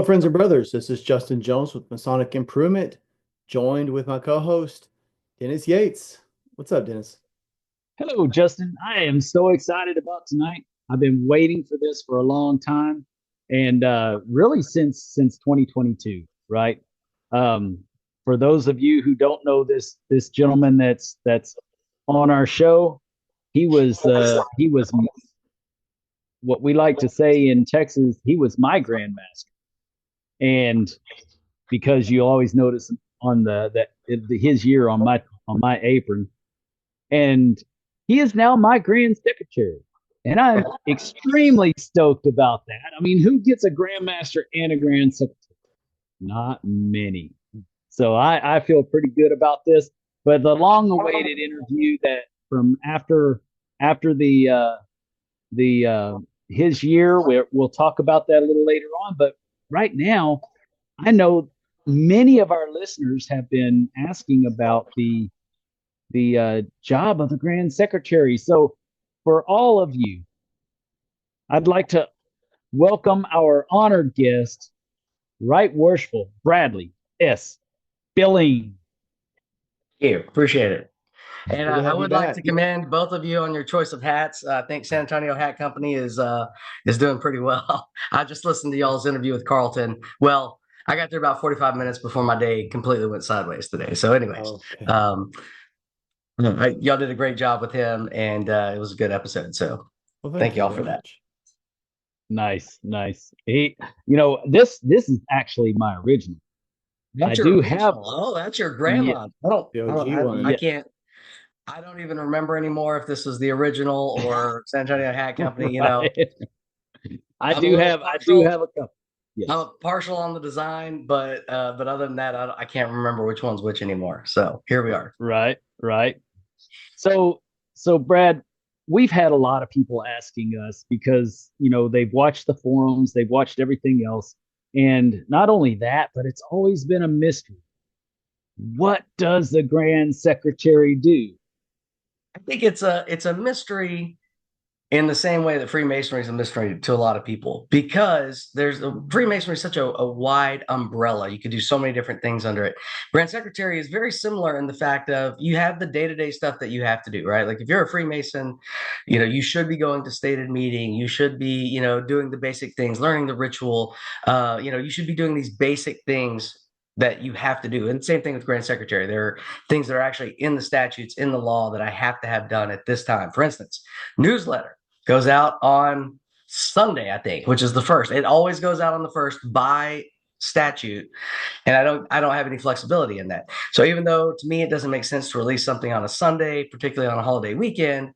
Hello, friends and brothers. This is Justin Jones with Masonic Improvement, joined with my co-host, Dennis Yates. What's up, Dennis? Hello, Justin. I am so excited about tonight. I've been waiting for this for a long time, and really since 2022, right? Um, for those of you who don't know this gentleman that's on our show, he was what we like to say in Texas. He was my grandmaster, and because you always notice on his year on my apron, and he is now my grand secretary. And I'm extremely stoked about that. I mean, who gets a grandmaster and a grand secretary? Not many. So I feel pretty good about this. But the long-awaited interview that from after the his year, we'll talk about that a little later on. But right now, I know many of our listeners have been asking about the job of the Grand Secretary. So, for all of you, I'd like to welcome our honored guest, Right Worshipful Bradley S. Billings. You appreciate it. And Good to I have you would like to back. commend both of you on your choice of hats. I think San Antonio Hat Company is doing pretty well. I just listened to y'all's interview with Carlton. Well, I got there about 45 minutes before my day completely went sideways today. So, anyways, Okay. y'all did a great job with him, and it was a good episode. So, Well, thank thank you y'all very for that. much. Nice, nice. This is actually my original. I That's your do have original. Oh, that's your yeah, grandma. The OG I one. yeah, can't. I don't even remember anymore if this was the original or San Antonio Hat Company. right. I I'm a do little have I do partial. have a couple. Yes. I'm partial on the design, but other than that, I can't remember which one's which anymore. So here we are. Right, right. So, so Brad, we've had a lot of people asking us because, they've watched the forums, they've watched everything else. And not only that, but it's always been a mystery. What does the Grand Secretary do? I think it's a mystery in the same way that Freemasonry is a mystery to a lot of people because Freemasonry is such a wide umbrella. You could do so many different things under it. Grand Secretary is very similar in the fact of you have the day-to-day stuff that you have to do, right? Like if you're a Freemason, you should be going to stated meeting. You should be, doing the basic things, learning the ritual. You should be doing these basic things that you have to do. And same thing with Grand Secretary. There are things that are actually in the statutes, in the law that I have to have done at this time. For instance, newsletter goes out on Sunday, I think, which is the first. It always goes out on the first by statute, and I don't have any flexibility in that. So even though to me it doesn't make sense to release something on a Sunday, particularly on a holiday weekend,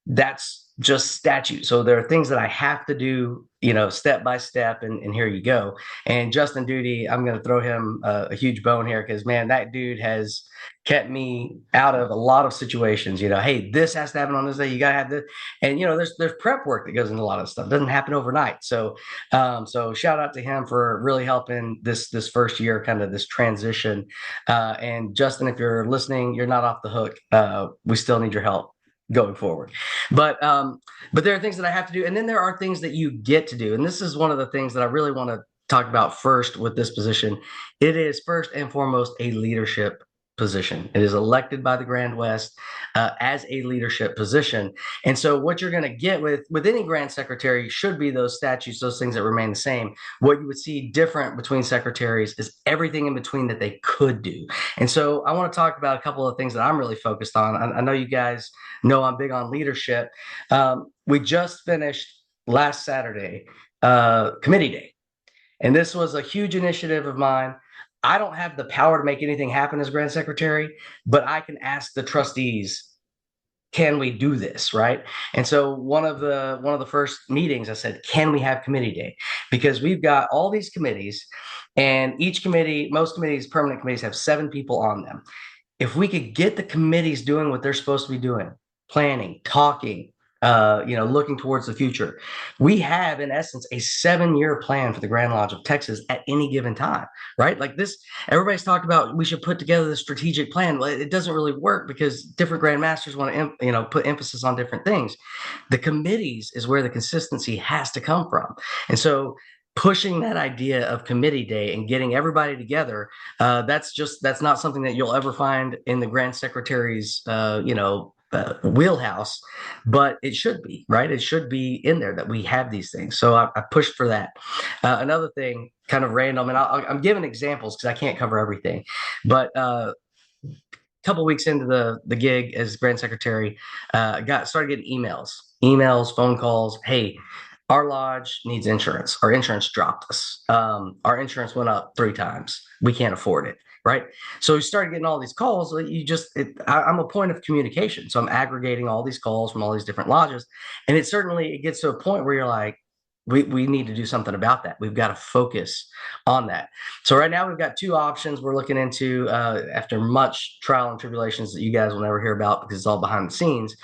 that's just statute. So there are things that I have to do, step by step, and here you go. And Justin Duty, I'm going to throw him a huge bone here because man, that dude has kept me out of a lot of situations. Hey, this has to happen on this day. You got to have this, and there's prep work that goes into a lot of stuff. It doesn't happen overnight. So shout out to him for really helping this first year, kind of this transition. And Justin, if you're listening, you're not off the hook. We still need your help going forward. But there are things that I have to do, and then there are things that you get to do. And this is one of the things that I really want to talk about first with this position. It is first and foremost a leadership position. It is elected by the Grand West as a leadership position. And so what you're going to get with any Grand Secretary should be those statutes, those things that remain the same. What you would see different between secretaries is everything in between that they could do. And so I want to talk about a couple of things that I'm really focused on. I know you guys know I'm big on leadership. We just finished last Saturday, committee day. And this was a huge initiative of mine. I don't have the power to make anything happen as Grand Secretary, but I can ask the trustees, can we do this, right? And so one of the first meetings I said, can we have committee day? Because we've got all these committees, and each committee, most committees, permanent committees, have 7 people on them. If we could get the committees doing what they're supposed to be doing, planning, talking, looking towards the future, we have, in essence, a 7-year plan for the Grand Lodge of Texas at any given time, right? Like this, everybody's talked about we should put together the strategic plan. Well, it doesn't really work because different grandmasters want to, put emphasis on different things. The committees is where the consistency has to come from. And so pushing that idea of committee day and getting everybody together, that's not something that you'll ever find in the Grand Secretary's wheelhouse, but it should be, right? It should be in there that we have these things. So I pushed for that. Another thing, kind of random, and I'm giving examples because I can't cover everything, but a couple weeks into the gig as Grand Secretary, started getting emails, phone calls. Hey, our lodge needs insurance. Our insurance dropped us. Our insurance went up 3 times. We can't afford it. Right. So we started getting all these calls. I'm a point of communication. So I'm aggregating all these calls from all these different lodges. And it gets to a point where you're like, we need to do something about that. We've got to focus on that. So right now we've got 2 options we're looking into after much trial and tribulations that you guys will never hear about because it's all behind the scenes.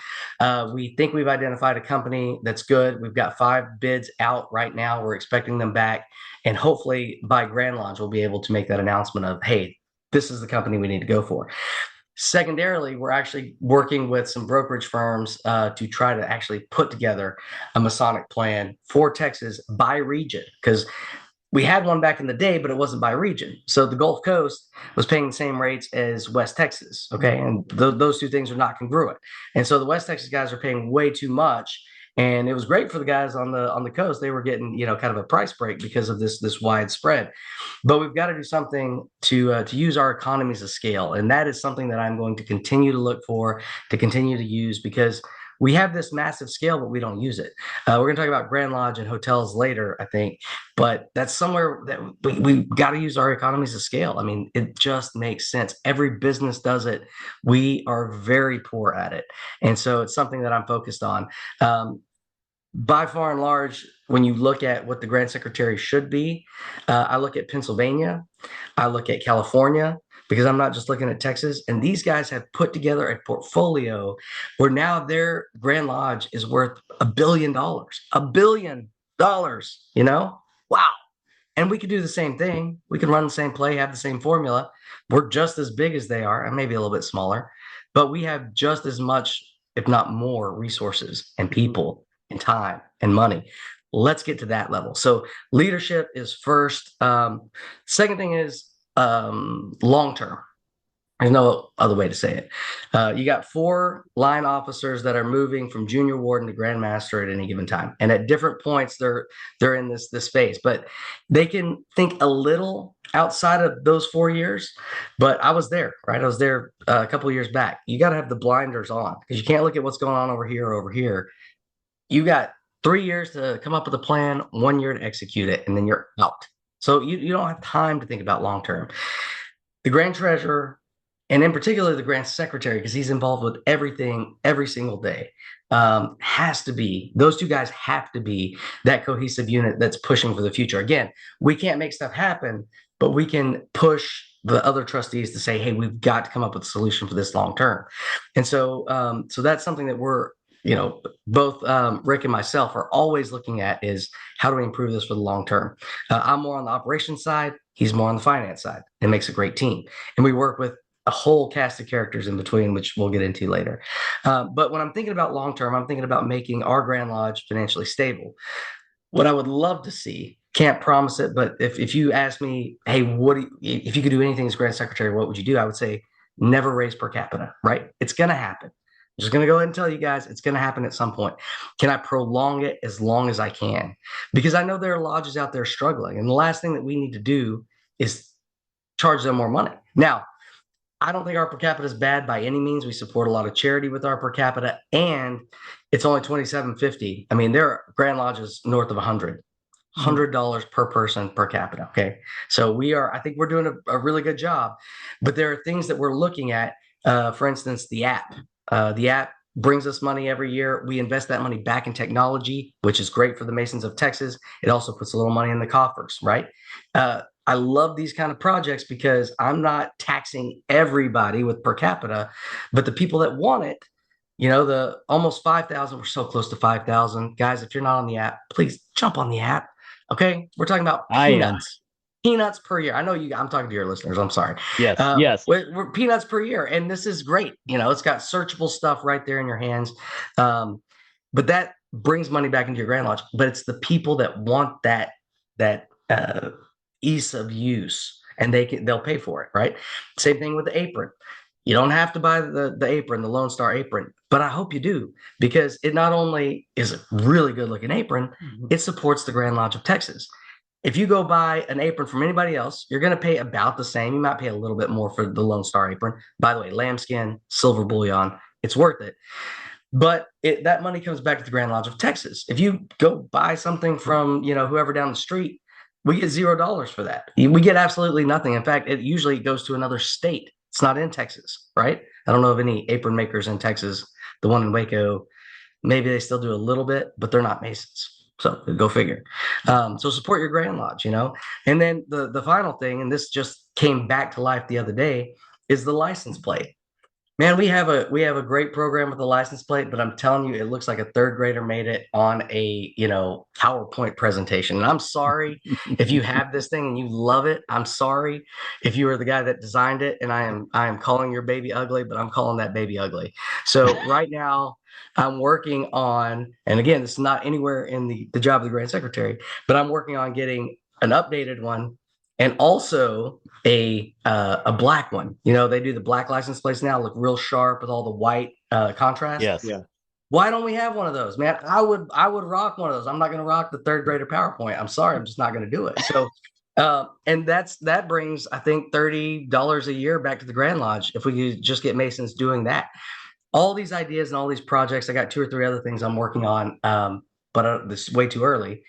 We think we've identified a company that's good. We've got 5 bids out right now. We're expecting them back. And hopefully by Grand Lodge, we'll be able to make that announcement of, hey, this is the company we need to go for. Secondarily, we're actually working with some brokerage firms to try to actually put together a Masonic plan for Texas by region, because we had one back in the day, but it wasn't by region. So the Gulf Coast was paying the same rates as West Texas. Okay. And those 2 things are not congruent. And so the West Texas guys are paying way too much. And it was great for the guys on the coast. They were getting, kind of a price break because of this wide spread. But we've got to do something to use our economies of scale. And that is something that I'm going to continue to look for, to continue to use, because we have this massive scale, but we don't use it. We're going to talk about Grand Lodge and hotels later, I think. But that's somewhere that we've got to use our economies of scale. I mean, it just makes sense. Every business does it. We are very poor at it. And so it's something that I'm focused on. By far and large, when you look at what the Grand Secretary should be, I look at Pennsylvania, I look at California, because I'm not just looking at Texas. And these guys have put together a portfolio where now their Grand Lodge is worth $1 billion. $1 billion, Wow. And we could do the same thing. We could run the same play, have the same formula. We're just as big as they are, and maybe a little bit smaller, but we have just as much, if not more, resources and people and time and money. Let's get to that level. So leadership is first. Second thing is long-term. There's no other way to say it. You got 4 line officers that are moving from junior warden to grandmaster at any given time. And at different points, they're in this phase, but they can think a little outside of those 4 years. But I was there, right? I was there a couple of years back. You got to have the blinders on, because you can't look at what's going on over here or over here. You got 3 years to come up with a plan, 1 year to execute it, and then you're out. So you don't have time to think about long term. The Grand Treasurer, and in particular the Grand Secretary, because he's involved with everything every single day, has to be, those 2 guys have to be that cohesive unit that's pushing for the future. Again, we can't make stuff happen, but we can push the other trustees to say, hey, we've got to come up with a solution for this long term. And so that's something that we're, both Rick and myself are always looking at, is how do we improve this for the long term? I'm more on the operations side. He's more on the finance side. It makes a great team. And we work with a whole cast of characters in between, which we'll get into later. But when I'm thinking about long term, I'm thinking about making our Grand Lodge financially stable. What I would love to see, can't promise it, but if you ask me, hey, if you could do anything as Grand Secretary, what would you do? I would say never raise per capita, right? It's going to happen. I'm just going to go ahead and tell you guys, it's going to happen at some point. Can I prolong it as long as I can? Because I know there are lodges out there struggling. And the last thing that we need to do is charge them more money. Now, I don't think our per capita is bad by any means. We support a lot of charity with our per capita, and it's only $27.50. I mean, there are Grand Lodges north of $100 per person per capita. Okay. So I think we're doing a really good job, but there are things that we're looking at. For instance, the app. The app brings us money every year. We invest that money back in technology, which is great for the Masons of Texas. It also puts a little money in the coffers, right? I love these kind of projects because I'm not taxing everybody with per capita, but the people that want it, the almost 5,000, we're so close to 5,000. Guys, if you're not on the app, please jump on the app. Okay. We're talking about peanuts. Peanuts per year. I know I'm talking to your listeners. I'm sorry. Yes. Yes. We're peanuts per year. And this is great. It's got searchable stuff right there in your hands. But that brings money back into your Grand Lodge. But it's the people that want that that ease of use, and they'll pay for it, right? Same thing with the apron. You don't have to buy the apron, the Lone Star apron, but I hope you do, because it not only is a really good looking apron, it supports the Grand Lodge of Texas. If you go buy an apron from anybody else, you're going to pay about the same. You might pay a little bit more for the Lone Star apron. By the way, lambskin, silver bullion, it's worth it. But that money comes back to the Grand Lodge of Texas. If you go buy something from, whoever down the street, we get $0 for that. We get absolutely nothing. In fact, it usually goes to another state. It's not in Texas, right? I don't know of any apron makers in Texas. The one in Waco, maybe they still do a little bit, but they're not Masons. So go figure. So support your Grand Lodge, And then the final thing, and this just came back to life the other day, is the license plate. Man, we have a great program with the license plate, but I'm telling you, it looks like a third grader made it on a PowerPoint presentation. And I'm sorry if you have this thing and you love it. I'm sorry if you were the guy that designed it, and I am calling your baby ugly, but I'm calling that baby ugly. So right now I'm working on, and again, this is not anywhere in the job of the Grand Secretary, but I'm working on getting an updated one, and also a black one. They do the black license plates now, look real sharp with all the white contrast. Yes. Yeah. Why don't we have one of those, man? I would rock one of those. I'm not going to rock the third grader PowerPoint. I'm sorry, I'm just not going to do it. So, and that brings, I think, $30 a year back to the Grand Lodge if we could just get Masons doing that. All these ideas and all these projects, I got 2 or 3 other things I'm working on, but this is way too early.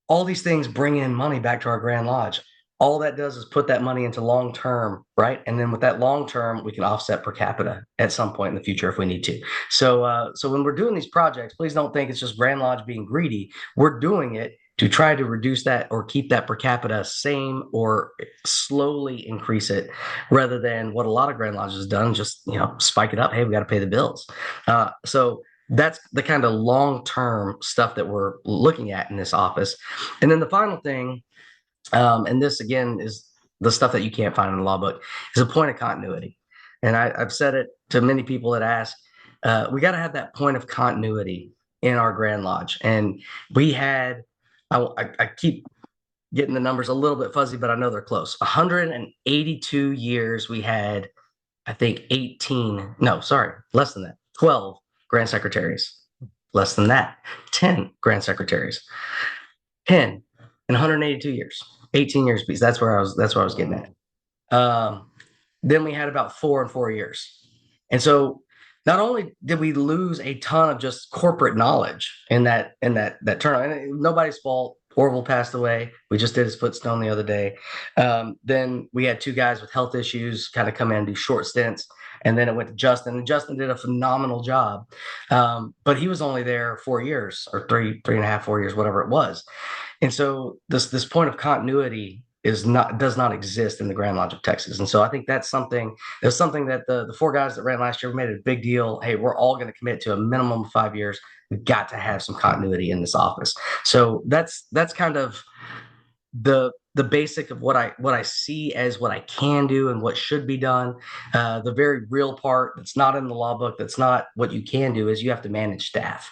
All these things bring in money back to our Grand Lodge. All that does is put that money into long term, right? And then with that long term, we can offset per capita at some point in the future if we need to. So when we're doing these projects, please don't think it's just Grand Lodge being greedy. We're doing it to try to reduce that or keep that per capita same or slowly increase it, rather than what a lot of Grand Lodges have done, just spike it up. Hey, we got to pay the bills. So that's the kind of long-term stuff that we're looking at in this office. And then the final thing, and this again is the stuff that you can't find in the law book, is a point of continuity. And I've said it to many people that ask, we got to have that point of continuity in our Grand Lodge. And we had, I keep getting the numbers a little bit fuzzy, but I know they're close. 182 years we had, I think less than that, 12 Grand Secretaries. Less than that, 10 Grand Secretaries. 10 in 182 years, 18 years piece. That's where I was getting at. Then we had about 4 in 4 years. And so not only did we lose a ton of just corporate knowledge in that turnout, and nobody's fault. Orville passed away. We just did his footstone the other day. Then we had 2 guys with health issues kind of come in and do short stints. And then it went to Justin, and Justin did a phenomenal job. But he was only there 4 years, or 3.5, 4 years, whatever it was. And so this point of continuity does not exist in the Grand Lodge of Texas. And so I think that's something that the 4 guys that ran last year made a big deal. Hey, we're all going to commit to a minimum of 5 years. We've got to have some continuity in this office. So that's kind of the basic of what I see as what I can do and what should be done. The very real part that's not in the law book, that's not what you can do, is you have to manage staff.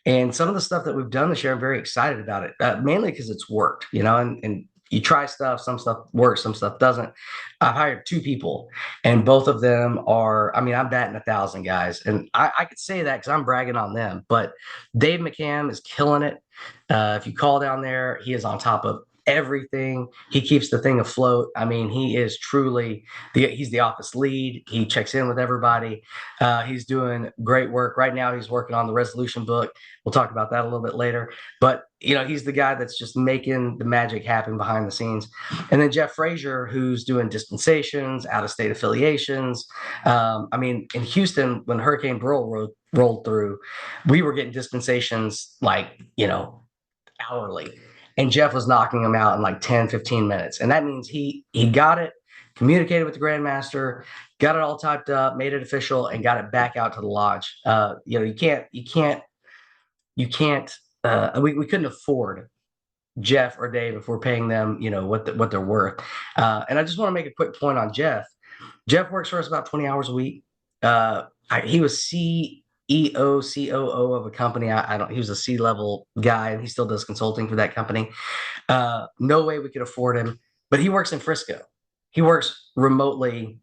And some of the stuff that we've done this year, I'm very excited about it, mainly because it's worked, and you try stuff, some stuff works, some stuff doesn't. I've hired 2 people, and both of them are, I'm batting 1,000 guys. And I could say that because I'm bragging on them, but Dave McCann is killing it. If you call down there, he is on top of everything. He keeps the thing afloat. He is truly he's the office lead. He checks in with everybody. He's doing great work. Right now, he's working on the resolution book. We'll talk about that a little bit later. But, he's the guy that's just making the magic happen behind the scenes. And then Jeff Frazier, who's doing dispensations, out-of-state affiliations. In Houston, when Hurricane Beryl rolled through, we were getting dispensations hourly. And Jeff was knocking them out in like 10, 15 minutes. And that means he got it, communicated with the Grandmaster, got it all typed up, made it official, and got it back out to the lodge. We couldn't afford Jeff or Dave if we're paying them, what they're worth. And I just want to make a quick point on Jeff. Jeff works for us about 20 hours a week. He was COO of a company. I don't. He was a C-level guy, and he still does consulting for that company. No way we could afford him, but he works in Frisco. He works remotely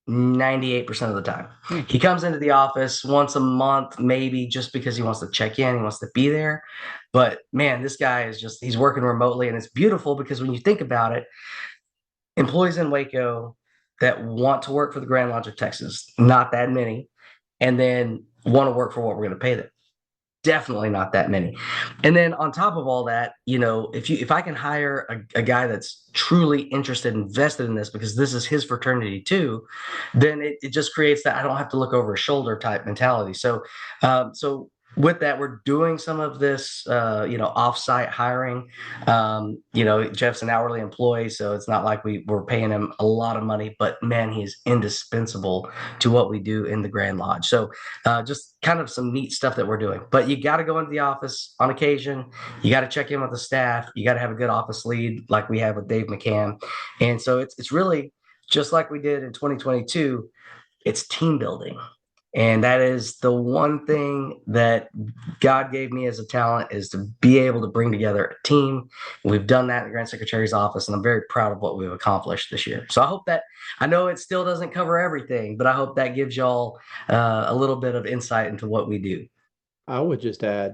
98% of the time. He comes into the office once a month, maybe, just because he wants to check in, he wants to be there. But man, this guy is just, he's working remotely, and it's beautiful because when you think about it, employees in Waco that want to work for the Grand Lodge of Texas, not that many, and then want to work for what we're going to pay them. Definitely not that many. And then on top of all that, if I can hire a guy that's truly interested, invested in this, because this is his fraternity too, then it just creates that I don't have to look over his shoulder type mentality. So with that, we're doing some of this, offsite hiring. Jeff's an hourly employee, so it's not like we're paying him a lot of money, but man, he's indispensable to what we do in the Grand Lodge. So just kind of some neat stuff that we're doing. But you got to go into the office on occasion. You got to check in with the staff. You got to have a good office lead like we have with Dave McCann. And so it's really just like we did in 2022. It's team building. And that is the one thing that God gave me as a talent, is to be able to bring together a team. We've done that in the Grand Secretary's office, and I'm very proud of what we've accomplished this year. So I hope that, I know it still doesn't cover everything, but I hope that gives y'all a little bit of insight into what we do. I would just add,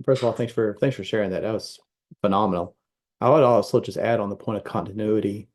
first of all, thanks for sharing that. That was phenomenal. I would also just add on the point of continuity.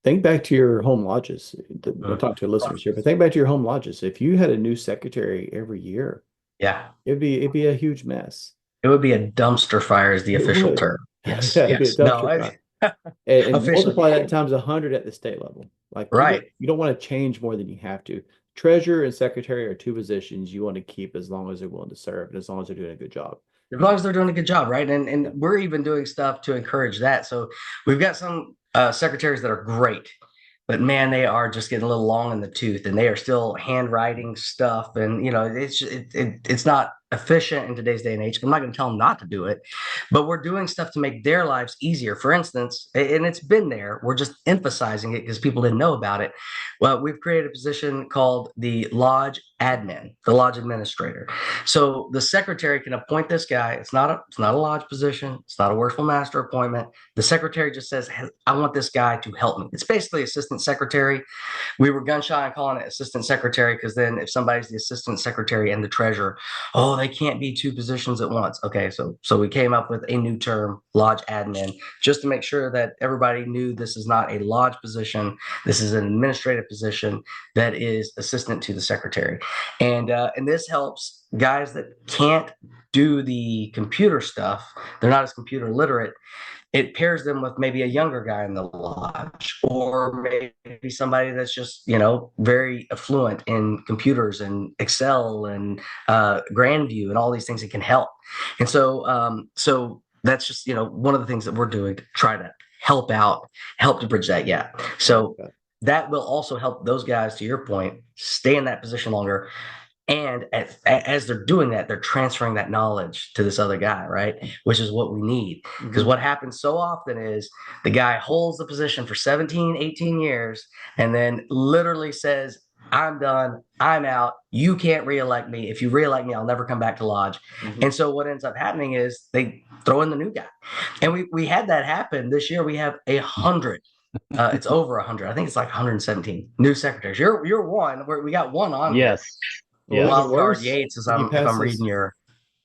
Think back to your home lodges. We'll talk to listeners here, but think back to your home lodges. If you had a new secretary every year, yeah, it'd be a huge mess. It would be a dumpster fire, is the official term. Yes, yeah, it'd be a dumpster fire. And multiply that times 100 at the state level. Like, right, you don't want to change more than you have to. Treasurer and secretary are two positions you want to keep as long as they're willing to serve, and as long as they're doing a good job. As long as they're doing a good job, right? And we're even doing stuff to encourage that. So we've got some secretaries that are great, but man, they are just getting a little long in the tooth, and they are still handwriting stuff, and it's not efficient in today's day and age. I'm not going to tell them not to do it, but we're doing stuff to make their lives easier. For instance, and it's been there, we're just emphasizing it because people didn't know about it. Well, we've created a position called the Lodge Admin, the Lodge Administrator. So the secretary can appoint this guy. It's not a lodge position. It's not a worshipful master appointment. The secretary just says, I want this guy to help me. It's basically assistant secretary. We were gun shy on calling it assistant secretary, because then if somebody's the assistant secretary and the treasurer, they can't be two positions at once. Okay, so we came up with a new term, Lodge Admin, just to make sure that everybody knew this is not a lodge position. This is an administrative position that is assistant to the secretary. And this helps guys that can't do the computer stuff. They're not as computer literate. It pairs them with maybe a younger guy in the lodge, or maybe somebody that's just, very affluent in computers and Excel and Grandview and all these things that can help. And so that's just, one of the things that we're doing to try to help to bridge that gap. So that will also help those guys, to your point, stay in that position longer. And as they're doing that, they're transferring that knowledge to this other guy, right? Which is what we need. Because what happens so often is the guy holds the position for 17, 18 years, and then literally says, I'm done. I'm out. You can't reelect me. If you reelect me, I'll never come back to lodge. And so what ends up happening is they throw in the new guy. And we had that happen this year. We have 100. It's over 100. I think it's like 117 new secretaries. You're one. We got one on. Yes. Yeah. Wildcard Yates, if I'm reading your.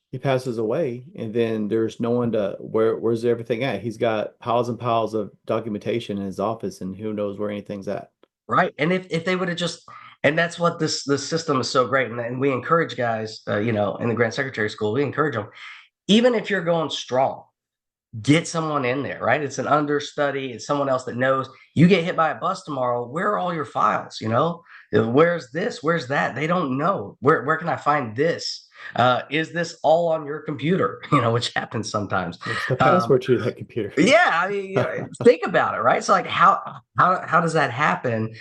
He passes away, and then there's no one to where's everything at? He's got piles and piles of documentation in his office, and who knows where anything's at. Right. And if they would have just, and that's what this system is so great. And we encourage guys, in the Grand Secretary School, we encourage them, even if you're going strong, get someone in there, right? It's an understudy. It's someone else that knows. You get hit by a bus tomorrow. Where are all your files? Where's this? Where's that? They don't know. Where can I find this? Is this all on your computer? Which happens sometimes. What's the password to that computer? Yeah, I mean, think about it, right? So, like, how does that happen?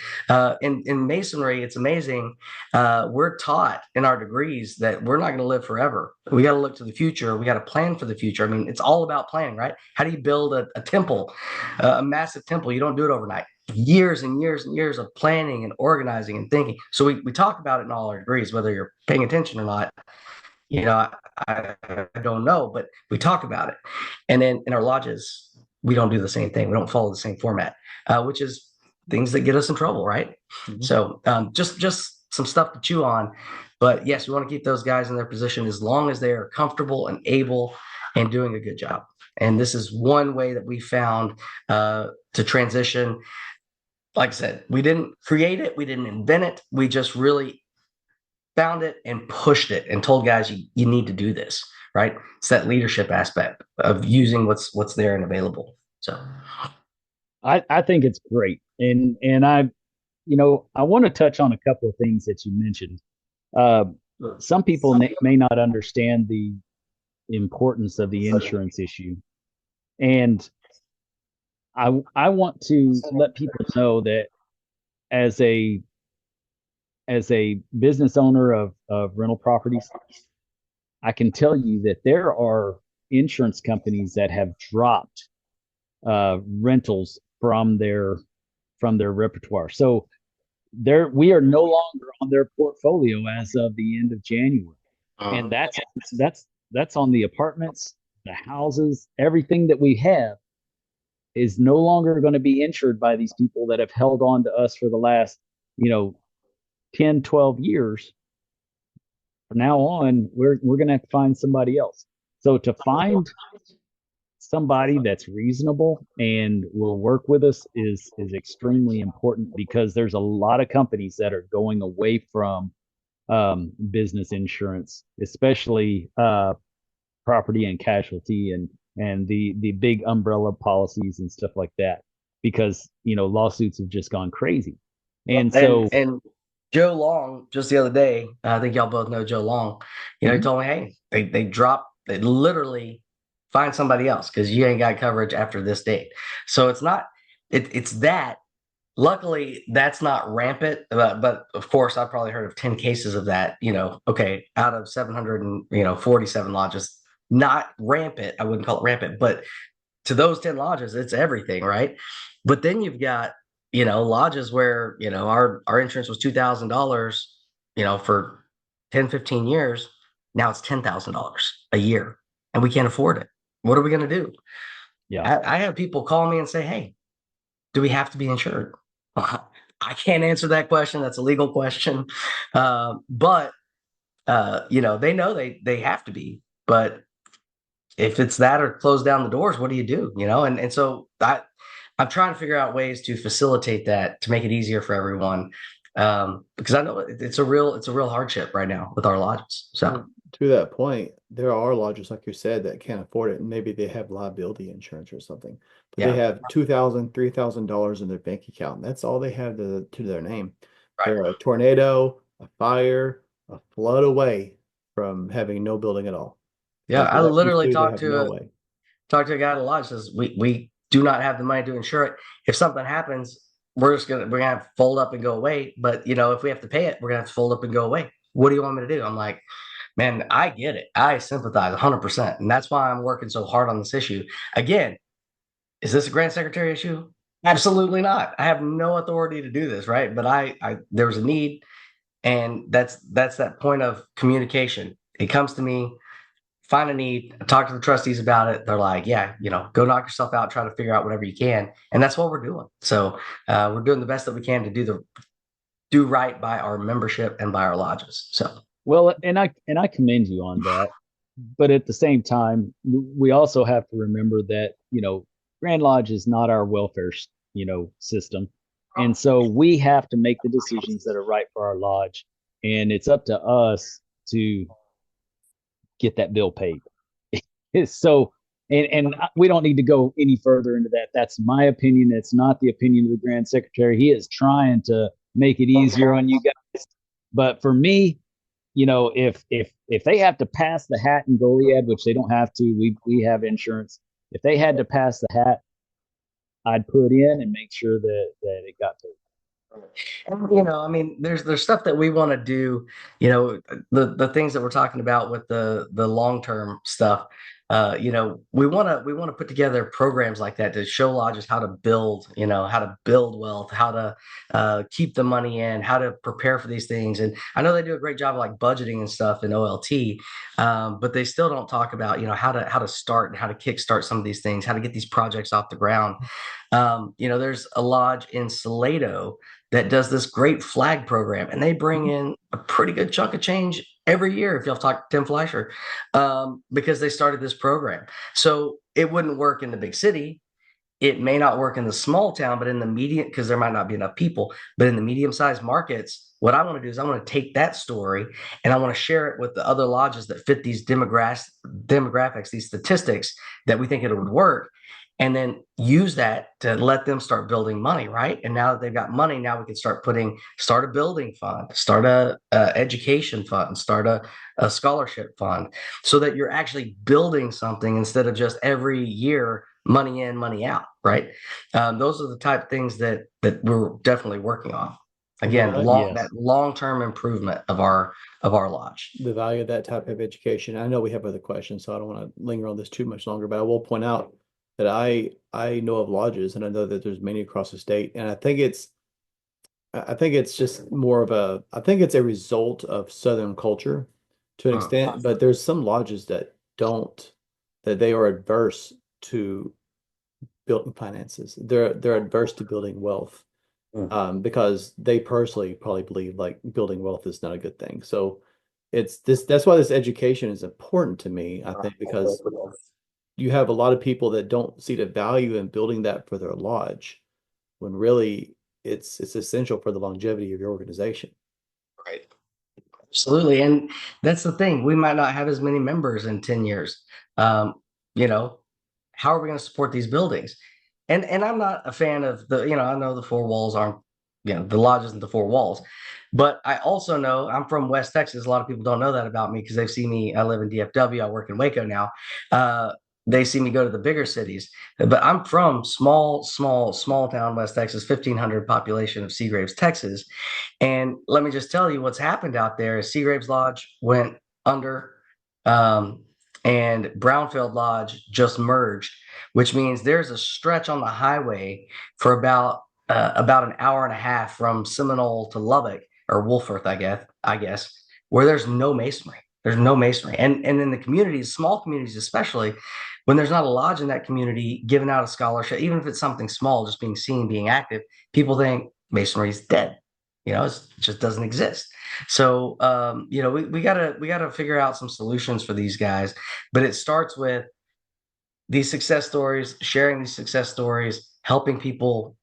In Masonry, it's amazing. We're taught in our degrees that we're not going to live forever. We got to look to the future. We got to plan for the future. I mean, it's all about planning, right? How do you build a temple, a massive temple? You don't do it overnight. years and years and years of planning and organizing and thinking. So we talk about it in all our degrees, whether you're paying attention or not. I don't know, but we talk about it. And then in our lodges, we don't do the same thing. We don't follow the same format, which is things that get us in trouble, right? Mhm. So just some stuff to chew on. But yes, we want to keep those guys in their position as long as they are comfortable and able and doing a good job. And this is one way that we found to transition. Like I said, we didn't create it, we didn't invent it. We just really found it and pushed it and told guys you need to do this, right? It's that leadership aspect of using what's there and available. So I think it's great. And I want to touch on a couple of things that you mentioned. Uh, some people may not understand the importance of the insurance issue. And I want to let people know that as a business owner of rental properties, I can tell you that there are insurance companies that have dropped rentals from their repertoire. So we are no longer on their portfolio as of the end of January, and that's on the apartments, the houses, everything that we have is no longer going to be insured by these people that have held on to us for the last 10, 12 years. From now on, we're going to have to find somebody else. So to find somebody that's reasonable and will work with us is extremely important, because there's a lot of companies that are going away from business insurance, especially property and casualty and the big umbrella policies and stuff like that, because lawsuits have just gone crazy. And so and Joe Long, just the other day, I think y'all both know Joe Long. He told me, hey, they literally find somebody else because you ain't got coverage after this date. So it's not it's that. Luckily, that's not rampant, but of course, I've probably heard of 10 cases of that. Okay, out of 747 lodges, not rampant. I wouldn't call it rampant, but to those 10 lodges, it's everything, right? But then you've got lodges where our insurance was $2,000 for 10, 15 years. Now it's $10,000 a year, and we can't afford it. What are we going to do? yeah, I have people call me and say, hey, do we have to be insured? I can't answer that question. That's a legal question. But they know they have to be. But if it's that or close down the doors, what do you do? And so I'm trying to figure out ways to facilitate that, to make it easier for everyone. Because I know it's a real hardship right now with our lodges. So to that point, there are lodges, like you said, that can't afford it, and maybe they have liability insurance or something, but they yeah, have $2,000, $3,000 in their bank account. And that's all they have to their name. They're right. a tornado, a fire, a flood away from having no building at all. Yeah, I literally Financially, they talked have no to way. a guy at the lodge, says we do not have the money to insure it. If something happens, we're gonna have to fold up and go away. But if we have to pay it, we're gonna have to fold up and go away. What do you want me to do? I'm like, man, I get it. I sympathize 100%, and that's why I'm working so hard on this issue. Again, is this a Grand Secretary issue? Absolutely not. I have no authority to do this, right? But there was a need, and that's that point of communication. It comes to me, find a need, talk to the trustees about it. They're like, yeah, go knock yourself out, try to figure out whatever you can. And that's what we're doing. So we're doing the best that we can to do right by our membership and by our lodges. So, well, and I commend you on that. But at the same time, we also have to remember that Grand Lodge is not our welfare system, and so we have to make the decisions that are right for our lodge, and it's up to us to get that bill paid. So, and we don't need to go any further into that. That's my opinion. It's not the opinion of the Grand Secretary. He is trying to make it easier on you guys. But for me, if they have to pass the hat in Goliad, which they don't have to, we have insurance. If they had to pass the hat, I'd put in and make sure that it got paid. and I mean, there's stuff that we want to do. The things that we're talking about with the long term stuff. we want to put together programs like that to show lodges how to build, how to build wealth, how to keep the money in, how to prepare for these things. And I know they do a great job of like budgeting and stuff in OLT, but they still don't talk about, how to start and how to kickstart some of these things, how to get these projects off the ground. There's a lodge in Salado that does this great flag program, and they bring in a pretty good chunk of change every year. If y'all talk to Tim Fleischer, because they started this program, so it wouldn't work in the big city. It may not work in the small town, but in the medium, because there might not be enough people, but in the medium-sized markets, what I want to do is I want to take that story and I want to share it with the other lodges that fit these demographics, these statistics that we think it would work, and then use that to let them start building money, right? And now that they've got money, now we can start a building fund, start a education fund, start a scholarship fund, so that you're actually building something instead of just every year money in, money out, right? Those are the type of things that we're definitely working on. Again, that long-term improvement of our lodge. The value of that type of education. I know we have other questions, so I don't want to linger on this too much longer, but I will point out that I know of lodges, and I know that there's many across the state, and I think it's just more of I think it's a result of Southern culture to an extent, but there's some lodges that they are adverse to building finances. They're adverse to building wealth, because they personally probably believe like building wealth is not a good thing. So that's why this education is important to me, I think, because you have a lot of people that don't see the value in building that for their lodge, when really it's essential for the longevity of your organization. Right. Absolutely. And that's the thing. We might not have as many members in 10 years. How are we going to support these buildings? And I'm not a fan of I know the four walls aren't, the lodge isn't the four walls, but I also know I'm from West Texas. A lot of people don't know that about me because they've seen me. I live in DFW. I work in Waco now. They see me go to the bigger cities, but I'm from small town, West Texas, 1,500 population of Seagraves, Texas. And let me just tell you what's happened out there is Seagraves Lodge went under, and Brownfield Lodge just merged, which means there's a stretch on the highway for about an hour and a half from Seminole to Lubbock or Wolfforth, I guess, where there's no masonry. There's no masonry. And in the communities, small communities especially, when there's not a lodge in that community giving out a scholarship, even if it's something small, just being seen, being active, people think masonry is dead. It just doesn't exist. So, we gotta figure out some solutions for these guys, but it starts with these success stories, sharing these success stories, helping people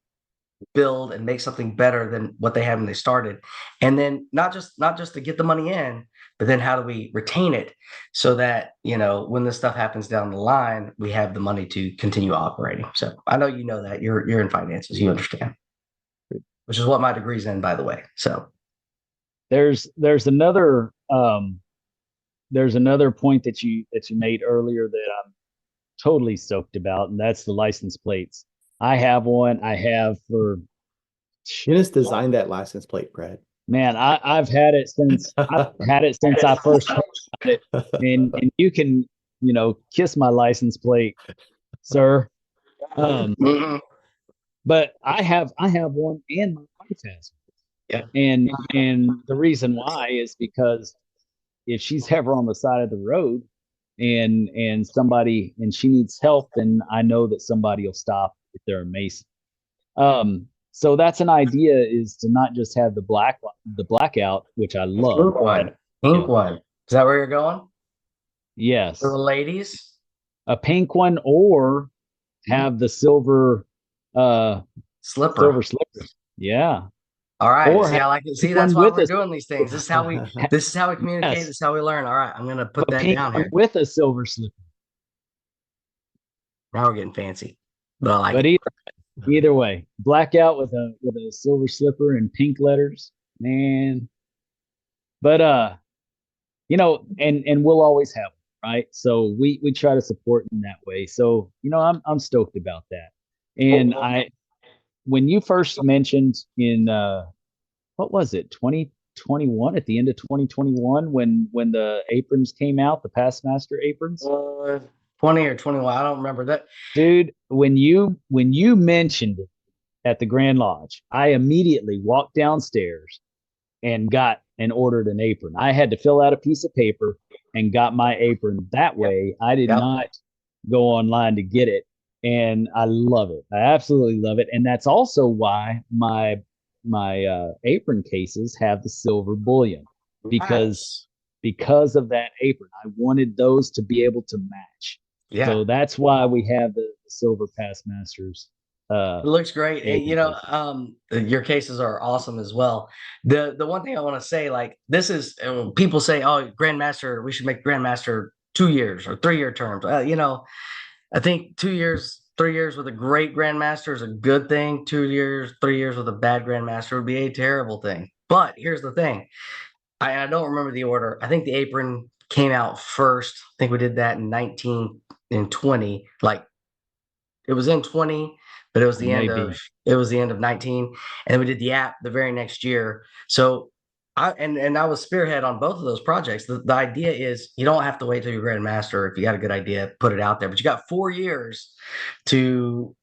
build and make something better than what they had when they started. And then not just to get the money in, but then how do we retain it so that, when this stuff happens down the line, we have the money to continue operating. So I know that you're in finances, you understand, which is what my degree's in, by the way. So there's another point that you made earlier that I'm totally stoked about, and that's the license plates. I have one. I have for. Dennis designed that license plate, Brad. Man, I've had it since I first heard it, and you can kiss my license plate, sir. But I have one, and my wife has. Yeah. And the reason why is because if she's ever on the side of the road and she needs help, then I know that somebody will stop if they're a Mason. So that's an idea, is to not just have the blackout, which I love. Pink one. Is that where you're going? Yes. For the ladies? A pink one, or have the silver slipper. Yeah. All right. I like it. See, that's why we're doing these things. This is how we communicate. Yes. This is how we learn. All right. I'm going to put that down here. With a silver slipper. Now we're getting fancy. But I like it. Either way, blackout with a silver slipper and pink letters, man. But and we'll always have them, right? So we try to support in that way. So I'm stoked about that. And when you first mentioned in what was it, 2021, at the end of 2021, when the aprons came out, the Pastmaster aprons. 20 or 21. I don't remember that. Dude, when you mentioned it at the Grand Lodge, I immediately walked downstairs and got and ordered an apron. I had to fill out a piece of paper and got my apron that Yep. way. I did Yep. not go online to get it. And I love it. I absolutely love it. And that's also why my apron cases have the silver bullion because of that apron. I wanted those to be able to match. Yeah. So that's why we have the silver past masters. It looks great. And, you know, your cases are awesome as well. The one thing I want to say, like, this is people say, oh, Grandmaster, we should make Grandmaster 2 years or 3-year terms. You know, I think 2 years, 3 years with a great Grandmaster is a good thing. 2 years, 3 years with a bad Grandmaster would be a terrible thing. But here's the thing. I don't remember the order. I think the apron came out first. I think we did that in 19 and 20. Like, it was in 20, but it was the end of 19, and then we did the app the very next year. So I was spearhead on both of those projects. The idea is you don't have to wait till you're Grandmaster. If you got a good idea, put it out there. But you got 4 years to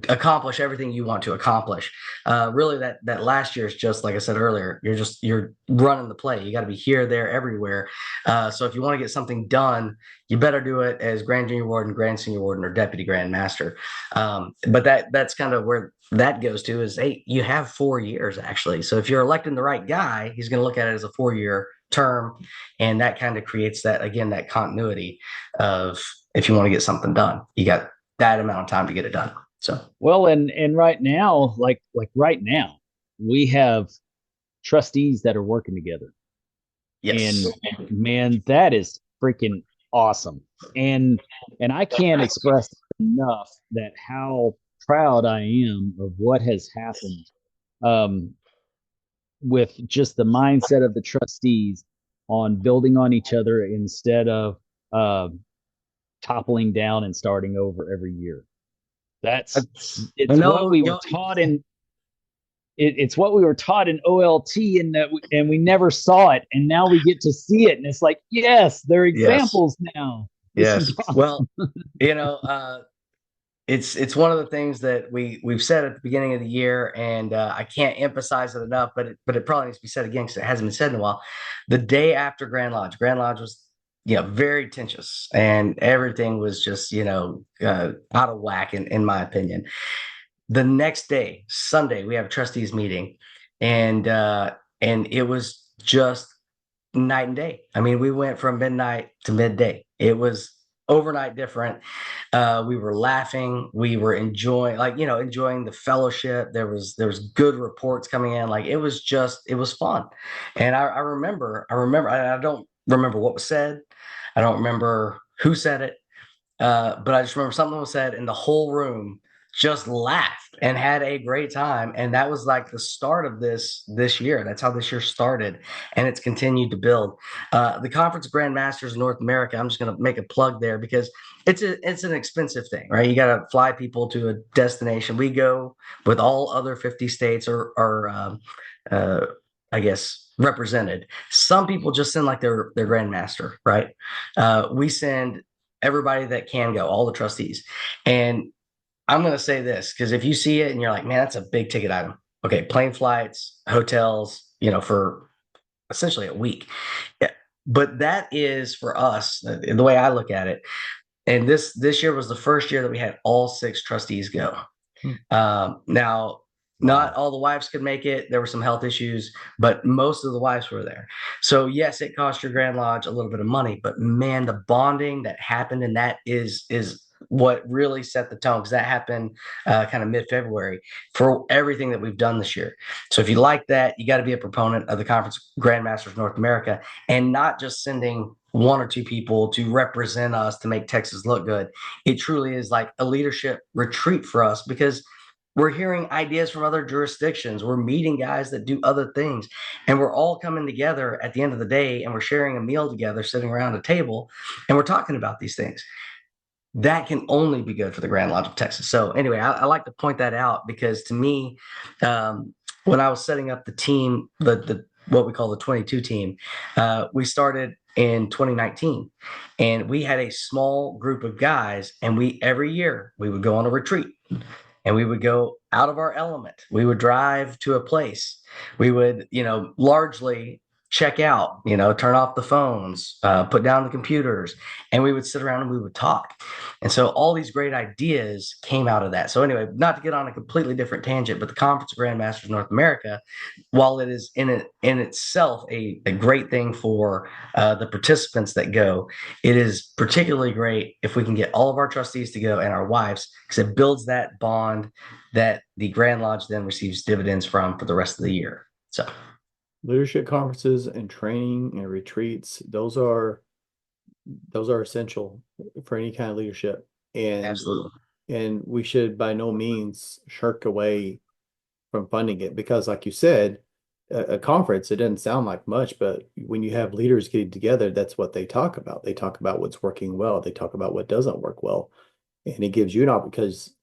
accomplish everything you want to accomplish. Really, that last year is just like I said earlier. You're running the play. You got to be here, there, everywhere. So if you want to get something done, you better do it as Grand Junior Warden, Grand Senior Warden, or Deputy Grand Master. But that's kind of where that goes to is, hey, you have 4 years actually. So if you're electing the right guy, he's going to look at it as a 4-year term, and that kind of creates that continuity of if you want to get something done, you got that amount of time to get it done. So well, and right now, like right now, we have trustees that are working together. yes, And man, that is freaking awesome. And I can't express enough that how proud I am of what has happened with just the mindset of the trustees on building on each other instead of toppling down and starting over every year. It's what we were taught in. It's what we were taught in OLT, and we never saw it, and now we get to see it, and it's like, yes, they're examples now. Yes. Awesome. Well, you know, it's one of the things that we've said at the beginning of the year, and I can't emphasize it enough, but it probably needs to be said again because it hasn't been said in a while. The day after Grand Lodge was very tenuous, and everything was just out of whack in my opinion. The next day, Sunday, we have a trustees meeting, and it was just night and day. I mean, we went from midnight to midday. It was overnight different. We were laughing. We were enjoying the fellowship. There was good reports coming in. Like it was fun. And I remember. I don't remember what was said. I don't remember who said it. But I just remember something was said, and the whole room just laughed and had a great time. And that was like the start of this year. That's how this year started, and it's continued to build. The Conference of Grandmasters in North America, I'm just going to make a plug there because it's an expensive thing, right? You got to fly people to a destination. We go with all other 50 states are I guess represented. Some people just send like their Grandmaster, right? We send everybody that can go, all the trustees. And I'm going to say this because if you see it and you're like, man, that's a big ticket item. Okay, plane flights, hotels, for essentially a week. Yeah. But that is for us, the way I look at it. And this year was the first year that we had all 6 trustees go. Now, not all the wives could make it. There were some health issues, but most of the wives were there. So yes, it cost your Grand Lodge a little bit of money, but man, the bonding that happened, and that is what really set the tone, because that happened kind of mid-February for everything that we've done this year. So if you like that, you got to be a proponent of the Conference Grandmasters North America, and not just sending 1 or 2 people to represent us to make Texas look good. It truly is like a leadership retreat for us because we're hearing ideas from other jurisdictions. We're meeting guys that do other things, and we're all coming together at the end of the day, and we're sharing a meal together, sitting around a table, and we're talking about these things. That can only be good for the Grand Lodge of Texas. So anyway, I like to point that out because to me, when I was setting up the team, the what we call the 22 team, we started in 2019, and we had a small group of guys, and every year we would go on a retreat, and we would go out of our element. We would drive to a place. We would, largely check out, turn off the phones, put down the computers, and we would sit around and we would talk. And so all these great ideas came out of that. So anyway, not to get on a completely different tangent, but the Conference of Grandmasters North America, while it is in itself a great thing for the participants that go, it is particularly great if we can get all of our trustees to go and our wives, because it builds that bond that the Grand Lodge then receives dividends from for the rest of the year. So leadership conferences and training and retreats, those are essential for any kind of leadership. And absolutely. And we should by no means shirk away from funding it, because like you said, a conference, it doesn't sound like much, but when you have leaders getting together, that's what they talk about. They talk about what's working well. They talk about what doesn't work well. And it gives you an opportunity, because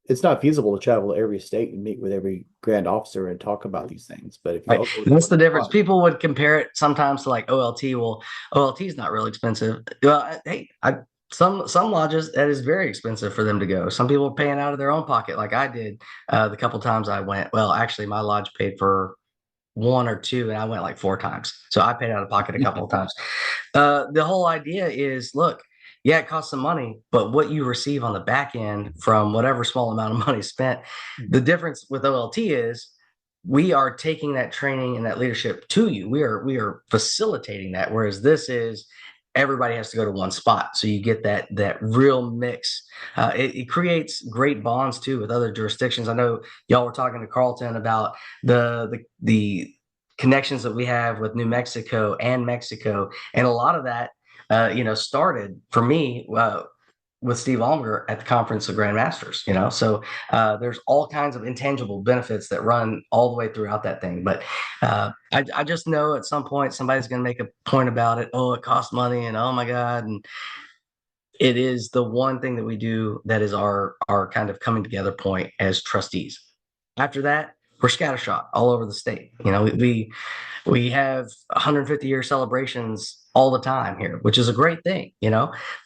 it's not feasible to travel to every state and meet with every grand officer and talk about these things. But if you all Right. go to That's the one difference. spot, People would compare it sometimes to like OLT. Well, OLT is not really expensive. Well, hey, some lodges that is very expensive for them to go. Some people are paying out of their own pocket, like I did the couple times I went. Well, actually, my lodge paid for one or two, and I went like 4 times, so I paid out of pocket a couple of times. The whole idea is, look, yeah, it costs some money, but what you receive on the back end from whatever small amount of money spent, the difference with OLT is we are taking that training and that leadership to you. We are facilitating that, whereas this is everybody has to go to one spot, so you get that real mix. It creates great bonds too with other jurisdictions. I know y'all were talking to Carlton about the connections that we have with New Mexico and Mexico, and a lot of that started for me with Steve Almer at the Conference of Grandmasters. So there's all kinds of intangible benefits that run all the way throughout that thing. But I just know at some point somebody's going to make a point about it. Oh, it costs money, and oh my God, and it is the one thing that we do that is our kind of coming together point as trustees. After that, we're scattershot all over the state. We have 150-year celebrations all the time here, which is a great thing,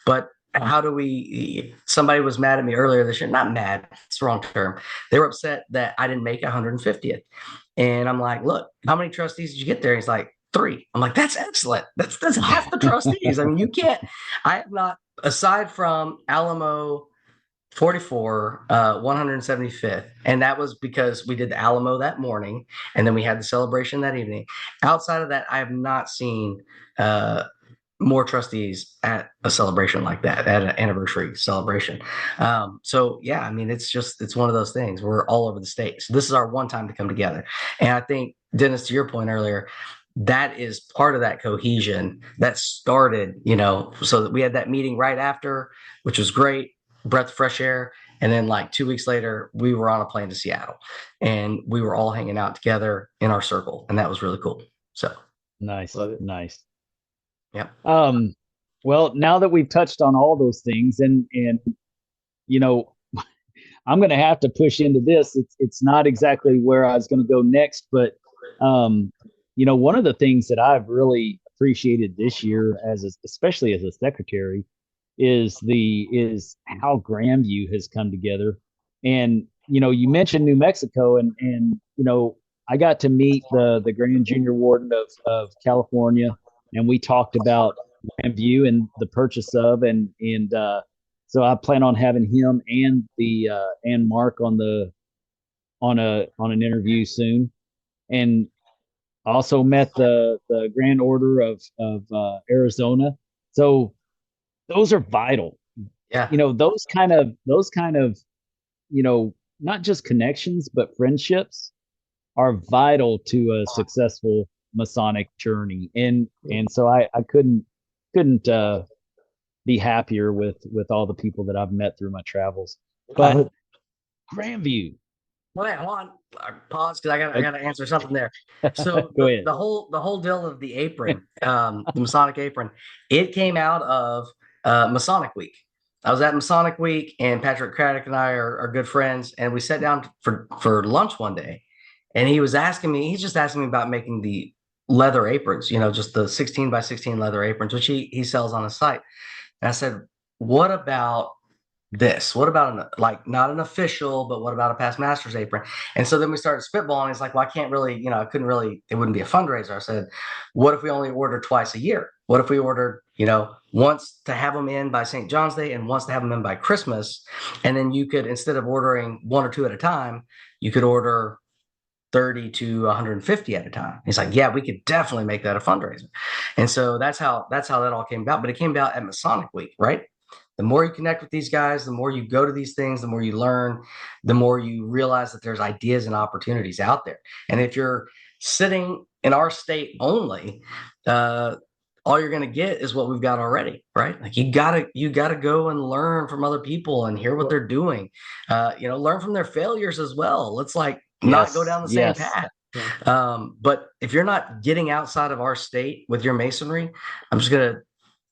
but how do we, somebody was mad at me earlier this year, not mad, it's the wrong term. They were upset that I didn't make 150th. And I'm like, look, how many trustees did you get there? He's like, 3. I'm like, that's excellent. That's half the trustees. I mean, I have not, aside from Alamo 44, 175th. And that was because we did the Alamo that morning, and then we had the celebration that evening. Outside of that, I have not seen more trustees at a celebration like that, at an anniversary celebration. So yeah, I mean, it's one of those things. We're all over the state. So this is our one time to come together. And I think, Dennis, to your point earlier, that is part of that cohesion that started, so that we had that meeting right after, which was great, breath of fresh air. And then like 2 weeks later, we were on a plane to Seattle, and we were all hanging out together in our circle. And that was really cool. So Nice. love it. Nice. yeah. Well, now that we've touched on all those things, and I'm going to have to push into this. It's not exactly where I was going to go next, but one of the things that I've really appreciated this year, especially as a secretary, is how Grandview has come together. And you mentioned New Mexico, and I got to meet the Grand Junior Warden of California, and we talked about Grandview and the purchase of, and so I plan on having him and Mark on an interview soon. And also met the Grand Order of Arizona. So those are vital. Yeah. Those kind of not just connections, but friendships are vital to a successful Masonic journey. And so I couldn't be happier with all the people that I've met through my travels. But Grandview. Wait, hold on. Pause, because I gotta answer something there. So Go ahead. the whole deal of the apron, the Masonic apron, it came out of Masonic Week. I was at Masonic Week, and Patrick Craddock and I are good friends, and we sat down for lunch one day, and he's just asking me about making the leather aprons, just the 16 by 16 leather aprons, which he sells on his site. And I said, what about this? What about not an official, but what about a past master's apron? And so then we started spitballing. It's like, well, I can't really, I couldn't really, it wouldn't be a fundraiser. I said, what if we only order twice a year? What if we ordered, once to have them in by St. John's Day and once to have them in by Christmas? And then you could, instead of ordering 1 or 2 at a time, you could order 30 to 150 at a time. He's like, yeah, we could definitely make that a fundraiser. And so that's how that all came about. But it came about at Masonic Week, right? The more you connect with these guys, the more you go to these things, the more you learn, the more you realize that there's ideas and opportunities out there. And if you're sitting in our state only, all you're going to get is what we've got already, right? Like you gotta go and learn from other people and hear what they're doing. Learn from their failures as well. Let's not go down the same path. But if you're not getting outside of our state with your Masonry, I'm just going to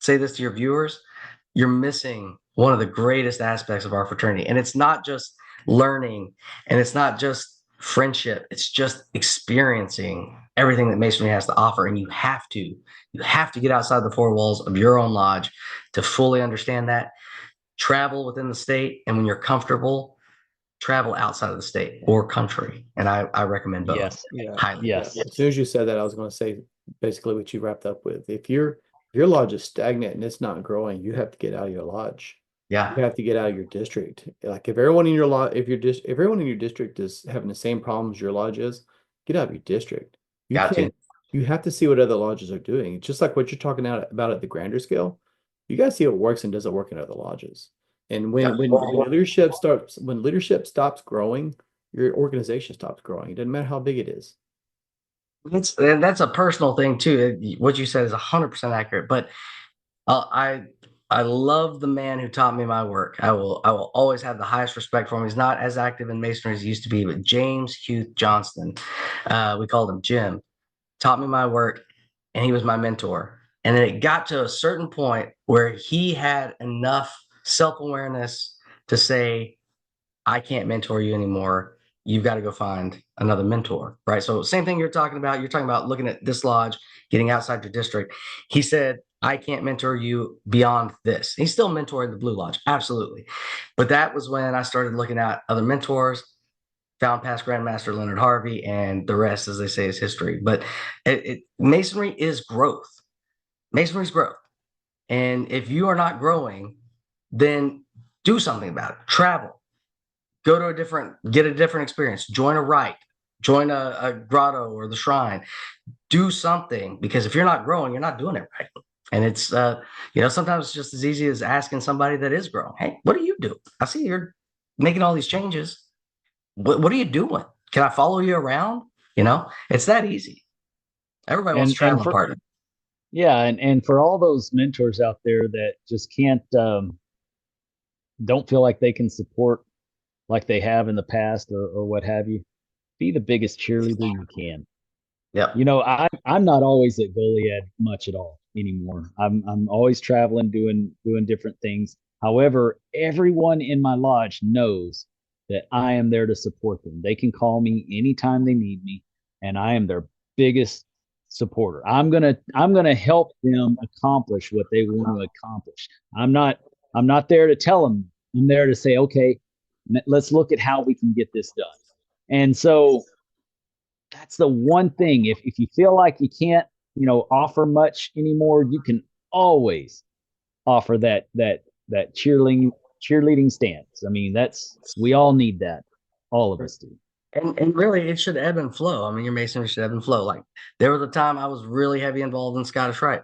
say this to your viewers, you're missing one of the greatest aspects of our fraternity. And it's not just learning and it's not just friendship. It's just experiencing everything that Masonry has to offer. And you have to get outside the 4 walls of your own lodge to fully understand that. Travel within the state. And when you're comfortable, travel outside of the state or country. And I recommend both. Yes. Highly. Yes. As soon as you said that, I was going to say basically what you wrapped up with. If your lodge is stagnant and it's not growing, you have to get out of your lodge. Yeah. You have to get out of your district. Like if everyone in your lodge, if everyone in your district is having the same problems your lodge is, get out of your district. You have to see what other lodges are doing. It's just like what you're talking about at the grander scale. You got to see what works and doesn't work in other lodges. And when leadership stops growing, your organization stops growing. It doesn't matter how big it is. And that's a personal thing too. What you said is 100% accurate. But I love the man who taught me my work. I will always have the highest respect for him. He's not as active in Masonry as he used to be, but James Hugh Johnston, we called him Jim, taught me my work, and he was my mentor. And then it got to a certain point where he had enough self-awareness to say, I can't mentor you anymore. You've got to go find another mentor, right? So same thing you're talking about. You're talking about looking at this lodge, getting outside your district. He said, I can't mentor you beyond this. He's still mentoring the Blue Lodge, absolutely. But that was when I started looking at other mentors, found past Grandmaster Leonard Harvey, and the rest, as they say, is history. But Masonry is growth. Masonry is growth. And if you are not growing, then do something about it. Travel. Go to get a different experience. Join a rite. Join a grotto or the shrine. Do something, because if you're not growing, you're not doing it right. And it's, sometimes it's just as easy as asking somebody that is growing, hey, what do you do? I see you're making all these changes. What are you doing? Can I follow you around? It's that easy. Everybody wants to travel a partner. Yeah. And for all those mentors out there that just can't, don't feel like they can support like they have in the past or what have you, be the biggest cheerleader you can. Yeah. I'm not always at Goliad much at all anymore. I'm always traveling, doing different things. However, everyone in my lodge knows that I am there to support them. They can call me anytime they need me, and I am their biggest supporter. I'm gonna help them accomplish what they want to accomplish. I'm not there to tell them. I'm there to say, okay, let's look at how we can get this done. And so that's the one thing. If you feel like you can't, offer much anymore, you can always offer that cheerleading stance. I mean, we all need that. All of us do. And really, it should ebb and flow. I mean, your Masonry should ebb and flow. Like, there was a time I was really heavy involved in Scottish Rite.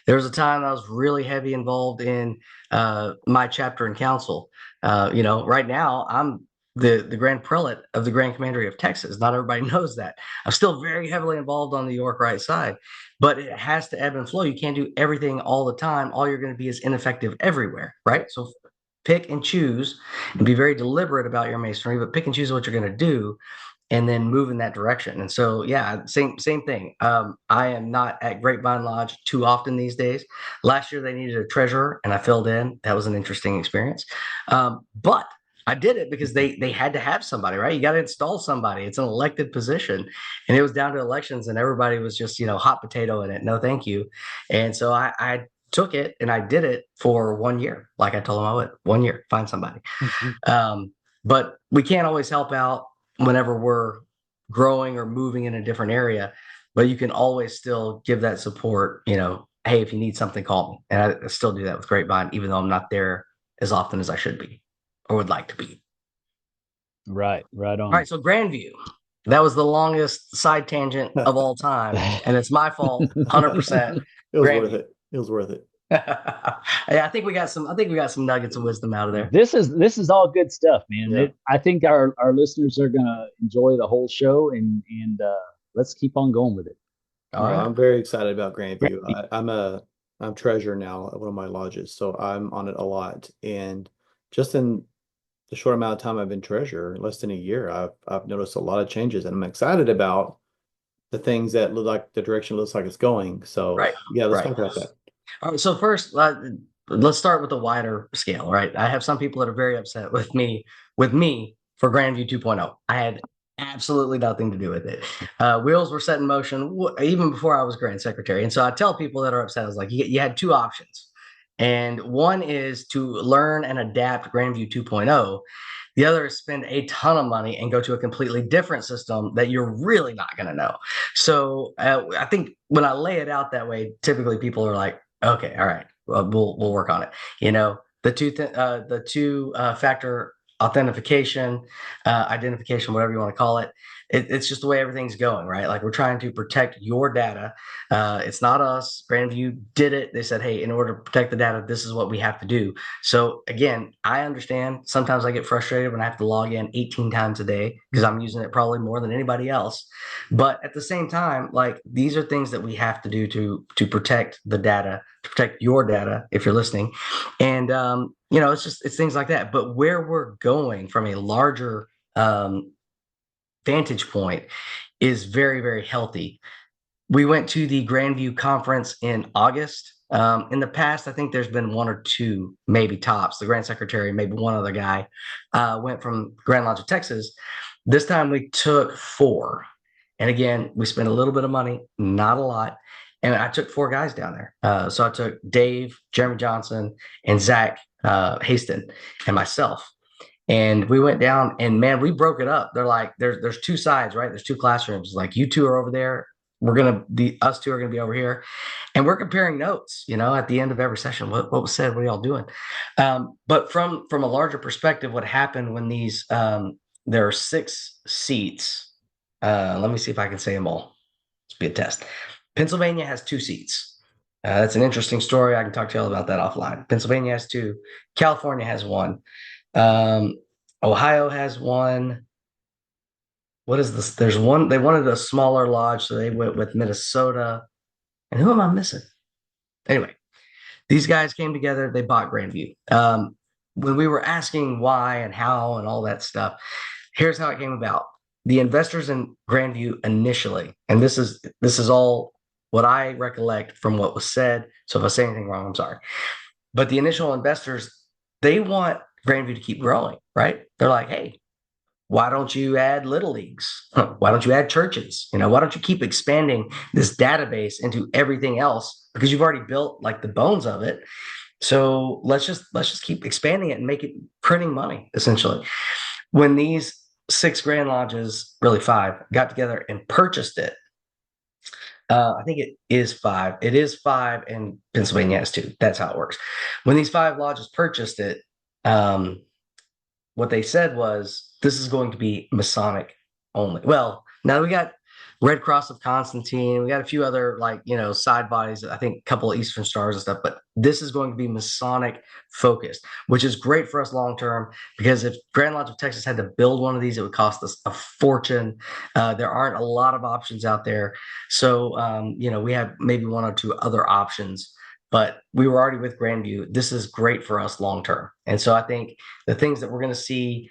There was a time I was really heavy involved in my chapter and council. Right now, I'm the Grand Prelate of the Grand Commandery of Texas. Not everybody knows that. I'm still very heavily involved on the York Rite side, but it has to ebb and flow. You can't do everything all the time. All you're going to be is ineffective everywhere, right? So pick and choose and be very deliberate about your Masonry, but pick and choose what you're going to do and then move in that direction. And so, yeah, same thing. I am not at Grapevine Lodge too often these days. Last year they needed a treasurer and I filled in. That was an interesting experience. But I did it because they had to have somebody, right? You got to install somebody. It's an elected position, and it was down to elections, and everybody was just hot potato in it. No, thank you. And so I took it and I did it for 1 year, like I told them I would. 1 year, find somebody. But we can't always help out whenever we're growing or moving in a different area. But you can always still give that support. Hey, if you need something, call me. And I still do that with Grapevine, even though I'm not there as often as I should be or would like to be. Right on. All right, so Grandview. That was the longest side tangent of all time, and it's my fault, 100%. It was worth it. It was worth it. Yeah, I think we got some nuggets of wisdom out of there. This is all good stuff, man. Yeah. I think our listeners are gonna enjoy the whole show, and let's keep on going with it. All right. I'm very excited about Grandview. I'm treasurer now at one of my lodges, so I'm on it a lot. And just in the short amount of time I've been treasurer, less than a year, I've noticed a lot of changes, and I'm excited about the things that look like the direction looks like it's going. So yeah, let's talk about that. All right. So first, let's start with the wider scale, right? I have some people that are very upset with me for Grandview 2.0. I had absolutely nothing to do with it. Wheels were set in motion even before I was Grand Secretary. And so I tell people that are upset, I was like, you had two options. And one is to learn and adapt Grandview 2.0. The other is spend a ton of money and go to a completely different system that you're really not going to know. So I think when I lay it out that way, typically people are like, okay, all right, we'll work on it. The two factor authentication, identification, whatever you want to call it. It's just the way everything's going, right? Like, we're trying to protect your data. It's not us. Grandview did it. They said, hey, in order to protect the data, this is what we have to do. So again, I understand sometimes I get frustrated when I have to log in 18 times a day because I'm using it probably more than anybody else. But at the same time, like, these are things that we have to do to protect the data, to protect your data if you're listening. And it's things like that. But where we're going from a larger vantage point is very, very healthy. We went to the Grandview conference in August. In the past, I think there's been one or two, maybe tops. The Grand Secretary, maybe one other guy, went from Grand Lodge of Texas. This time we took 4. And again, we spent a little bit of money, not a lot. And I took 4 guys down there. So I took Dave, Jeremy Johnson, and Zach Haston, and myself. And we went down, and man, we broke it up. They're like, there's 2 sides, right? There's 2 classrooms. Like, you 2 are over there. Us 2 are gonna be over here, and we're comparing notes. At the end of every session, what was said? What are y'all doing? But from a larger perspective, what happened when these there are 6 seats. Let me see if I can say them all. Let's be a test. Pennsylvania has 2 seats. That's an interesting story. I can talk to y'all about that offline. Pennsylvania has 2. California has 1. Ohio has 1. What is this? There's 1. They wanted a smaller lodge, so they went with Minnesota. And who am I missing? Anyway, these guys came together. They bought Grandview. When we were asking why and how and all that stuff, here's how it came about. The investors in Grandview initially, and this is all what I recollect from what was said. So if I say anything wrong, I'm sorry. But the initial investors, they want Grandview to keep growing, right? They're like, hey, why don't you add little leagues? Why don't you add churches? Why don't you keep expanding this database into everything else? Because you've already built like the bones of it. So let's just keep expanding it and make it printing money, essentially. When these 6 Grand Lodges, really 5, got together and purchased it, I think it is 5. It is 5, and Pennsylvania has 2. That's how it works. When these 5 lodges purchased it, what they said was, this is going to be Masonic only. Well, now we got Red Cross of Constantine. We got a few other side bodies. I think a couple of Eastern Stars and stuff. But this is going to be Masonic focused, which is great for us long term, because if Grand Lodge of Texas had to build one of these, it would cost us a fortune. There aren't a lot of options out there. So we have maybe 1 or 2 other options. But we were already with Grandview. This is great for us long term. And so I think the things that we're going to see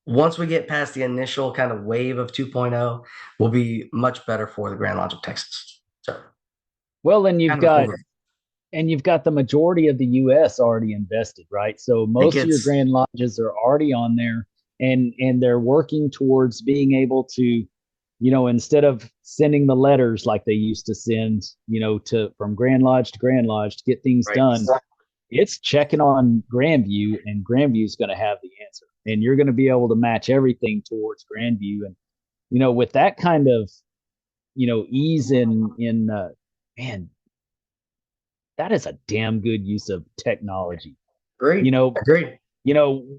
once we get past the initial kind of wave of 2.0 will be much better for the Grand Lodge of Texas. So, well, then you've got and you've got the majority of the US already invested, right? So I think most of your it's Grand Lodges are already on there, and they're working towards being able to, instead of sending the letters like they used to send, to from Grand Lodge to Grand Lodge to get things right. done, it's checking on Grandview, and Grandview's going to have the answer. And you're going to be able to match everything towards Grandview. And, with that kind of, ease man, that is a damn good use of technology. You Agreed. know, Agreed.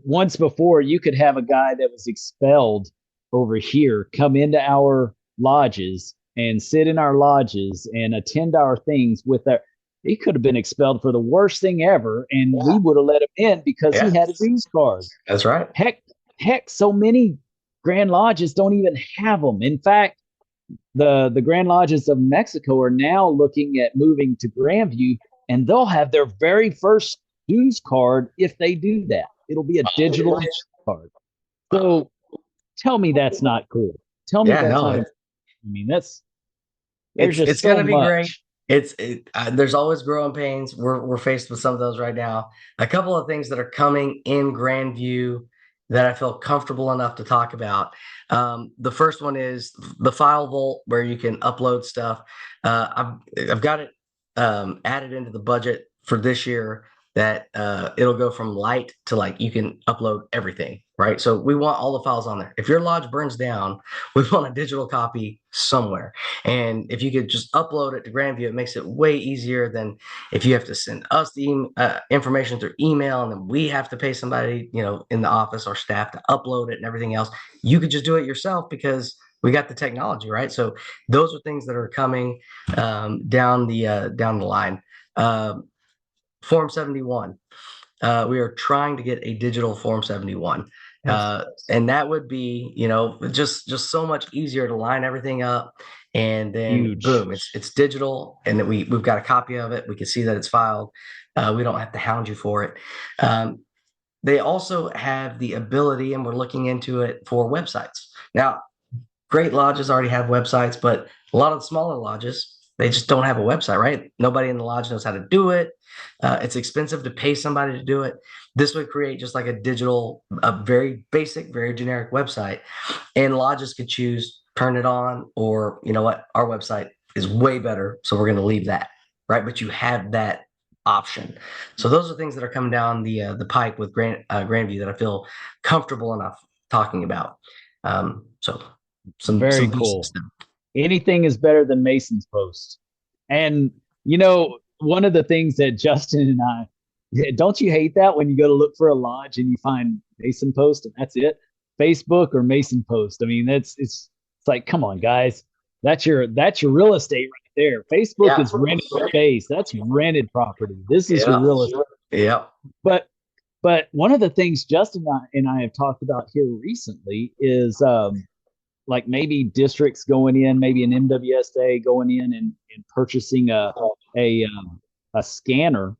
once before you could have a guy that was expelled over here come into our lodges and sit in our lodges and attend our things with our. He could have been expelled for the worst thing ever, and we would have let him in because he Yeah, had a dues card. that's right. Heck, so many Grand Lodges don't even have them. In fact, the Grand Lodges of Mexico are now looking at moving to Grandview, and they'll have their very first dues card if they do that. It'll be a digital card. So tell me that's not cool. Tell me Yeah, that's no, not. I mean, there's just it's so gonna be great. much. There's always growing pains. We're faced with some of those right now. A couple of things that are coming in Grandview that I feel comfortable enough to talk about. The first one is the file vault where you can upload stuff. I've got it added into the budget for this year that it'll go from light to like you can upload everything, right? So we want all the files on there. If your lodge burns down, we want a digital copy somewhere. And if you could just upload it to Grandview, it makes it way easier than if you have to send us the information through email and then we have to pay somebody, in the office or staff to upload it and everything else. You could just do it yourself because we got the technology, right? So those are things that are coming down the line. Form 71. We are trying to get a digital Form 71. And that would be, just so much easier to line everything up. And then Huge. boom, it's digital, and that we've got a copy of it. We can see that it's filed. We don't have to hound you for it. They also have the ability, and we're looking into it for websites. Now, great lodges already have websites, but a lot of the smaller lodges, they just don't have a website, right? Nobody in the lodge knows how to do it. It's expensive to pay somebody to do it. This would create just like a very basic, very generic website. And lodges could choose turn it on, or you know what, our website is way better, so we're going to leave that, right? But you have that option. So those are things that are coming down the pike with Grandview that I feel comfortable enough talking about. So Very some cool. stuff. Anything is better than Mason's Post. And one of the things that Justin and don't you hate that when you go to look for a lodge and you find Mason Post and that's it? Facebook or Mason Post. I mean, it's like, come on, guys. That's your real estate right there. Facebook is rented space. That's rented property. This is your real estate. Yeah. But one of the things Justin and I have talked about here recently is like maybe districts going in, maybe an MWSA going in and purchasing a scanner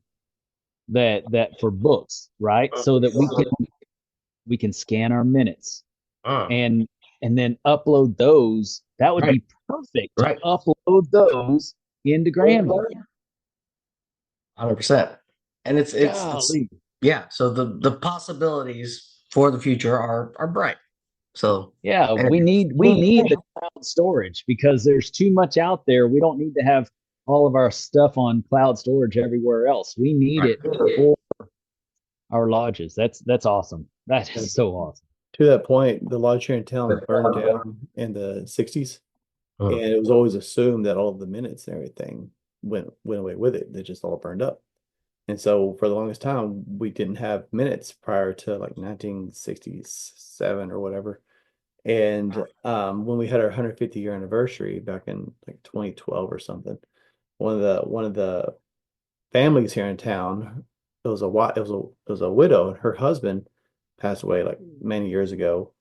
that for books, right? So that we can scan our minutes and then upload those. That would be perfect to upload those into Grandmaster. 100%. And it's yeah. So the possibilities for the future are bright. So yeah, we need the cloud storage because there's too much out there. We don't need to have all of our stuff on cloud storage everywhere else. We need it for our lodges. That's awesome. That is so awesome. To that point, the lodge here in town burned down in the 60s. And it was always assumed that all of the minutes and everything went away with it. They just all burned up. And so for the longest time, we didn't have minutes prior to like 1967 or whatever. And when we had our 150-year anniversary back in like 2012 or something, one of the families here in town, it was a widow, and her husband passed away like many years ago,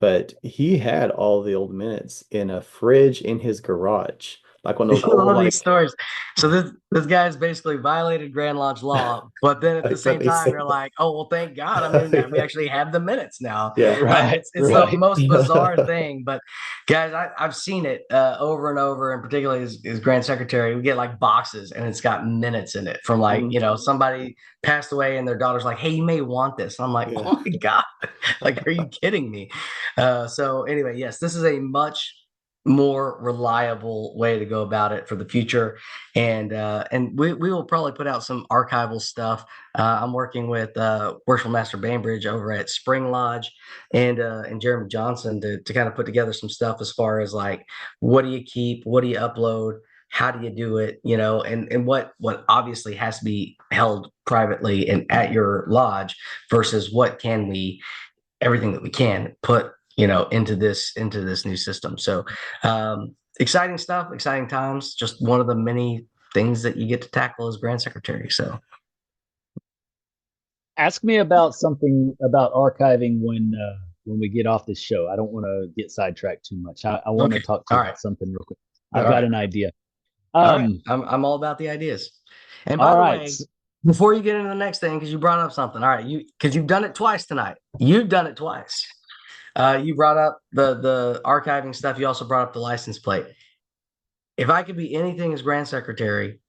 but he had all the old minutes in a fridge in his garage. Like one of those I love old, these like, stories. So this guy's basically violated Grand Lodge law, but then at the but same they time, say, you're like, oh well, thank God. I mean, we actually have the minutes now. yeah. Right, It's the right. most bizarre thing, but guys, I've seen it over and over, and particularly as Grand Secretary, we get like boxes, and it's got minutes in it from like Mhm. somebody passed away, and their daughter's like, hey, you may want this. And I'm like, Yeah. oh my God, like, are you kidding me? So anyway, yes, this is a much more reliable way to go about it for the future, and we will probably put out some archival stuff. I'm working with Worshipful Master Bainbridge over at Spring Lodge, and Jeremy Johnson to kind of put together some stuff as far as like, what do you keep, what do you upload, how do you do it, and what obviously has to be held privately and at your lodge versus what can we, everything that we can put into this new system. So exciting stuff, exciting times, just one of the many things that you get to tackle as Grand Secretary. So Ask me about something about archiving when we get off this show. I don't want to get sidetracked too much. I want to okay, talk to all you right, about something real quick. all I've got right, an idea. all right. Um, I'm all about the ideas. And by all the right. way, before you get into the next thing, because you brought up something, all right, because you've done it twice tonight. You've done it twice. You brought up the archiving stuff. You also brought up the license plate. If I could be anything as Grand Secretary,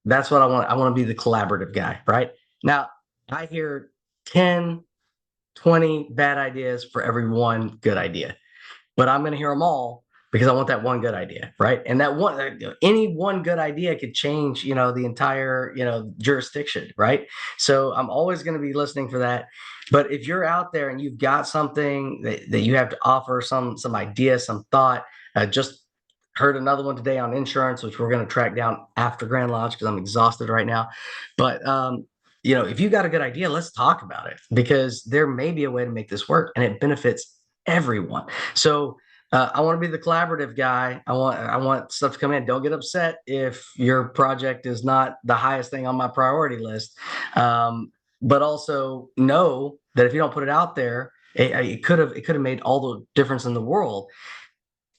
that's what I want. I want to be the collaborative guy, right? Now, I hear 10, 20 bad ideas for every one good idea, but I'm going to hear them all because I want that one good idea, right? And that one, any one good idea could change, the entire, jurisdiction, right? So I'm always going to be listening for that. But if you're out there and you've got something that you have to offer, some idea, some thought, just heard another one today on insurance, which we're going to track down after Grand Lodge because I'm exhausted right now. But if you got a good idea, let's talk about it because there may be a way to make this work and it benefits everyone. So I want to be the collaborative guy. I want stuff to come in. Don't get upset if your project is not the highest thing on my priority list. But also know that if you don't put it out there, it could have made all the difference in the world.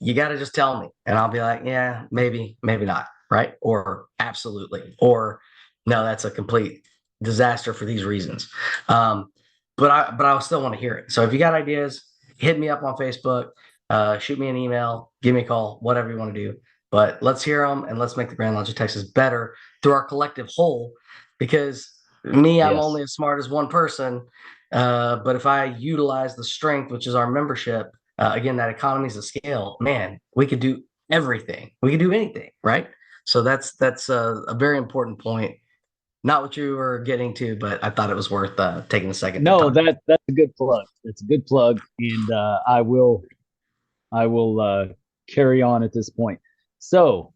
You got to just tell me, and I'll be like, yeah, maybe, maybe not, right? Or absolutely, or no, that's a complete disaster for these reasons. But I'll still want to hear it. So if you got ideas, hit me up on Facebook, shoot me an email, give me a call, whatever you want to do. But let's hear them and let's make the Grand Lodge of Texas better through our collective whole. Because me, I'm Yes. only as smart as one person. But if I utilize the strength, which is our membership, again, that economies of scale, man, we could do everything. We could do anything, right? So that's a very important point. Not what you were getting to, but I thought it was worth taking a second to No, talk. that's a good plug. That's a good plug, and I will carry on at this point. So,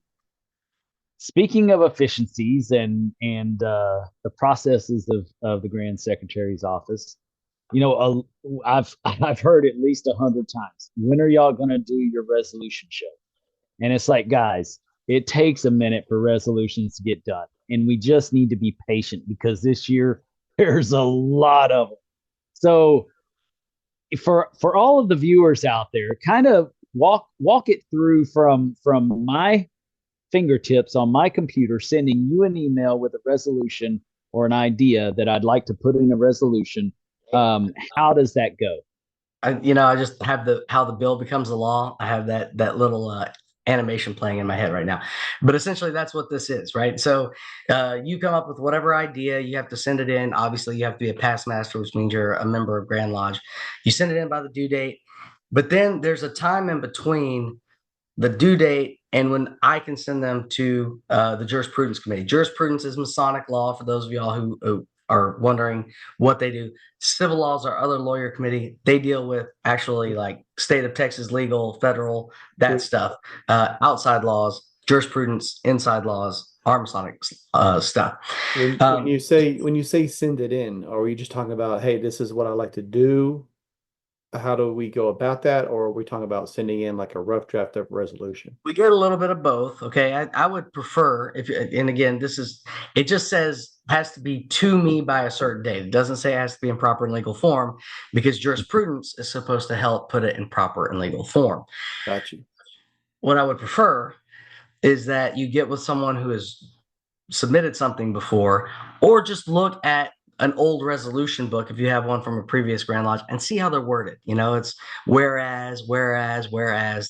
speaking of efficiencies and the processes of the Grand Secretary's office, I've heard at least 100 times. When are y'all gonna do your resolution show? And it's like, guys, it takes a minute for resolutions to get done, and we just need to be patient because this year there's a lot of them. So for all of the viewers out there, kind of walk it through from my fingertips on my computer, sending you an email with a resolution or an idea that I'd like to put in a resolution. How does that go? I just have how the bill becomes a law. I have that little animation playing in my head right now. But essentially, that's what this is, right? So you come up with whatever idea, you have to send it in. Obviously, you have to be a past master, which means you're a member of Grand Lodge. You send it in by the due date, but then there's a time in between the due date and when I can send them to the jurisprudence committee. Jurisprudence is Masonic law for those of y'all who are wondering what they do. Civil laws are other lawyer committee. They deal with actually like state of Texas legal, federal, that stuff. Outside laws, jurisprudence, inside laws, are Masonic stuff. When you say send it in, are we just talking about, hey, this is what I like to do? How do we go about that? Or are we talking about sending in like a rough draft of resolution? We get a little bit of both. Okay. I would prefer and again, it just says has to be to me by a certain date. It doesn't say it has to be in proper and legal form because jurisprudence is supposed to help put it in proper and legal form. Got you. What I would prefer is that you get with someone who has submitted something before, or just look at an old resolution book if you have one from a previous Grand Lodge and see how they're worded. It's whereas,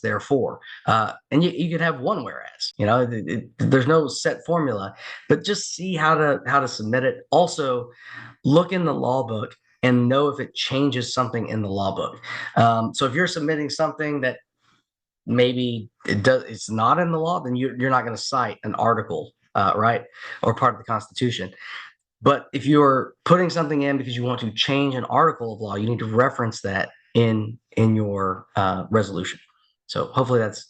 therefore. And you could have one whereas. There's no set formula, but just see how to submit it. Also, look in the law book and know if it changes something in the law book. So if you're submitting something that maybe it's not in the law, then you're not going to cite an article, right, or part of the Constitution. But if you're putting something in because you want to change an article of law, you need to reference that in your resolution. So hopefully is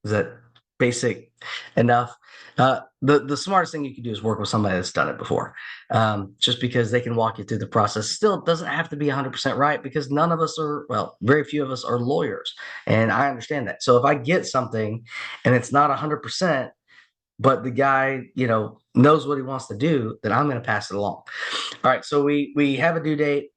that basic enough. The smartest thing you can do is work with somebody that's done it before, just because they can walk you through the process. Still, it doesn't have to be 100% right, because none of us are, well, very few of us are lawyers, and I understand that. So if I get something and it's not 100%, but the guy, knows what he wants to do, then I'm going to pass it along. All right. So we have a due date,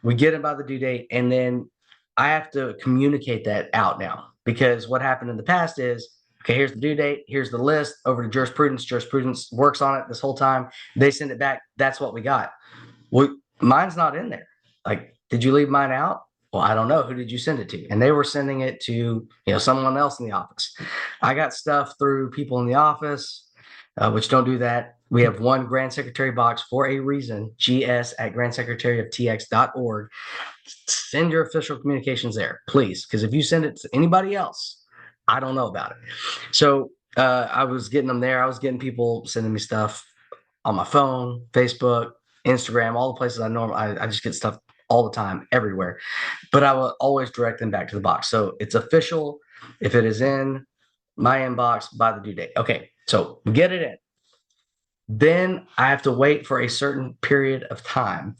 we get it by the due date, and then I have to communicate that out now, because what happened in the past is, okay, here's the due date, here's the list, over to jurisprudence. Jurisprudence works on it this whole time. They send it back. That's what we got. Well, mine's not in there. Like, did you leave mine out? Well, I don't know. Who did you send it to? And they were sending it to, someone else in the office. I got stuff through people in the office, which don't do that. We have one Grand Secretary box for a reason, gs@grandsecretary.tx.org. Send your official communications there, please. Because if you send it to anybody else, I don't know about it. So I was getting them there. I was getting people sending me stuff on my phone, Facebook, Instagram, all the places I just get stuff all the time, everywhere. But I will always direct them back to the box. So it's official if it is in my inbox by the due date. Okay, so we get it in. Then I have to wait for a certain period of time.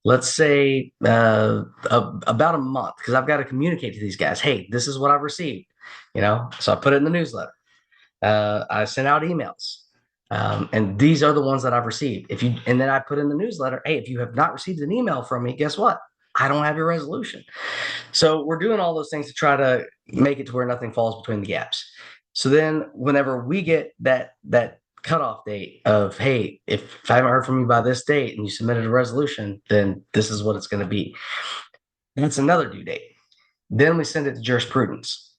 Let's say about a month, because I've got to communicate to these guys, hey, this is what I've received. So I put it in the newsletter. I sent out emails. And these are the ones that I've received. And then I put in the newsletter, hey, if you have not received an email from me, guess what? I don't have your resolution. So we're doing all those things to try to make it to where nothing falls between the gaps. So then whenever we get that cutoff date of, hey, if I haven't heard from you by this date and you submitted a resolution, then this is what it's going to be. That's another due date. Then we send it to jurisprudence.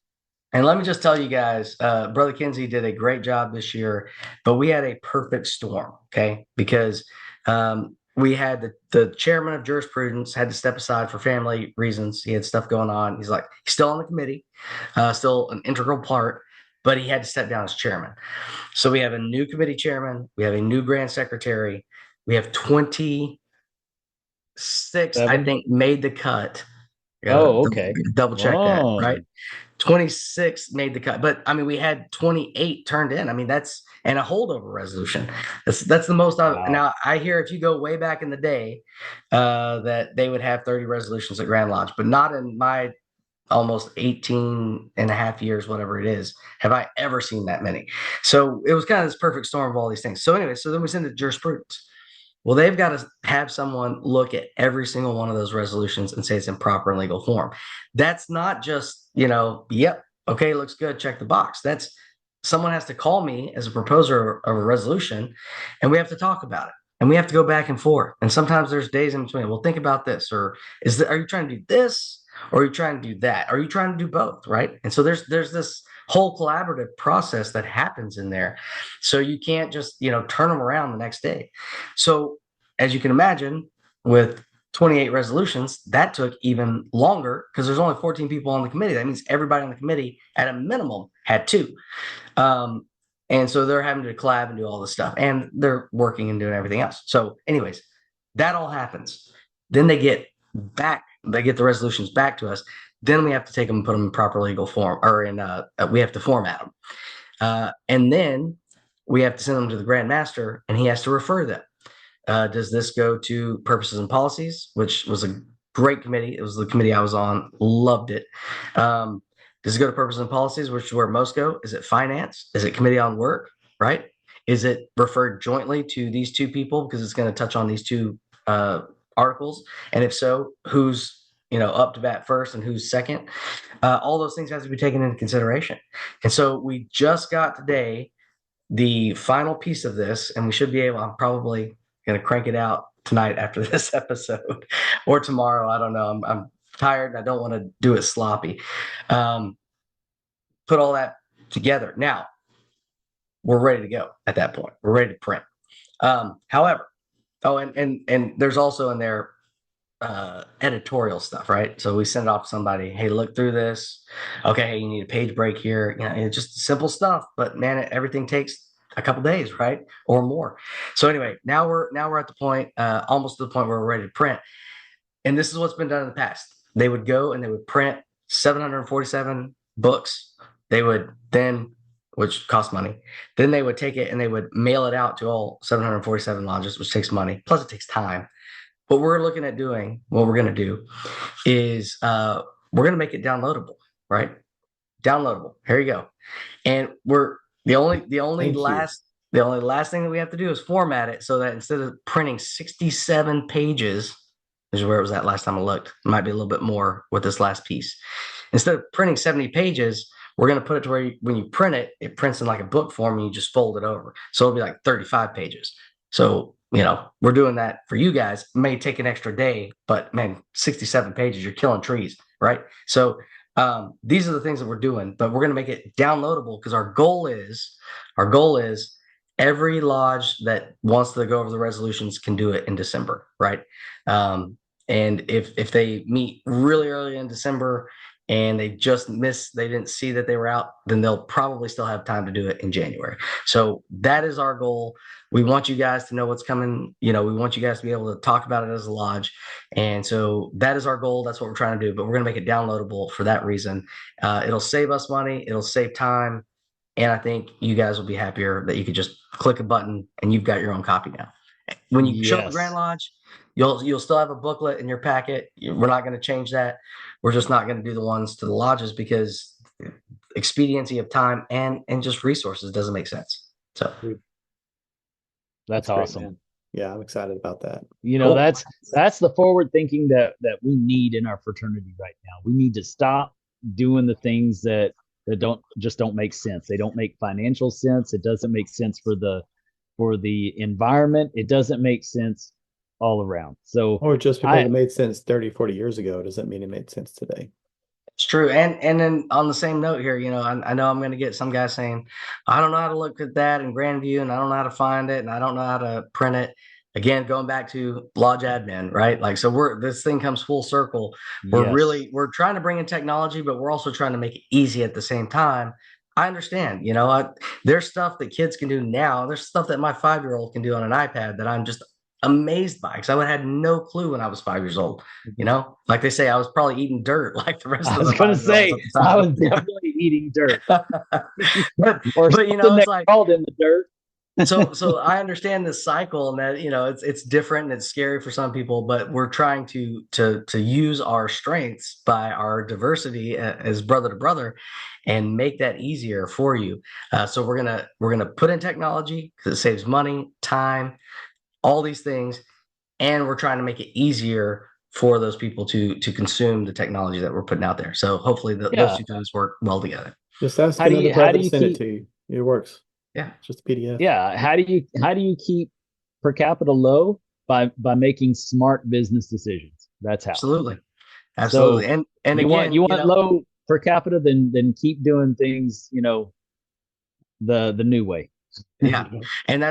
And let me just tell you guys, Brother Kinsey did a great job this year, but we had a perfect storm, okay? Because we had the chairman of jurisprudence had to step aside for family reasons. He had stuff going on. He's still on the committee, still an integral part, but he had to step down as chairman. So we have a new committee chairman. We have a new grand secretary. We have 26, I think, made the cut. Oh, okay. Double check that, right? 26 made the cut, but I mean, we had 28 turned in. I mean, that's and a holdover resolution. That's the most. Wow. Now I hear if you go way back in the day, that they would have 30 resolutions at Grand Lodge, but not in my almost 18 and a half years, whatever it is, have I ever seen that many. So it was kind of this perfect storm of all these things. So anyway, so then we send it to jurisprudence. Well, they've got to have someone look at every single one of those resolutions and say it's in proper and legal form. That's not just, yep, okay, looks good, check the box. That's someone has to call me as a proposer of a resolution, and we have to talk about it. And we have to go back and forth. And sometimes there's days in between. Well, think about this, or are you trying to do this, or are you trying to do that? Are you trying to do both, right? And so there's this whole collaborative process that happens in there. So you can't just, turn them around the next day. So as you can imagine, with 28 resolutions, that took even longer because there's only 14 people on the committee. That means everybody on the committee at a minimum had two. And so they're having to collab and do all this stuff, and they're working and doing everything else. So anyways, that all happens. Then they get the resolutions back to us. Then we have to take them and put them in proper legal form, or we have to format them. And then we have to send them to the Grandmaster, and he has to refer them. Does this go to purposes and policies, which was a great committee? It was the committee I was on, loved it. Does it go to purposes and policies, which is where most go? Is it finance? Is it committee on work, right? Is it referred jointly to these two people because it's going to touch on these two articles? And if so, who's up to bat first and who's second. All those things have to be taken into consideration. And so we just got today the final piece of this, and we should be able, I'm probably going to crank it out tonight after this episode or tomorrow. I don't know. I'm tired and I don't want to do it sloppy. Put all that together. Now we're ready to go at that point. We're ready to print. However, and there's also in there editorial stuff, right? So we send it off to somebody. Hey, look through this. Okay, hey, you need a page break here. It's just simple stuff, but man, everything takes a couple days, right, or more. So anyway, now we're at the point, almost to the point where we're ready to print. And this is what's been done in the past. They would go and they would print 747 books. They would then, which cost money, then they would take it and they would mail it out to all 747 lodges, which takes money. Plus, it takes time. What we're looking at doing, what we're going to do is we're going to make it downloadable, right? Downloadable. Here you go. And we're the only last thing that we have to do is format it so that instead of printing 67 pages, this is where it was at last time I looked. It might be a little bit more with this last piece. Instead of printing 70 pages, we're going to put it to where when you print it, it prints in like a book form and you just fold it over. So it'll be like 35 pages. So, we're doing that for you guys. It may take an extra day, but man, 67 pages, you're killing trees, right? So these are the things that we're doing, but we're going to make it downloadable because our goal is every lodge that wants to go over the resolutions can do it in December, right? And if they meet really early in December and they just they didn't see that they were out, then they'll probably still have time to do it in January. So that is our goal. We want you guys to know what's coming. We want you guys to be able to talk about it as a lodge. And so that is our goal. That's what we're trying to do, but we're going to make it downloadable for that reason. It'll save us money. It'll save time. And I think you guys will be happier that you could just click a button and you've got your own copy now. When you show up at Grand Lodge, you'll still have a booklet in your packet. We're not going to change that. We're just not going to do the ones to the lodges because expediency of time and just resources doesn't make sense. So that's awesome. Great, man. Yeah, I'm excited about that. Cool. That's the forward thinking that we need in our fraternity right now. We need to stop doing the things that don't make sense. They don't make financial sense. It doesn't make sense for the environment. It doesn't make sense all around. So, or just because it made sense 30, 40 years ago doesn't mean it made sense today. It's true. And then on the same note here, I know I'm going to get some guy saying, I don't know how to look at that in Grandview and I don't know how to find it and I don't know how to print it. Again, going back to lodge admin, right? Like, so this thing comes full circle. We're trying to bring in technology, but we're also trying to make it easy at the same time. I understand, there's stuff that kids can do now. There's stuff that my 5-year-old can do on an iPad that I'm just amazed by because I had no clue when I was 5 years old. Like they say, I was probably eating dirt like the rest of the. I was going to say I was definitely eating dirt, but it's like called in the dirt. So I understand this cycle and that it's different and it's scary for some people, but we're trying to use our strengths by our diversity as brother to brother and make that easier for you. So we're gonna put in technology because it saves money, time, all these things, and we're trying to make it easier for those people to consume the technology that we're putting out there. So hopefully those two things work well together. Just ask another brother to send it to you. It works. Yeah, it's just a PDF. Yeah, how do you keep per capita low by making smart business decisions? That's how. Absolutely. So and again, you want low per capita, then keep doing things the new way. Yeah, and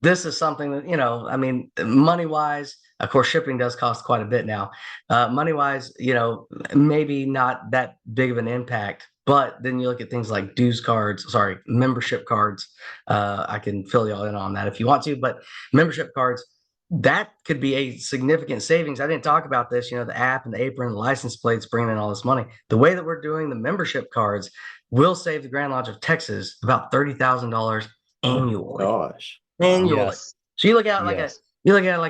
this is something that money wise, of course, shipping does cost quite a bit now. Money wise, maybe not that big of an impact. But then you look at things like membership cards. I can fill y'all in on that if you want to, but membership cards, that could be a significant savings. I didn't talk about this, the app and the apron, the license plates, bringing in all this money. The way that we're doing the membership cards will save the Grand Lodge of Texas about $30,000 annually. Oh, gosh. Annually. Yes. So you look at like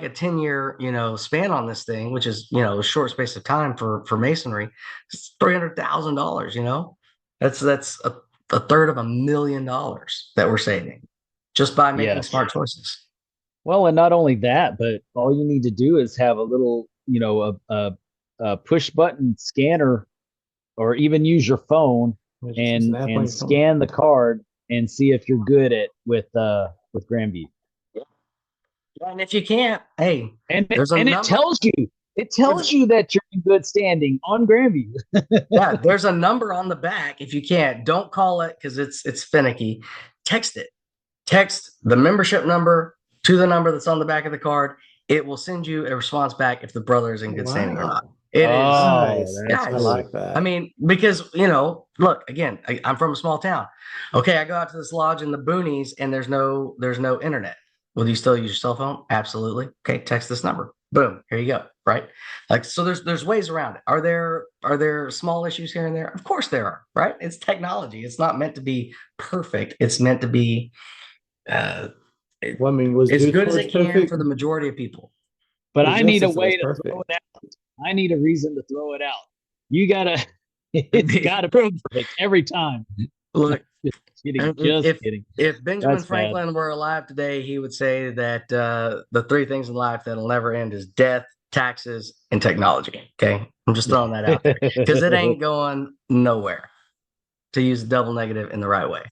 a 10-year, span on this thing, which is, a short space of time for Masonry. It's $300,000, That's a third of $1 million that we're saving just by making smart choices. Well, and not only that, but all you need to do is have a little, push button scanner, or even use your phone Just use an app on your and phone. scan the card and see if you're good at with Grandview. And if you can't, hey, And there's a it number. tells you that you're in good standing on Grandview. Yeah, there's a number on the back. If you can't, don't call it because it's finicky. Text it. Text the membership number to the number that's on the back of the card. It will send you a response back if the brother is in good standing or not. It is Nice. That's guys, I cool. like that. I mean, because look, again, I'm from a small town. Okay, I go out to this lodge in the boonies and there's no internet. Will you still use your cell phone? Absolutely. Okay, text this number. Boom, here you go. Right? Like, so there's ways around it. Are there small issues here and there? Of course there are, right? It's technology. It's not meant to be perfect. It's meant to be Well, I mean, was as Dude good as Force it can perfect? for the majority of people. But The I need a Justice way was to perfect. throw it out. I need a reason to throw it out. You gotta. It's gotta be perfect every time. Look, Just kidding. if Just if, kidding. if Benjamin That's bad. Franklin were alive today, he would say that the three things in life that'll never end is death, taxes, and technology. Okay, I'm just throwing that out there because it ain't going nowhere. To use double negative in the right way.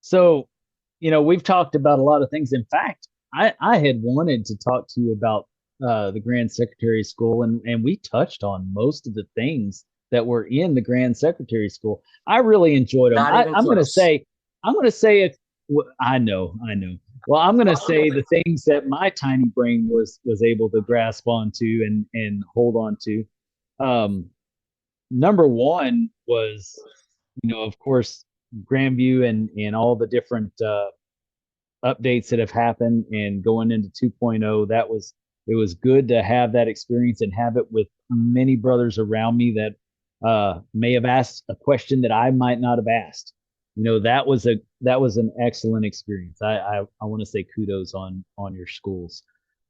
So, we've talked about a lot of things. In fact, I had wanted to talk to you about the Grand Secretary School, and we touched on most of the things that were in the Grand Secretary School. I really enjoyed them. Not even I'm going to close. say, I know. Well, I'm going to say the things that my tiny brain was able to grasp onto and hold on to. Number one was, of course, Grandview and all the different updates that have happened, and going into 2.0, it was good to have that experience and have it with many brothers around me that may have asked a question that I might not have asked. That was an excellent experience. I want to say kudos on your schools.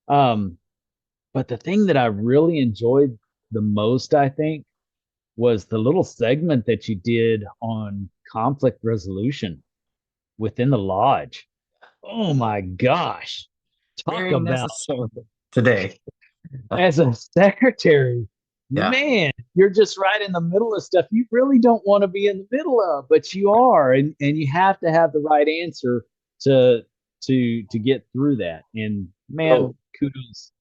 But the thing that I really enjoyed the most, I think, was the little segment that you did on conflict resolution within the lodge. Oh my gosh. Talk Very about necessary today. as a secretary, Yeah. man, you're just right in the middle of stuff you really don't want to be in the middle of, but you are, and you have to have the right answer to get through that. And man, kudos.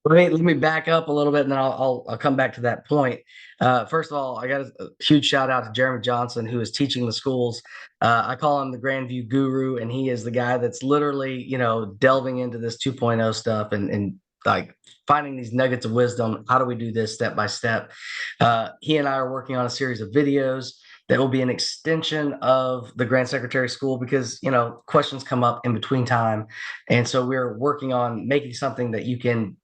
Let me back up a little bit, and then I'll come back to that point. First of all, I got a huge shout out to Jeremy Johnson, who is teaching the schools. I call him the Grandview guru, and he is the guy that's literally, delving into this 2.0 stuff and like finding these nuggets of wisdom. How do we do this step by step? He and I are working on a series of videos that will be an extension of the Grand Secretary School because, questions come up in between time. And so we're working on making something that you can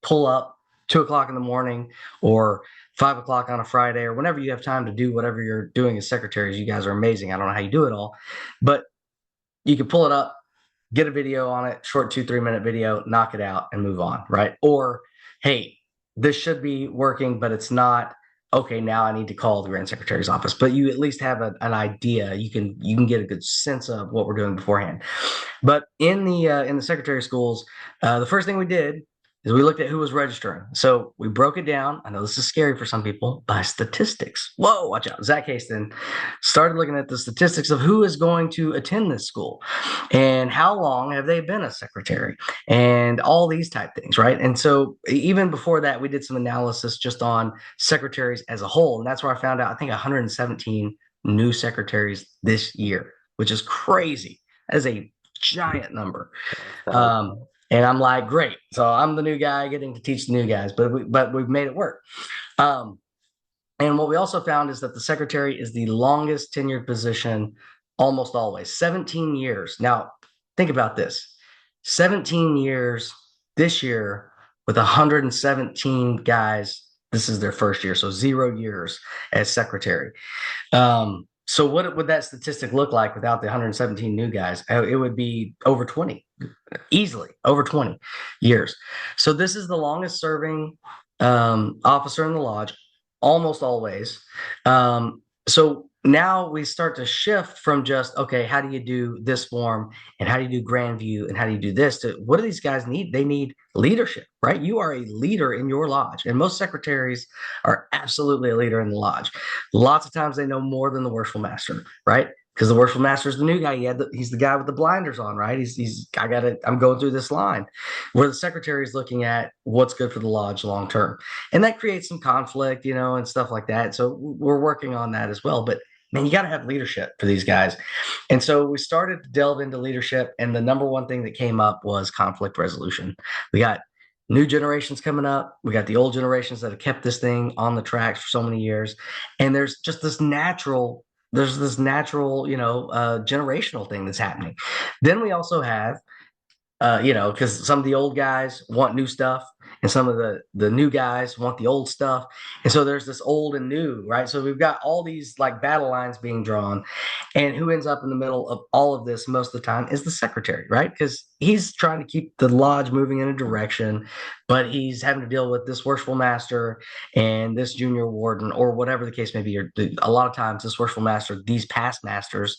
pull up 2:00 in the morning or 5:00 on a Friday or whenever you have time to do whatever you're doing as secretaries. You guys are amazing. I don't know how you do it all, but you can pull it up, get a video on it, short 2-3 minute video, knock it out and move on. Right. Or, hey, this should be working, but it's not. Okay, now I need to call the Grand Secretary's office, but you at least have an idea. You can get a good sense of what we're doing beforehand. But in the secretary schools, the first thing we did is we looked at who was registering. So we broke it down. I know this is scary for some people by statistics. Whoa, watch out. Zach Haston started looking at the statistics of who is going to attend this school and how long have they been a secretary and all these type things, right? And so even before that, we did some analysis just on secretaries as a whole. And that's where I found out, I think 117 new secretaries this year, which is crazy. That is a giant number. And I'm like, great. So I'm the new guy getting to teach the new guys, but we've made it work. And what we also found is that the secretary is the longest tenured position almost always, 17 years. Now, think about this. 17 years this year with 117 guys. This is their first year, so 0 years as secretary. So what would that statistic look like without the 117 new guys? It would be over 20, easily over 20 years. So this is the longest serving officer in the lodge, almost always. So now we start to shift from just, okay, how do you do this form and how do you do grand view and how do you do this, to what do these guys need? They need leadership, right? You are a leader in your lodge, and most secretaries are absolutely a leader in the lodge. Lots of times they know more than the worshipful master, right? Because the worshipful master is the new guy. He's the guy with the blinders on, right? I'm going through this line, where the secretary is looking at what's good for the lodge long term, and that creates some conflict, and stuff like that. So we're working on that as well. But man, you got to have leadership for these guys. And so we started to delve into leadership. And the number one thing that came up was conflict resolution. We got new generations coming up. We got the old generations that have kept this thing on the tracks for so many years. And there's this natural, generational thing that's happening. Then we also have because some of the old guys want new stuff and some of the new guys want the old stuff. And so there's this old and new, right? So we've got all these like battle lines being drawn. And who ends up in the middle of all of this most of the time is the secretary, right? Because he's trying to keep the lodge moving in a direction, but he's having to deal with this worshipful master and this junior warden or whatever the case may be. Or a lot of times this worshipful master, these past masters,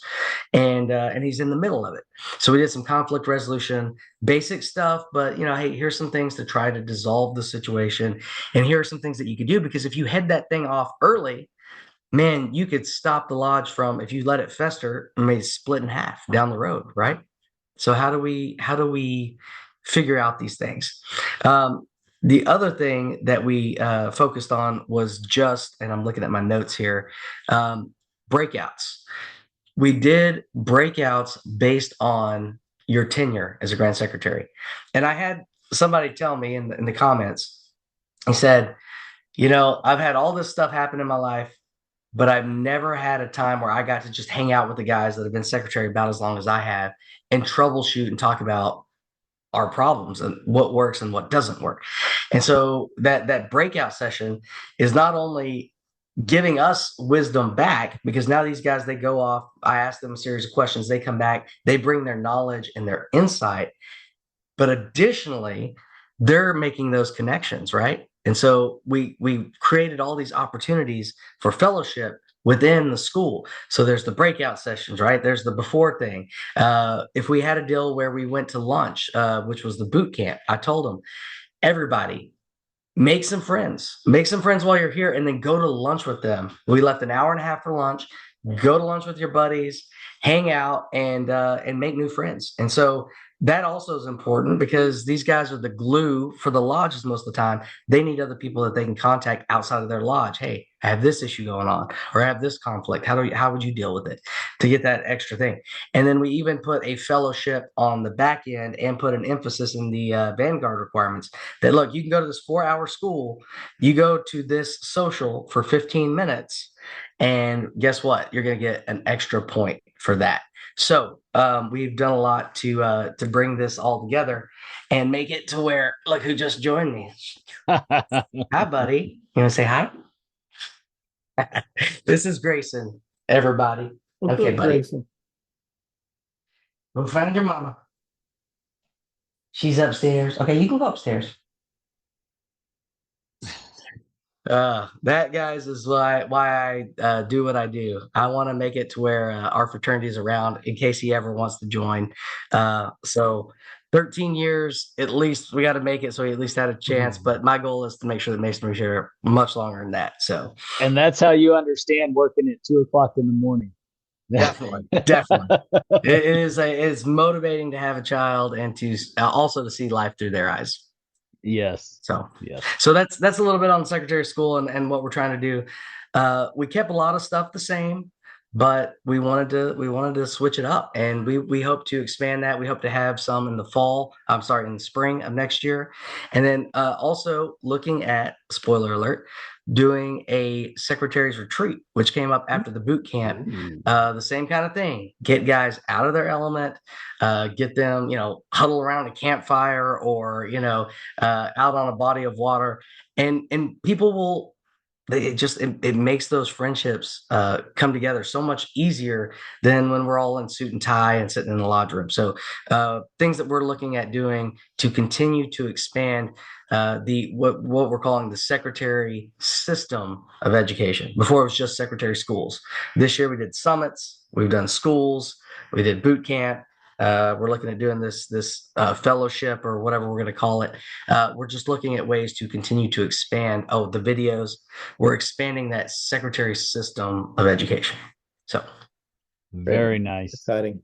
and he's in the middle of it. So we did some conflict resolution, basic stuff, but hey, here's some things to try to dissolve the situation, and here are some things that you could do, because if you head that thing off early, man, you could stop the lodge from, if you let it fester, maybe split in half down the road, right? So how do we figure out these things? The other thing that we focused on was and I'm looking at my notes here, breakouts. We did breakouts based on your tenure as a Grand Secretary. And I had somebody tell me in the comments, he said, I've had all this stuff happen in my life, but I've never had a time where I got to just hang out with the guys that have been secretary about as long as I have and troubleshoot and talk about our problems and what works and what doesn't work. And so that breakout session is not only giving us wisdom back, because now these guys, they go off, I ask them a series of questions, they come back, they bring their knowledge and their insight, but additionally they're making those connections, right? And so we created all these opportunities for fellowship within the school. So there's the breakout sessions, right? There's the before thing. If we had a deal where we went to lunch, which was the boot camp, I told them, everybody, make some friends while you're here, and then go to lunch with them. We left an hour and a half for lunch. Go to lunch with your buddies, hang out, and make new friends. And so that also is important, because these guys are the glue for the lodges most of the time. They need other people that they can contact outside of their lodge. Hey, I have this issue going on, or I have this conflict. How would you deal with it, to get that extra thing? And then we even put a fellowship on the back end and put an emphasis in the Vanguard requirements, that look, you can go to this 4-hour school, you go to this social for 15 minutes, and guess what? You're going to get an extra point for that. So we've done a lot to bring this all together and make it to where, look who just joined me. Hi, buddy. You want to say hi? This is Grayson, everybody. Okay, buddy. Grayson. Go find your mama. She's upstairs. Okay, you can go upstairs. That, guys, is why I do what I do. I want to make it to where our fraternity is around in case he ever wants to join. So 13 years at least, we got to make it so he at least had a chance. But my goal is to make sure that Masonry here much longer than that. So, and that's how you understand working at 2:00 in the morning. definitely. It's motivating to have a child, and to also to see life through their eyes. Yes. So yes. So that's a little bit on the Secretary of School and what we're trying to do. We kept a lot of stuff the same, but we wanted to switch it up, and we hope to expand that. We hope to have some in the in the spring of next year, and then also looking at, spoiler alert, doing a secretary's retreat, which came up after the boot camp. The same kind of thing. Get guys out of their element, get them, huddle around a campfire, or out on a body of water, and people will it makes those friendships come together so much easier than when we're all in suit and tie and sitting in the lodge room. So things that we're looking at doing to continue to expand the what we're calling the secretary system of education. Before it was just secretary schools. This year we did summits, we've done schools, we did boot camp. We're looking at doing this fellowship or whatever we're going to call it. We're just looking at ways to continue to expand. Oh, the videos. We're expanding that secretary system of education. So Very nice. Exciting.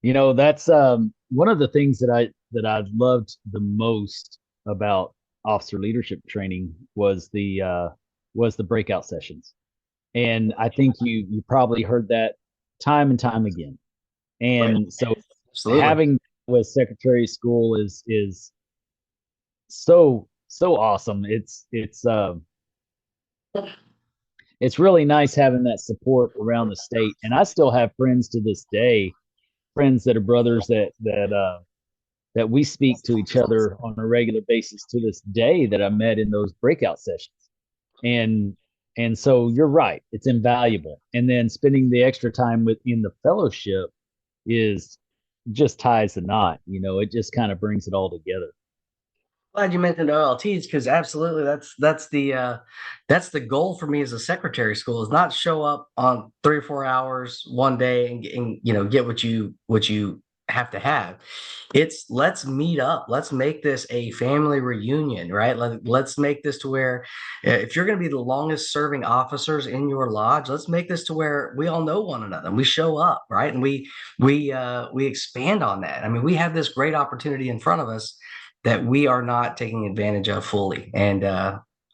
You know, that's one of the things that I loved the most about officer leadership training was the breakout sessions. And I think you probably heard that time and time again. And so absolutely. having with secretary school is so awesome. It's really nice having that support around the state. And I still have friends to this day, friends that are brothers that we speak to each other on a regular basis to this day that I met in those breakout sessions. And so you're right, it's invaluable. And then spending the extra time within the fellowship is just ties the knot. You know, it just kind of brings it all together. Glad you mentioned OLTs because absolutely that's the goal for me as a secretary school is not show up on 3 or 4 hours one day and get what you have to have. It's let's meet up. Let's make this a family reunion, right? Let's make this to where if you're going to be the longest serving officers in your lodge, let's make this to where we all know one another and we show up, right? And we expand on that. I mean, we have this great opportunity in front of us that we are not taking advantage of fully. And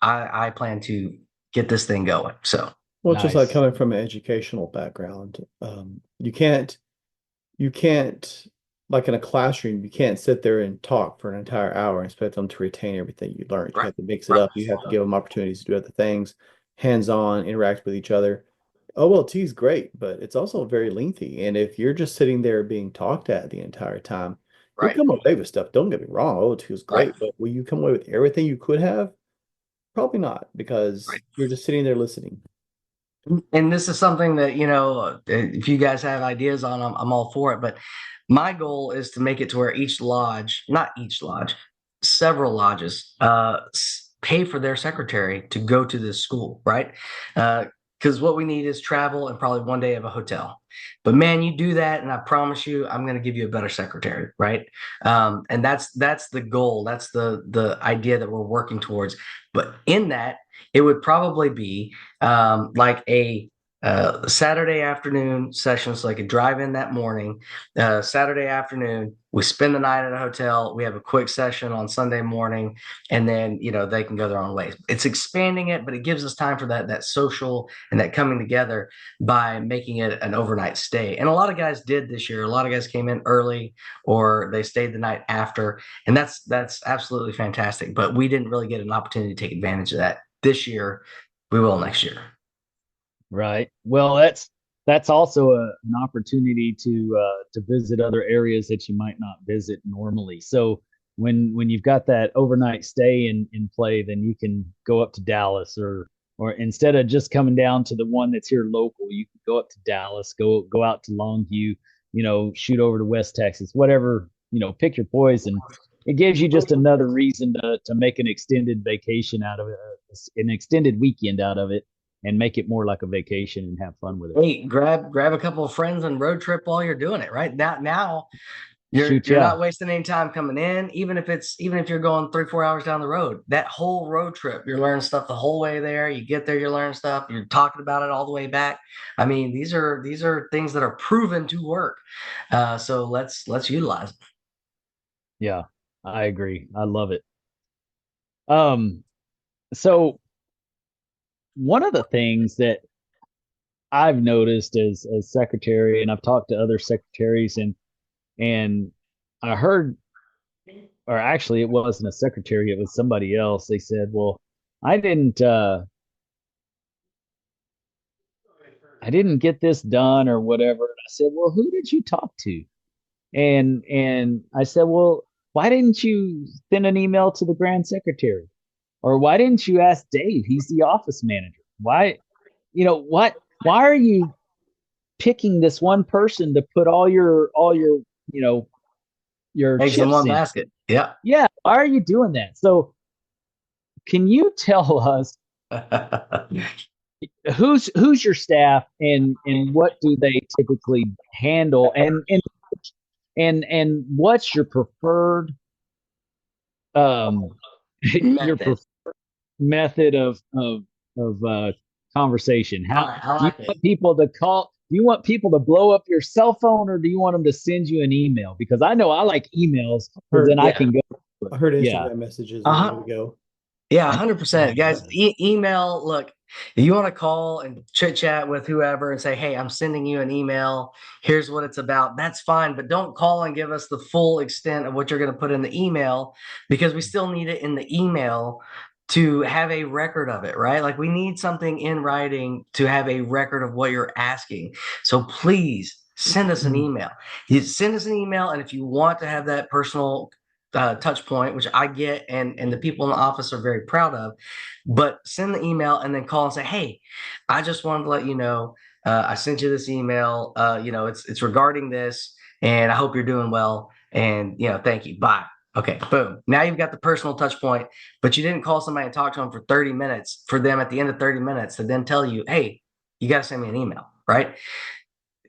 I plan to get this thing going. So, well, it's just like Nice. coming from an educational background. You can't, like in a classroom, you can't sit there and talk for an entire hour and expect them to retain everything you learned. You have to mix it up. You have to give them opportunities to do other things, hands-on, interact with each other. OLT is great, but it's also very lengthy. And if you're just sitting there being talked at the entire time, you'll right, come away with stuff. Don't get me wrong, OLT is great, right. but will you come away with everything you could have? Probably not, because you're just sitting there listening. And this is something that, if you guys have ideas on, I'm all for it. But my goal is to make it to where each lodge, not each lodge, several lodges, pay for their secretary to go to this school, right? Because what we need is travel and probably one day of a hotel. But man, you do that, and I promise you, I'm going to give you a better secretary, right? And that's the goal. That's the idea that we're working towards. But in that, it would probably be like a Saturday afternoon session, so I could drive in that morning. Saturday afternoon, we spend the night at a hotel. We have a quick session on Sunday morning, and then they can go their own ways. It's expanding it, but it gives us time for that social and that coming together by making it an overnight stay. And a lot of guys did this year. A lot of guys came in early, or they stayed the night after, and that's absolutely fantastic. But we didn't really get an opportunity to take advantage of that this year. We will next year. Right. Well, that's also an opportunity to visit other areas that you might not visit normally. So when you've got that overnight stay in play, then you can go up to Dallas, or instead of just coming down to the one that's here local, you can go up to Dallas, go out to Longview, shoot over to West Texas, whatever, pick your poison. It gives you just another reason to make an extended vacation out of it, an extended weekend out of it, and make it more like a vacation and have fun with it. Hey, grab a couple of friends and road trip while you're doing it. Right now, you're Shoot, you're yeah. not wasting any time coming in. Even if you're going 3-4 hours down the road, that whole road trip, you're learning stuff the whole way there. You get there, you learn stuff. You're talking about it all the way back. I mean, these are things that are proven to work. So let's utilize it. Yeah, I agree. I love it. Um, so one of the things that I've noticed as secretary, and I've talked to other secretaries, and I heard, or actually it wasn't a secretary, it was somebody else. They said, well, I didn't get this done or whatever. And I said, well, who did you talk to? And I said, well, why didn't you send an email to the grand secretary? Or why didn't you ask Dave? He's the office manager. Why, why are you picking this one person to put all your, your Eggs in chips one in? basket. Yeah. Yeah. Why are you doing that? So can you tell us who's your staff and what do they typically handle and what's your preferred um your Method. preferred method of conversation? How I do you like it. want people to call? Do you want people to blow up your cell phone, or do you want them to send you an email? Because I know I like emails because then I Yeah. can go. I heard Yeah, Instagram messages was the Uh-huh. way to go. Yeah, 100%. Guys, email, look, if you want to call and chit chat with whoever and say, hey, I'm sending you an email. Here's what it's about. That's fine. But don't call and give us the full extent of what you're going to put in the email, because we still need it in the email to have a record of it, right? Like we need something in writing to have a record of what you're asking. So please send us an email. You send us an email. And if you want to have that personal touch point, which I get, and the people in the office are very proud of, but send the email and then call and say, hey, I just wanted to let you know, I sent you this email. It's regarding this, and I hope you're doing well. And thank you. Bye. Okay, boom. Now you've got the personal touch point, but you didn't call somebody and talk to them for 30 minutes for them at the end of 30 minutes to then tell you, hey, you got to send me an email, right?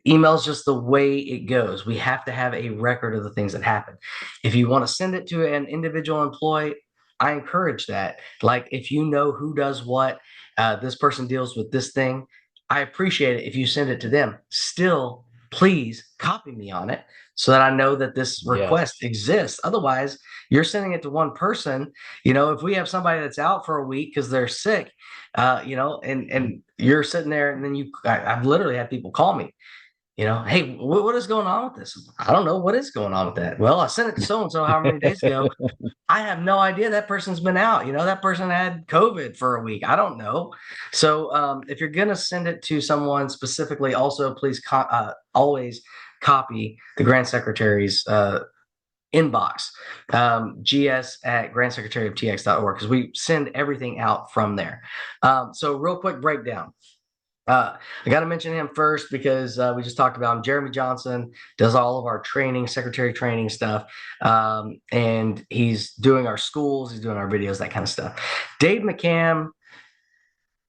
Email is just the way it goes. We have to have a record of the things that happen. If you want to send it to an individual employee, I encourage that. Like if you know who does what, this person deals with this thing, I appreciate it if you send it to them. Still, please copy me on it so that I know that this request exists. Otherwise, you're sending it to one person. If we have somebody that's out for a week because they're sick, and you're sitting there, and then I've literally had people call me. Hey, what is going on with this? I don't know what is going on with that. Well, I sent it to so and so however many days ago. I have no idea that person's been out. That person had COVID for a week. I don't know. So if you're gonna send it to someone specifically, also please always copy the Grand Secretary's inbox, gs@grandsecretary.tx.org, because we send everything out from there. So real quick breakdown. I got to mention him first because we just talked about him. Jeremy Johnson does all of our training, secretary training stuff, and he's doing our schools, he's doing our videos, that kind of stuff. Dave McCam.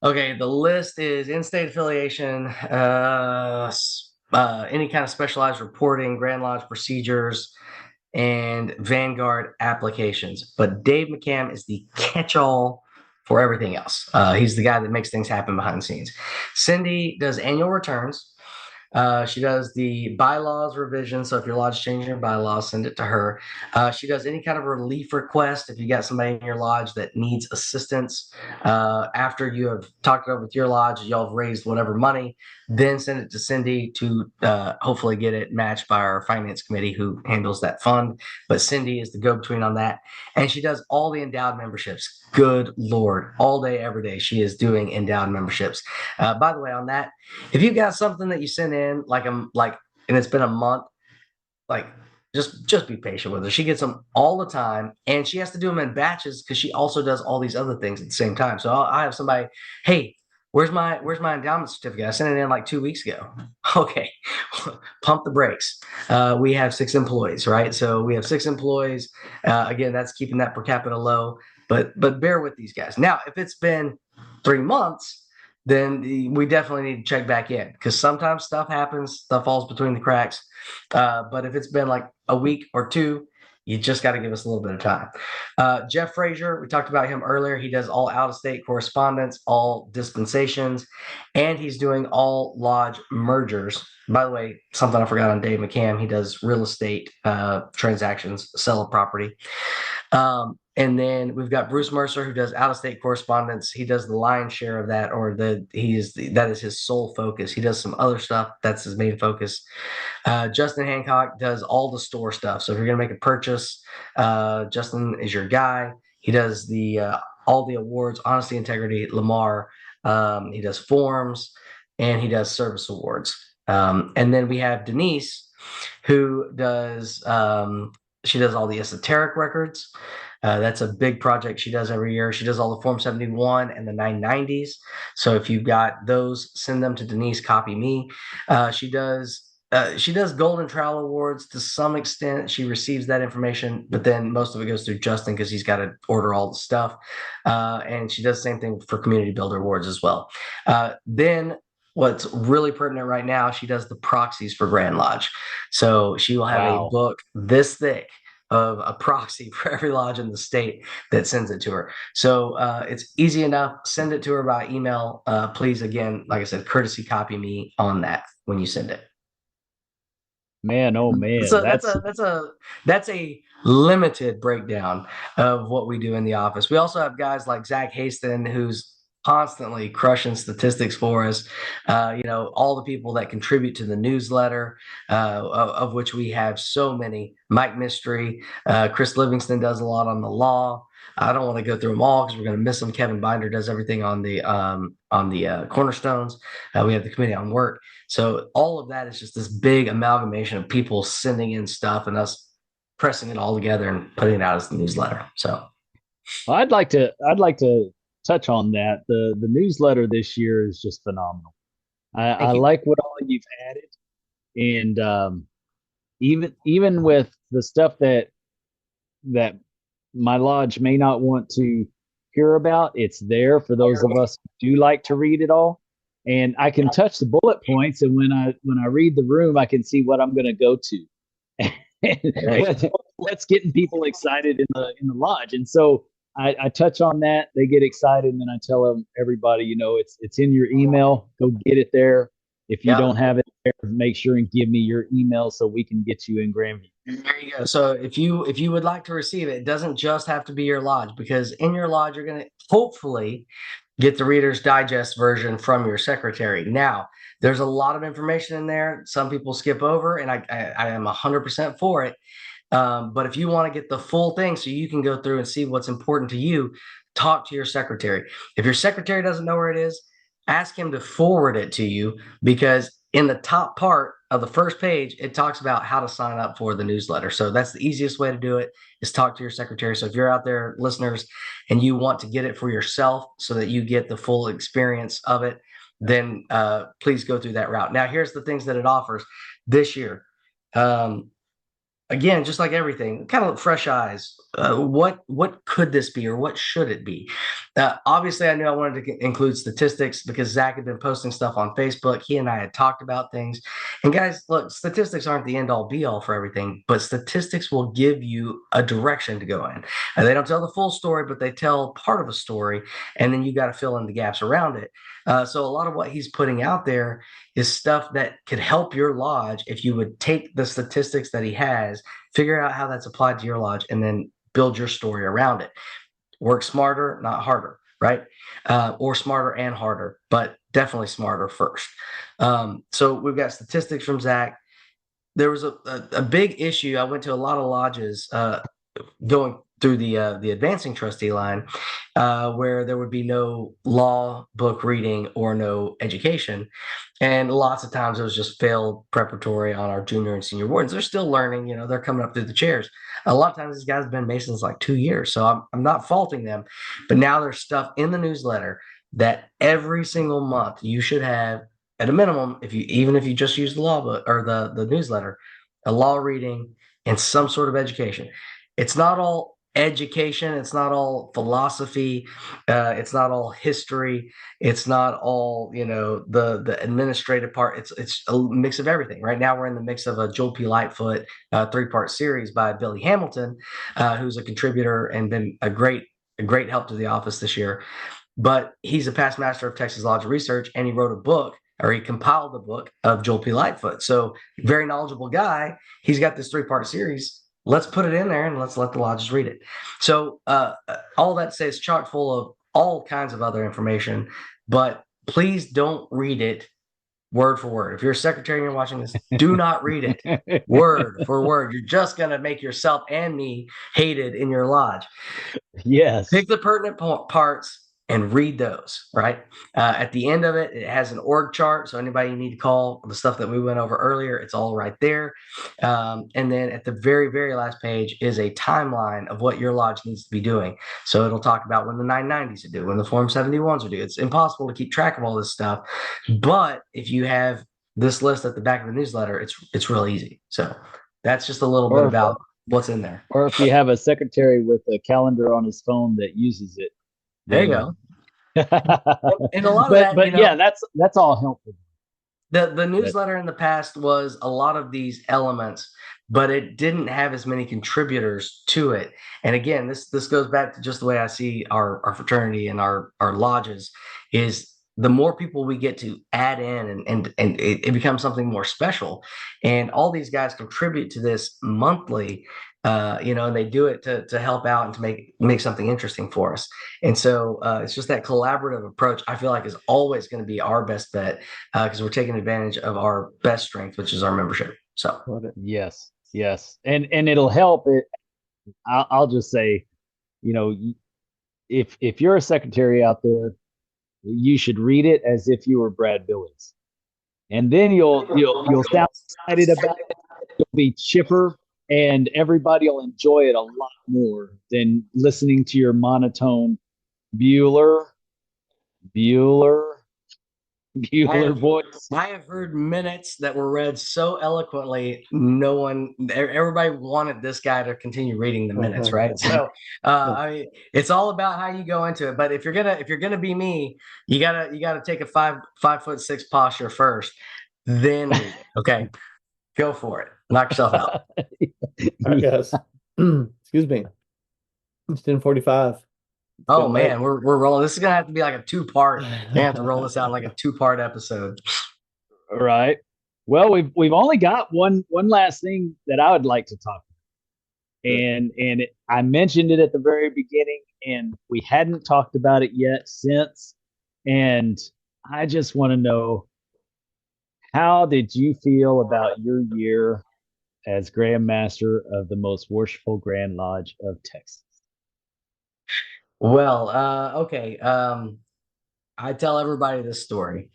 Okay, the list is in-state affiliation, any kind of specialized reporting, Grand Lodge procedures, and Vanguard applications. But Dave McCam is the catch-all for everything else. He's the guy that makes things happen behind the scenes. Cindy does annual returns. She does the bylaws revision. So if your lodge is changing your bylaws, send it to her. She does any kind of relief request. If you got somebody in your lodge that needs assistance after you have talked it over with your lodge, y'all have raised whatever money, then send it to Cindy to hopefully get it matched by our finance committee who handles that fund. But Cindy is the go-between on that. And she does all the endowed memberships. Good Lord. All day, every day, she is doing endowed memberships. By the way, on that, if you got something that you send in, and it's been a month, like just be patient with her. She gets them all the time, and she has to do them in batches because she also does all these other things at the same time. So I have somebody, hey, where's my endowment certificate? I sent it in like 2 weeks ago. Okay, pump the brakes. We have 6 employees, right? So we have 6 employees. Again, that's keeping that per capita low, but bear with these guys. Now, if it's been 3 months, then we definitely need to check back in, because sometimes stuff happens, stuff falls between the cracks. But if it's been like a week or 2, you just got to give us a little bit of time. Jeff Frazier, we talked about him earlier. He does all out-of-state correspondence, all dispensations, and he's doing all lodge mergers. By the way, something I forgot on Dave McCam, he does real estate transactions, sell a property. And then we've got Bruce Mercer, who does out-of-state correspondence. He does the lion's share of that, or that is his sole focus. He does some other stuff. That's his main focus. Justin Hancock does all the store stuff. So if you're going to make a purchase, Justin is your guy. He does all the awards, honesty, integrity, Lamar. He does forms, and he does service awards. And then we have Denise, who does she does all the esoteric records. That's a big project she does every year. She does all the Form 71 and the 990s. So if you've got those, send them to Denise, copy me. She does Golden Trowel Awards to some extent. She receives that information, but then most of it goes through Justin because he's got to order all the stuff. And she does the same thing for Community Builder Awards as well. Then what's really pertinent right now, she does the proxies for Grand Lodge. So she will have a book this thick of a proxy for every lodge in the state that sends it to her. So it's easy enough. Send it to her by email. Please, again, like I said, courtesy copy me on that when you send it. Man, oh man, So that's a limited breakdown of what we do in the office. We also have guys like Zach Haston, who's constantly crushing statistics for us. All the people that contribute to the newsletter, of which we have so many. Mike Mystery, Chris Livingston does a lot on the law. I don't want to go through them all because we're going to miss them. Kevin Binder does everything on the cornerstones. We have the committee on work. So all of that is just this big amalgamation of people sending in stuff and us pressing it all together and putting it out as the newsletter. So I'd like to touch on that. The newsletter this year is just phenomenal. I like what all you've added, and even with the stuff that my lodge may not want to hear about, it's there for those of us who do like to read it all. And I can touch the bullet points, and when I read the room, I can see what I'm going to go to. What's getting people excited in the lodge, and so I touch on that. They get excited, and then I tell them, everybody, it's in your email. Go get it there. If you don't have it there, make sure and give me your email so we can get you in Grandview. There you go. So if you would like to receive it, it doesn't just have to be your lodge, because in your lodge you're going to hopefully get the Reader's Digest version from your secretary. Now, there's a lot of information in there. Some people skip over, and I am 100% for it. But if you want to get the full thing so you can go through and see what's important to you, talk to your secretary. If your secretary doesn't know where it is, ask him to forward it to you, because in the top part of the first page, it talks about how to sign up for the newsletter. So that's the easiest way to do it, is talk to your secretary. So if you're out there, listeners, and you want to get it for yourself so that you get the full experience of it, then please go through that route. Now, here's the things that it offers this year. Again, just like everything, kind of fresh eyes. What could this be, or what should it be? Obviously, I knew I wanted to include statistics because Zach had been posting stuff on Facebook. He and I had talked about things. And guys, look, statistics aren't the end-all be-all for everything, but statistics will give you a direction to go in. And they don't tell the full story, but they tell part of a story, and then you got to fill in the gaps around it. So a lot of what he's putting out there is stuff that could help your lodge if you would take the statistics that he has, figure out how that's applied to your lodge, and then build your story around it. Work smarter, not harder, right? Or smarter and harder, but definitely smarter first. So we've got statistics from Zach. There was a big issue. I went to a lot of lodges going through the advancing trustee line, where there would be no law book reading or no education. And lots of times it was just failed preparatory on our junior and senior wardens. They're still learning, they're coming up through the chairs. A lot of times these guys have been Masons like 2 years. So I'm not faulting them, but now there's stuff in the newsletter that every single month you should have, at a minimum, even if you just use the law book or the newsletter, a law reading and some sort of education. It's not all education. It's not all philosophy. It's not all history. It's not all, the administrative part. It's a mix of everything. Right now we're in the mix of a Joel P. Lightfoot 3-part series by Billy Hamilton, who's a contributor and been a great help to the office this year. But he's a past master of Texas Lodge Research, and he wrote a book, or he compiled the book of Joel P. Lightfoot. So very knowledgeable guy. He's got this 3-part series. Let's put it in there and let's let the lodges read it. So all that says chock full of all kinds of other information, but please don't read it word for word. If you're a secretary and you're watching this, do not read it word for word. You're just going to make yourself and me hated in your lodge. Yes. Pick the pertinent parts, and read those, right? At the end of it, it has an org chart. So anybody you need to call, the stuff that we went over earlier, it's all right there. And then at the very, very last page is a timeline of what your lodge needs to be doing. So it'll talk about when the 990s are due, when the Form 71s are due. It's impossible to keep track of all this stuff. But if you have this list at the back of the newsletter, it's real easy. So that's just a little bit about what's in there. Or if you have a secretary with a calendar on his phone that uses it. There you go. And a lot of but that, yeah, that's all helpful. The newsletter in the past was a lot of these elements, but it didn't have as many contributors to it. And again, this goes back to just the way I see our fraternity and our lodges is the more people we get to add in and it becomes something more special. And all these guys contribute to this monthly, and they do it to help out and to make something interesting for us. And so it's just that collaborative approach, I feel like, is always going to be our best bet because we're taking advantage of our best strength, which is our membership. So yes, and it'll help. I'll just say, if you're a secretary out there, you should read it as if you were Brad Billings, and then you'll sound excited about it. You'll be chipper, and everybody will enjoy it a lot more than listening to your monotone Bueller voice. I have heard minutes that were read so eloquently, everybody wanted this guy to continue reading the minutes, right? So I mean, it's all about how you go into it. But if you're gonna be me, you gotta take a 5'6" posture first, then read. Okay, go for it. Knock yourself out. All right, guys. Excuse me. It's 10:45. Oh man, we're rolling. This is gonna have to be like a 2-part. We have to roll this out like a 2-part episode. All right. Well, we've only got one last thing that I would like to talk about, and I mentioned it at the very beginning, and we hadn't talked about it yet since. And I just want to know, how did you feel about your year as Grandmaster of the most worshipful Grand Lodge of Texas? Well, okay. I tell everybody this story.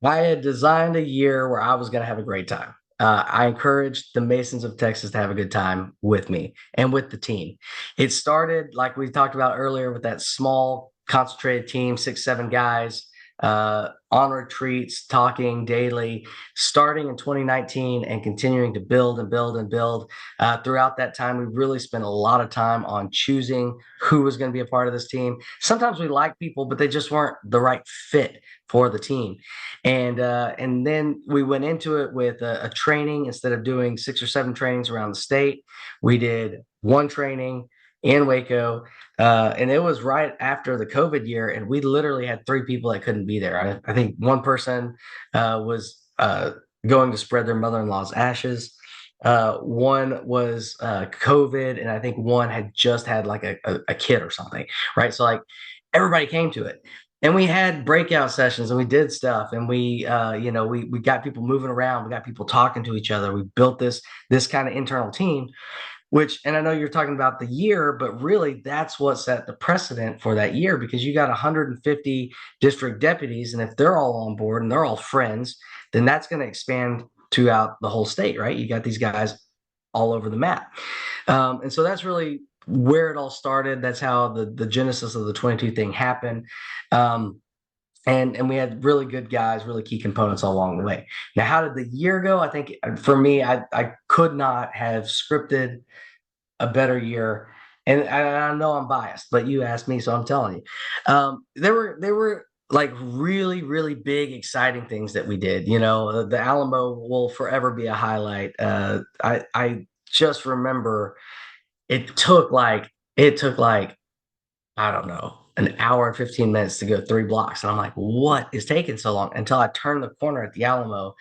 I had designed a year where I was going to have a great time. I encouraged the Masons of Texas to have a good time with me and with the team. It started, like we talked about earlier, with that small, concentrated team, 6, 7 guys, on retreats, talking daily, starting in 2019 and continuing to build and build and build. Throughout that time, we really spent a lot of time on choosing who was going to be a part of this team. Sometimes we liked people, but they just weren't the right fit for the team. And then we went into it with a training. Instead of doing 6 or 7 trainings around the state, we did 1 training in Waco. And it was right after the COVID year, and we literally had 3 people that couldn't be there. I think one person was going to spread their mother-in-law's ashes. One was COVID, and I think one had just had like a kid or something, right? So like everybody came to it. And we had breakout sessions and we did stuff, and we got people moving around. We got people talking to each other. We built this kind of internal team. And I know you're talking about the year, but really that's what set the precedent for that year, because you got 150 district deputies. And if they're all on board and they're all friends, then that's going to expand throughout the whole state, right? You got these guys all over the map. And so that's really where it all started. That's how the genesis of the 22 thing happened. And we had really good guys, really key components all along the way. Now, how did the year go? I think for me, I could not have scripted a better year. And I know I'm biased, but you asked me, so I'm telling you. There were like really, really big, exciting things that we did. The Alamo will forever be a highlight. I just remember it took like, I don't know, an hour and 15 minutes to go 3 blocks. And I'm like, what is taking so long? Until I turned the corner at the Alamo,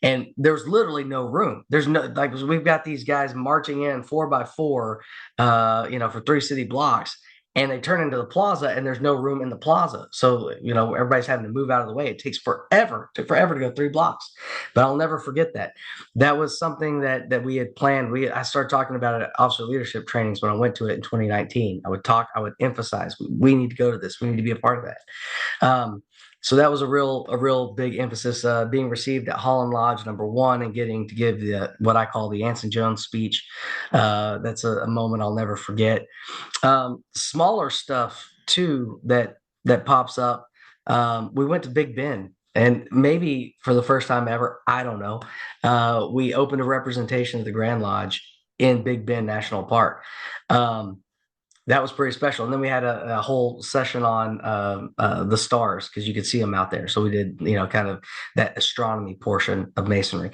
and there's literally no room. There's no, like, we've got these guys marching in 4 by 4, for 3 city blocks. and they turn into the plaza, and there's no room in the plaza. So, everybody's having to move out of the way. It takes forever. It took forever to go 3 blocks. But I'll never forget that. That was something that we had planned. I started talking about it at officer leadership trainings when I went to it in 2019. I would emphasize, we need to go to this. We need to be a part of that. So that was a real big emphasis, being received at Holland Lodge #1 and getting to give what I call the Anson Jones speech. That's a moment I'll never forget. Smaller stuff too that pops up. We went to Big Bend, and maybe for the first time ever, I don't know, we opened a representation of the Grand Lodge in Big Bend National Park. That was pretty special. And then we had a whole session on the stars, because you could see them out there. So we did, kind of that astronomy portion of Masonry.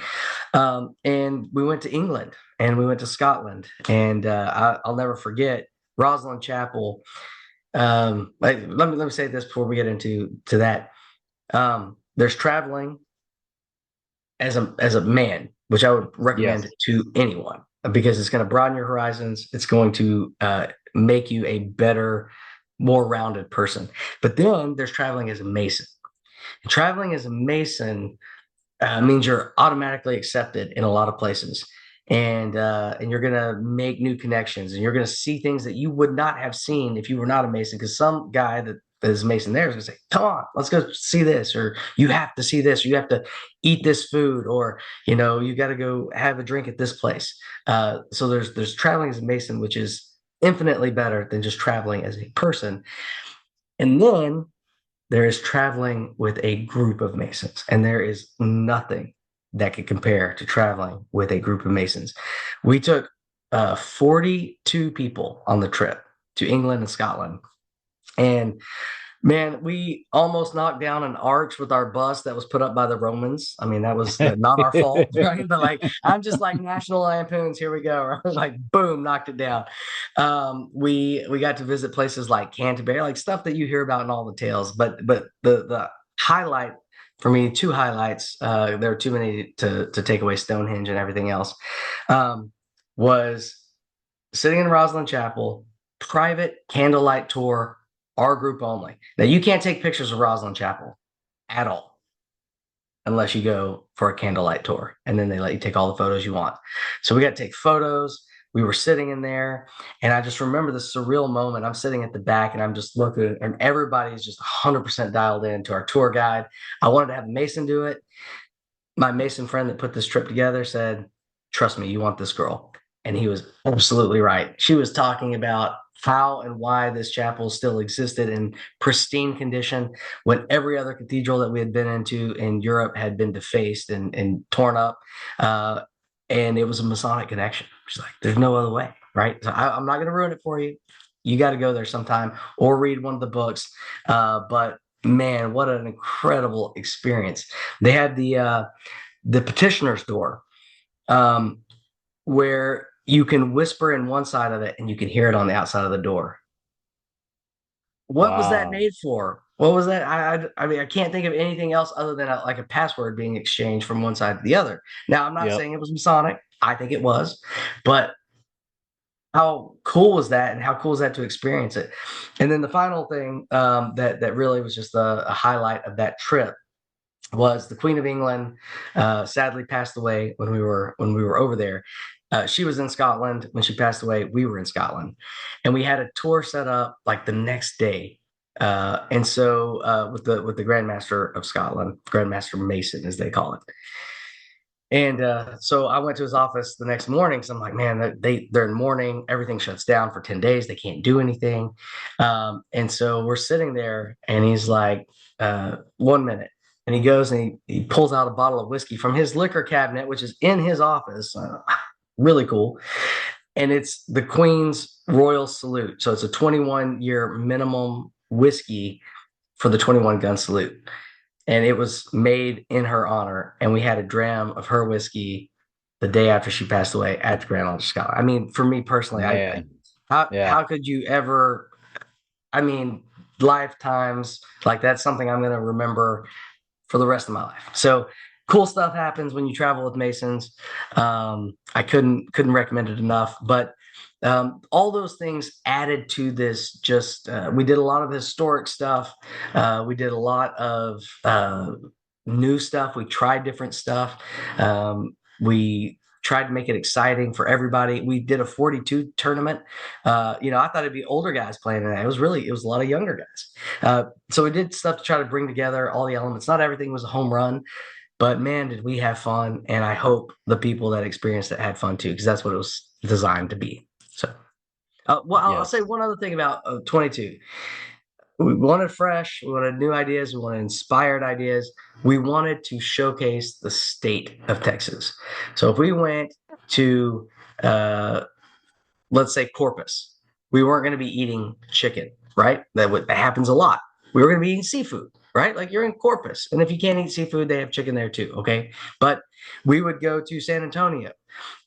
And we went to England, and we went to Scotland, and I'll never forget Rosslyn Chapel. Let me say this before we get into that. There's traveling as a man, which I would recommend to anyone, because it's going to broaden your horizons. It's going to make you a better, more rounded person. But then there's traveling as a Mason. And traveling as a Mason means you're automatically accepted in a lot of places. And you're going to make new connections, and you're going to see things that you would not have seen if you were not a Mason, because some guy that is a Mason there is going to say, come on, let's go see this, or you have to see this, or you have to eat this food, or, you got to go have a drink at this place. So there's traveling as a Mason, which is infinitely better than just traveling as a person. And then there is traveling with a group of Masons, and there is nothing that could compare to traveling with a group of Masons. We took 42 people on the trip to England and Scotland. And man, we almost knocked down an arch with our bus that was put up by the Romans. I mean, that was not our fault, right? But I'm just like National Lampoons. Here we go. Right? Boom, knocked it down. We got to visit places like Canterbury, like stuff that you hear about in all the tales. But the highlight for me, 2 highlights, there are too many to take away Stonehenge and everything else, was sitting in Rosslyn Chapel, private candlelight tour, our group only. Now, you can't take pictures of Rosslyn Chapel at all unless you go for a candlelight tour, and then they let you take all the photos you want. So we got to take photos. We were sitting in there, and I just remember this surreal moment. I'm sitting at the back, and I'm just looking, and everybody's just 100% dialed in to our tour guide. I wanted to have a Mason do it. My Mason friend that put this trip together said, trust me, you want this girl. And he was absolutely right. She was talking about how and why this chapel still existed in pristine condition when every other cathedral that we had been into in Europe had been defaced and torn up. And it was a Masonic connection. She's like, there's no other way, right? So I'm not going to ruin it for you. You got to go there sometime or read one of the books. But man, what an incredible experience. They had the petitioner's door, where you can whisper in one side of it and you can hear it on the outside of the door. What was that made for? What was that? I mean, I can't think of anything else other than a password being exchanged from one side to the other. Now, I'm not saying it was Masonic. I think it was, but how cool was that, and how cool is that to experience it? And then the final thing that really was just a highlight of that trip was the Queen of England sadly passed away when we were over there. She was in Scotland when she passed away. We were in Scotland, and we had a tour set up like the next day. And so with the Grandmaster of Scotland, Grandmaster Mason, as they call it. And so I went to his office the next morning. So I'm like, man, they're in mourning. Everything shuts down for 10 days. They can't do anything. And so we're sitting there, and he's like, 1 minute. And he goes and he pulls out a bottle of whiskey from his liquor cabinet, which is in his office. Really cool. And it's the Queen's Royal Salute. So it's a 21-year minimum whiskey for the 21 gun salute. And it was made in her honor. And we had a dram of her whiskey the day after she passed away at the Grand Lodge of Scotland. I mean, for me personally, how could you ever, I mean, lifetimes, like that's something I'm going to remember for the rest of my life. So cool stuff happens when you travel with Masons. I couldn't recommend it enough. But All those things added to this. Just we did a lot of historic stuff. We did a lot of new stuff. We tried different stuff. We tried to make it exciting for everybody. We did a 42 tournament. I thought it'd be older guys playing in that. It was a lot of younger guys. So we did stuff to try to bring together all the elements. Not everything was a home run, but man, did we have fun. And I hope the people that experienced it had fun too, because that's what it was designed to be. So, I'll say one other thing about 22. We wanted fresh, we wanted new ideas, we wanted inspired ideas. We wanted to showcase the state of Texas. So if we went to, let's say, Corpus, we weren't going to be eating chicken, right? That happens a lot. We were going to be eating seafood, right? Like you're in Corpus, and if you can't eat seafood, they have chicken there too. Okay, but we would go to San Antonio,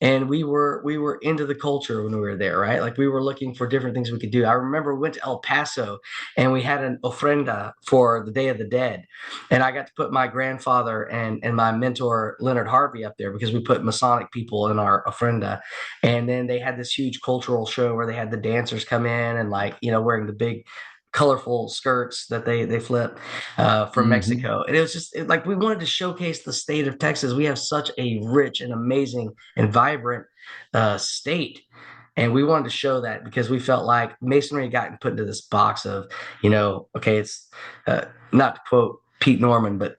and we were into the culture when we were there, right? Like we were looking for different things we could do. I remember we went to El Paso, and we had an ofrenda for the Day of the Dead, and I got to put my grandfather and my mentor Leonard Harvey up there because we put Masonic people in our ofrenda. And then they had this huge cultural show where they had the dancers come in and, like, wearing the big colorful skirts that they flip from Mexico. And it was just like we wanted to showcase the state of Texas. We have such a rich and amazing and vibrant state. And we wanted to show that because we felt like Masonry had gotten put into this box of, okay, it's not to quote Pete Norman, but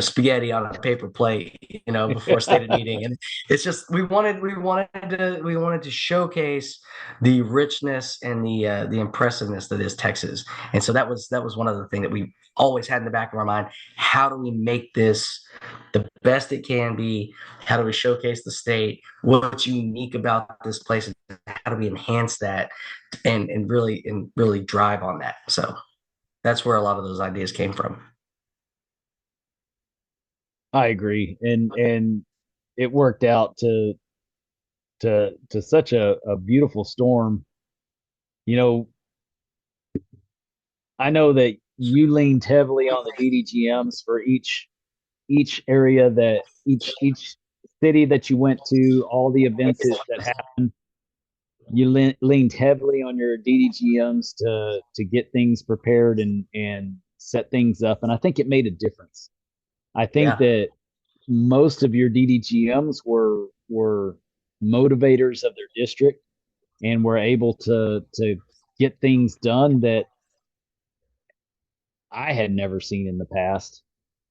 spaghetti on a paper plate, before a stated meeting. And it's just we wanted to showcase the richness and the impressiveness that is Texas. And so that was one of the things that we always had in the back of our mind. How do we make this the best it can be? How do we showcase the state? What's unique about this place? How do we enhance that and really drive on that? So that's where a lot of those ideas came from. I agree, and it worked out to such a beautiful storm. You know, I know that you leaned heavily on the DDGMs for each area that each city that you went to, all the events that happened. You leaned heavily on your DDGMs to get things prepared and set things up, and I think it made a difference. I think Yeah. that most of your DDGMs were motivators of their district and were able to get things done that I had never seen in the past.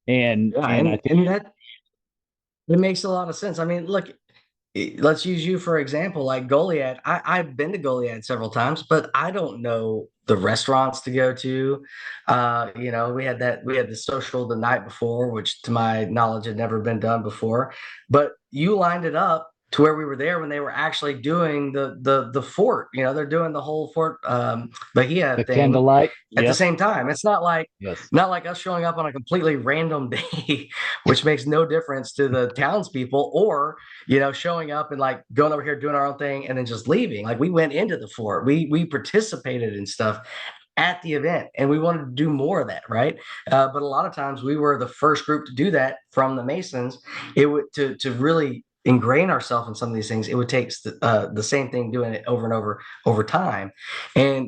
And Yeah, and I think and that it makes a lot of sense. I mean, look, let's use you for example, like Goliad. I've been to Goliad several times, but I don't know the restaurants to go to. We had the social the night before, which to my knowledge had never been done before. But you lined it up to where we were there when they were actually doing the fort. They're doing the whole Fort Bahia the thing candlelight, at the yep, same time. It's not like yes, us showing up on a completely random day, which makes no difference to the townspeople, or showing up and like going over here doing our own thing and then just leaving. Like we went into the fort, we participated in stuff at the event, and we wanted to do more of that, right? But a lot of times we were the first group to do that from the Masons. It would to really ingrain ourselves in some of these things. It would take the same thing, doing it over and over time,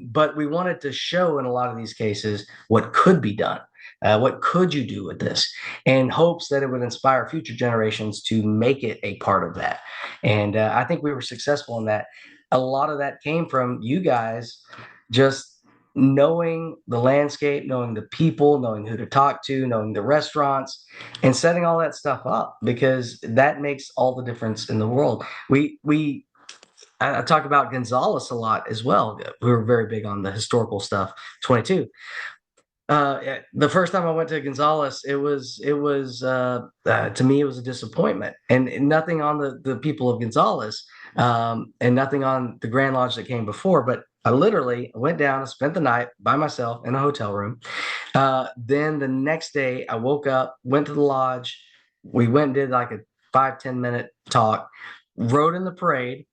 but we wanted to show in a lot of these cases what could be done. What could you do with this? In hopes that it would inspire future generations to make it a part of that. And I think we were successful in that. A lot of that came from you guys just knowing the landscape, knowing the people, knowing who to talk to, knowing the restaurants, and setting all that stuff up, because that makes all the difference in the world. I talk about Gonzales a lot as well. We were very big on the historical stuff. 22. The first time I went to Gonzales, to me it was a disappointment, and nothing on the people of Gonzales, and nothing on the Grand Lodge that came before. But I literally went down and spent the night by myself in a hotel room. Then the next day, I woke up, went to the lodge. We went and did like a 5-10 minute talk, rode in the parade,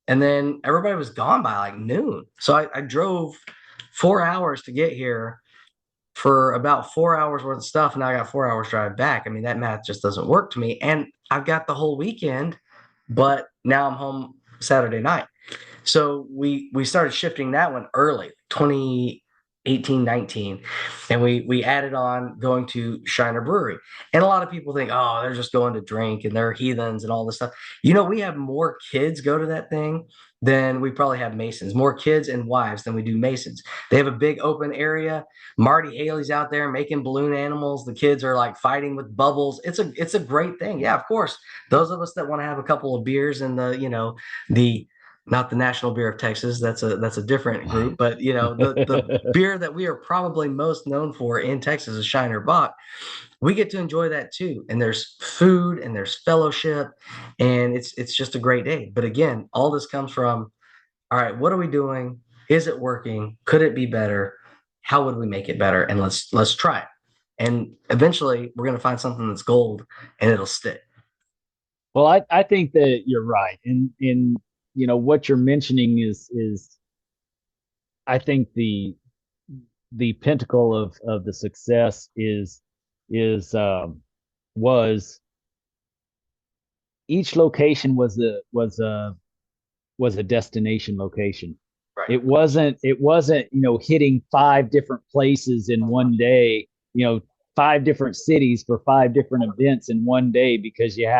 and then everybody was gone by like noon. So I drove 4 hours to get here for about 4 hours worth of stuff. And now I got 4 hours drive back. I mean, that math just doesn't work to me. And I've got the whole weekend, but now I'm home Saturday night. So we started shifting that one early, 2018, 19, and we added on going to Shiner Brewery. And a lot of people think, oh, they're just going to drink and they're heathens and all this stuff. We have more kids go to that thing than we probably have Masons, more kids and wives than we do Masons. They have a big open area. Marty Haley's out there making balloon animals. The kids are like fighting with bubbles. It's a great thing. Yeah, of course. Those of us that want to have a couple of beers in the not the National Beer of Texas. That's a different group, but the beer that we are probably most known for in Texas is Shiner Bock. We get to enjoy that too, and there's food and there's fellowship, and it's just a great day. But again, all this comes from, all right, what are we doing? Is it working? Could it be better? How would we make it better? And let's try it. And eventually, we're going to find something that's gold, and it'll stick. Well, I think that you're right. In what you're mentioning is I think the pinnacle of the success was each location was a destination location. Right. It wasn't hitting 5 different places in one day, 5 different cities for 5 different events in one day, because you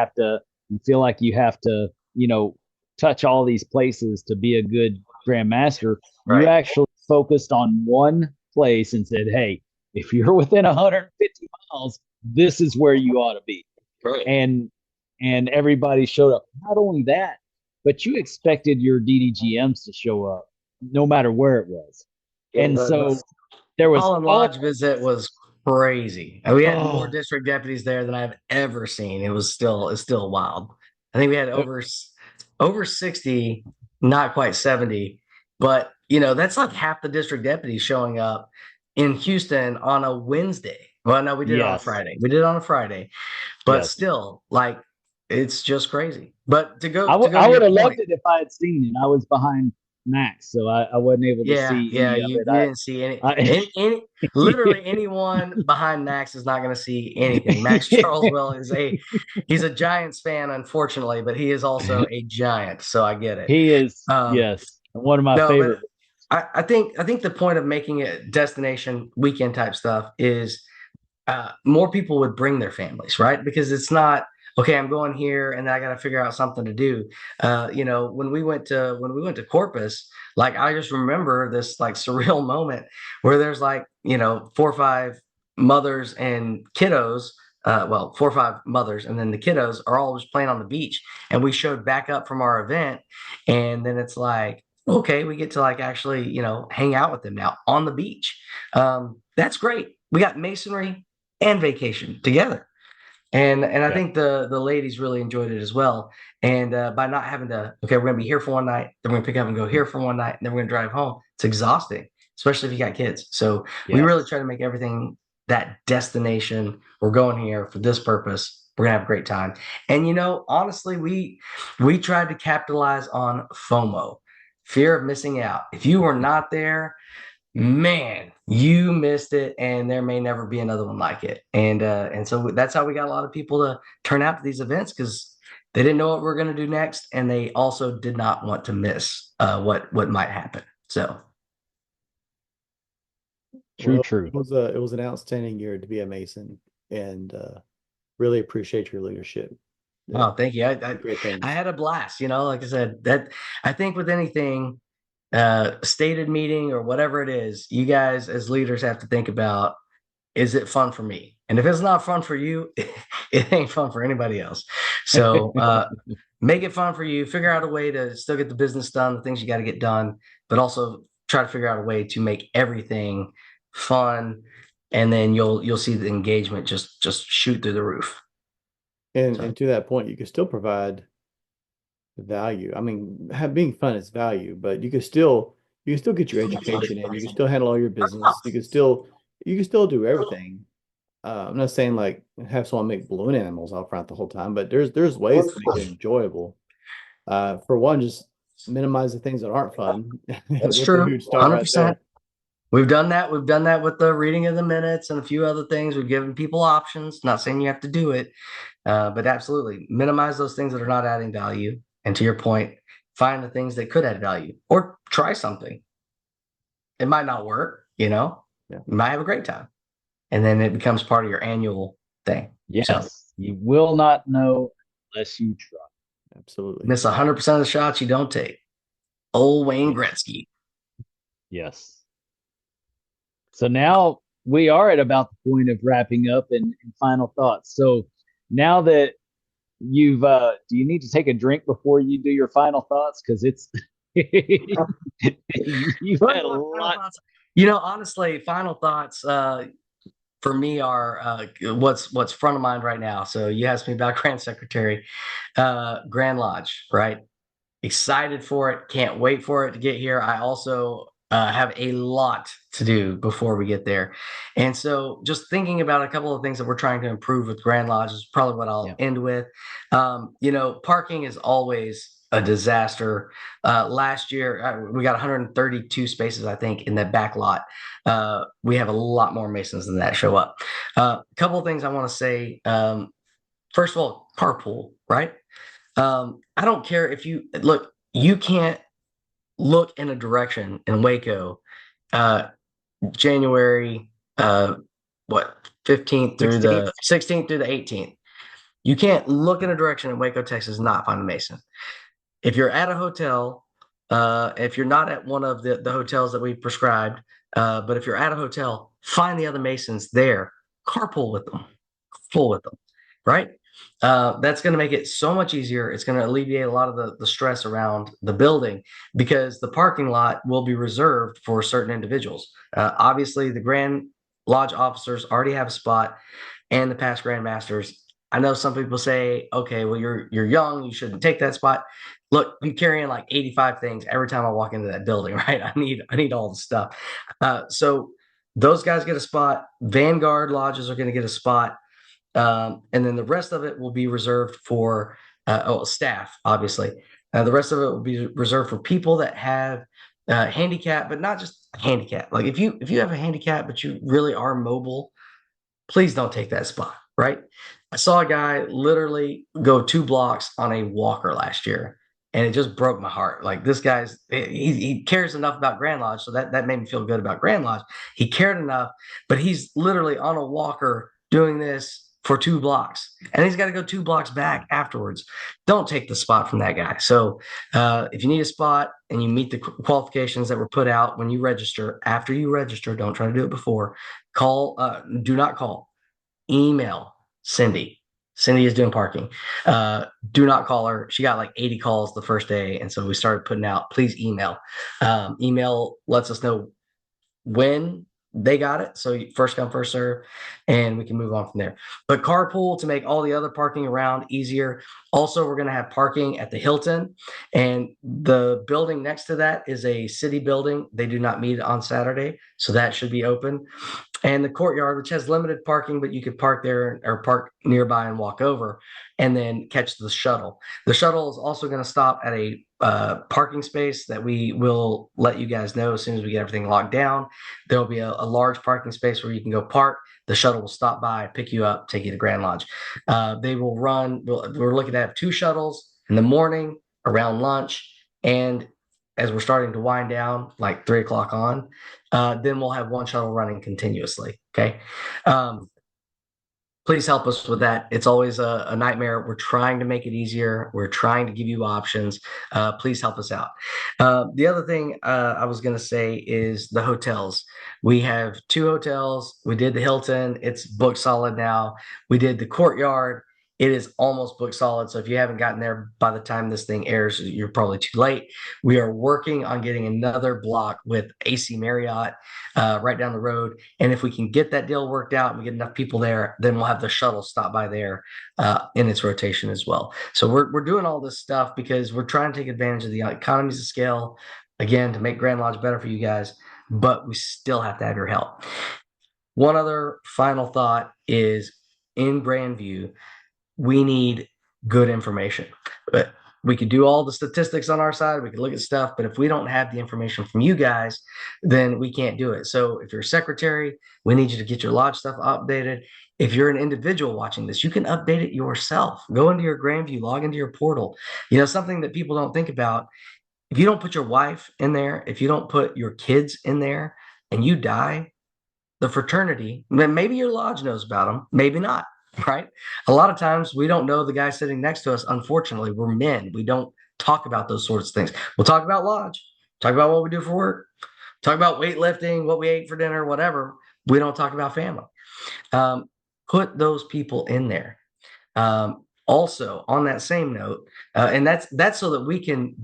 feel like you have to touch all these places to be a good Grandmaster. Right. You actually focused on one place and said, hey, if you're within 150 miles, this is where you ought to be. Right. And everybody showed up. Not only that, but you expected your DDGMs to show up no matter where it was. And so there was Colin Lodge visit was crazy. And we had more district deputies there than I've ever seen. It's still wild. I think we had over 60, not quite 70, but that's like half the district deputies showing up in Houston on a Wednesday. Well, no, we did it on a Friday. We did it on a Friday, but still, like, it's just crazy. But I would have loved it if I had seen it. I was behind Max, so I wasn't able to see. You didn't see any literally anyone behind Max is not going to see anything. Max Charleswell he's a Giants fan, unfortunately, but he is also a Giant, so I get it. He is, yes, one of my favorite. I think the point of making it destination weekend type stuff is more people would bring their families, right? Because it's not, okay, I'm going here and then I got to figure out something to do. When we went to Corpus, like, I just remember this like surreal moment where there's like, 4 or 5 mothers and kiddos. 4 or 5 mothers, and then the kiddos are all just playing on the beach. And we showed back up from our event, and then it's like, okay, we get to like actually, hang out with them now on the beach. That's great. We got Masonry and vacation together. And I think the ladies really enjoyed it as well. And by not having to, okay, we're going to be here for one night, then we're going to pick up and go here for one night, and then we're going to drive home. It's exhausting, especially if you got kids. So we really try to make everything that destination. We're going here for this purpose. We're going to have a great time. And, honestly, we tried to capitalize on FOMO, fear of missing out. If you were not there, man, you missed it, and there may never be another one like it. And so that's how we got a lot of people to turn out to these events, because they didn't know what we were going to do next, and they also did not want to miss what might happen. So true. It was an outstanding year to be a Mason, and really appreciate your leadership. Oh, thank you. Great things. I had a blast. Like I said, that I think with anything, stated meeting or whatever it is, you guys as leaders have to think about, is it fun for me? And if it's not fun for you, it ain't fun for anybody else. So make it fun for you. Figure out a way to still get the business done, the things you got to get done, but also try to figure out a way to make everything fun, and then you'll see the engagement just shoot through the roof. And to that point, you can still provide value. I mean, being fun is value, but you can still get your education in. You can still handle all your business. You can still do everything. I'm not saying like have someone make balloon animals out front the whole time, but there's ways to make it enjoyable. For one, just minimize the things that aren't fun. That's true. 100%. We've done that. We've done that with the reading of the minutes and a few other things. We've given people options. Not saying you have to do it, but absolutely minimize those things that are not adding value. And to your point, find the things that could add value, or try something. It might not work, you know. Yeah. You might have a great time, and then it becomes part of your annual thing. Yes, So you will not know unless you try. Absolutely. miss 100% of the shots you don't take. Old Wayne Gretzky. Yes. So now we are at about the point of wrapping up and final thoughts. So now that you've, do you need to take a drink before you do your final thoughts? Because it's, you've had a lot. You know, honestly, final thoughts for me are what's front of mind right now. So you asked me about Grand Secretary, Grand Lodge, right? Excited for it. Can't wait for it to get here. I also have a lot to do before we get there. And so just thinking about a couple of things that we're trying to improve with Grand Lodge is probably what I'll end with. You know, parking is always a disaster. Last year, we got 132 spaces, I think, in that back lot. We have a lot more Masons than that show up. A couple of things I want to say. First of all, carpool, right? I don't care if you look, you can't look in a direction in Waco, January, what, 15th through the 16th through the 18th. You can't look in a direction in Waco, Texas, and not find a Mason. If you're at a hotel, if you're not at one of the hotels that we prescribed, but if you're at a hotel, find the other Masons there, carpool with them, right? That's going to make it so much easier. It's going to alleviate a lot of the stress around the building, because the parking lot will be reserved for certain individuals. Obviously, the Grand Lodge officers already have a spot, and the past Grandmasters. I know some people say, okay, well, you're young, you shouldn't take that spot. Look, I'm carrying like 85 things every time I walk into that building, right? I need all the stuff. So those guys get a spot. Vanguard lodges are going to get a spot. And then the rest of it will be reserved for staff, obviously. The rest of it will be reserved for people that have handicap, but not just handicap. Like if you have a handicap, but you really are mobile, please don't take that spot, right? I saw a guy literally go 2 blocks on a walker last year, and it just broke my heart. Like this guy's, he cares enough about Grand Lodge, so that made me feel good about Grand Lodge. He cared enough, but he's literally on a walker doing this for 2 blocks, and he's got to go 2 blocks back afterwards. Don't take the spot from that guy. So if you need a spot and you meet the qualifications that were put out when you register, after you register, don't try to do it before. Do not call, email Cindy. Cindy is doing parking. Do not call her. She got like 80 calls the first day, and so we started putting out, please email. Email lets us know when they got it. So first come, first serve, and we can move on from there. But carpool to make all the other parking around easier. Also, we're going to have parking at the Hilton, and the building next to that is a city building. They do not meet on Saturday, so that should be open. And the courtyard, which has limited parking, but you could park there or park nearby and walk over and then catch the shuttle. The shuttle is also going to stop at a parking space that we will let you guys know as soon as we get everything locked down. There will be a large parking space where you can go park. The shuttle will stop by, pick you up, take you to Grand Lodge. They will run. We're looking to have 2 shuttles in the morning, around lunch, and as we're starting to wind down, like 3 o'clock on, then we'll have 1 shuttle running continuously. Okay. Please help us with that. It's always a nightmare. We're trying to make it easier. We're trying to give you options. Please help us out. The other thing I was going to say is the hotels. We have 2 hotels. We did the Hilton. It's booked solid now. We did the Courtyard. It is almost booked solid. So if you haven't gotten there by the time this thing airs, you're probably too late. We are working on getting another block with AC Marriott right down the road. And if we can get that deal worked out and we get enough people there, then we'll have the shuttle stop by there in its rotation as well. So we're doing all this stuff because we're trying to take advantage of the economies of scale, again, to make Grand Lodge better for you guys, but we still have to have your help. One other final thought is in Grandview, we need good information. But we could do all the statistics on our side. We could look at stuff, but if we don't have the information from you guys, then we can't do it. So if you're a secretary, we need you to get your lodge stuff updated. if you're an individual watching this, you can update it yourself. Go into your Grandview, log into your portal. Something that people don't think about. If you don't put your wife in there, if you don't put your kids in there and you die, the fraternity, maybe your lodge knows about them, maybe not, right? A lot of times we don't know the guy sitting next to us. Unfortunately, we're men. We don't talk about those sorts of things. We'll talk about lodge, talk about what we do for work, talk about weightlifting, what we ate for dinner, whatever. We don't talk about family. Put those people in there. Also, on that same note, and that's so that we can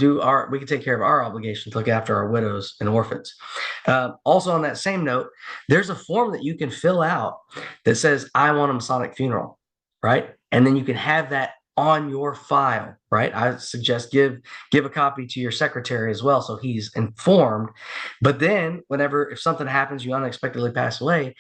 take care of our obligation to look after our widows and orphans. Also, on that same note, there's a form that you can fill out that says, "I want a Masonic funeral," right? And then you can have that on your file, right? I suggest give a copy to your secretary as well, so he's informed. But then, if something happens, you unexpectedly pass away,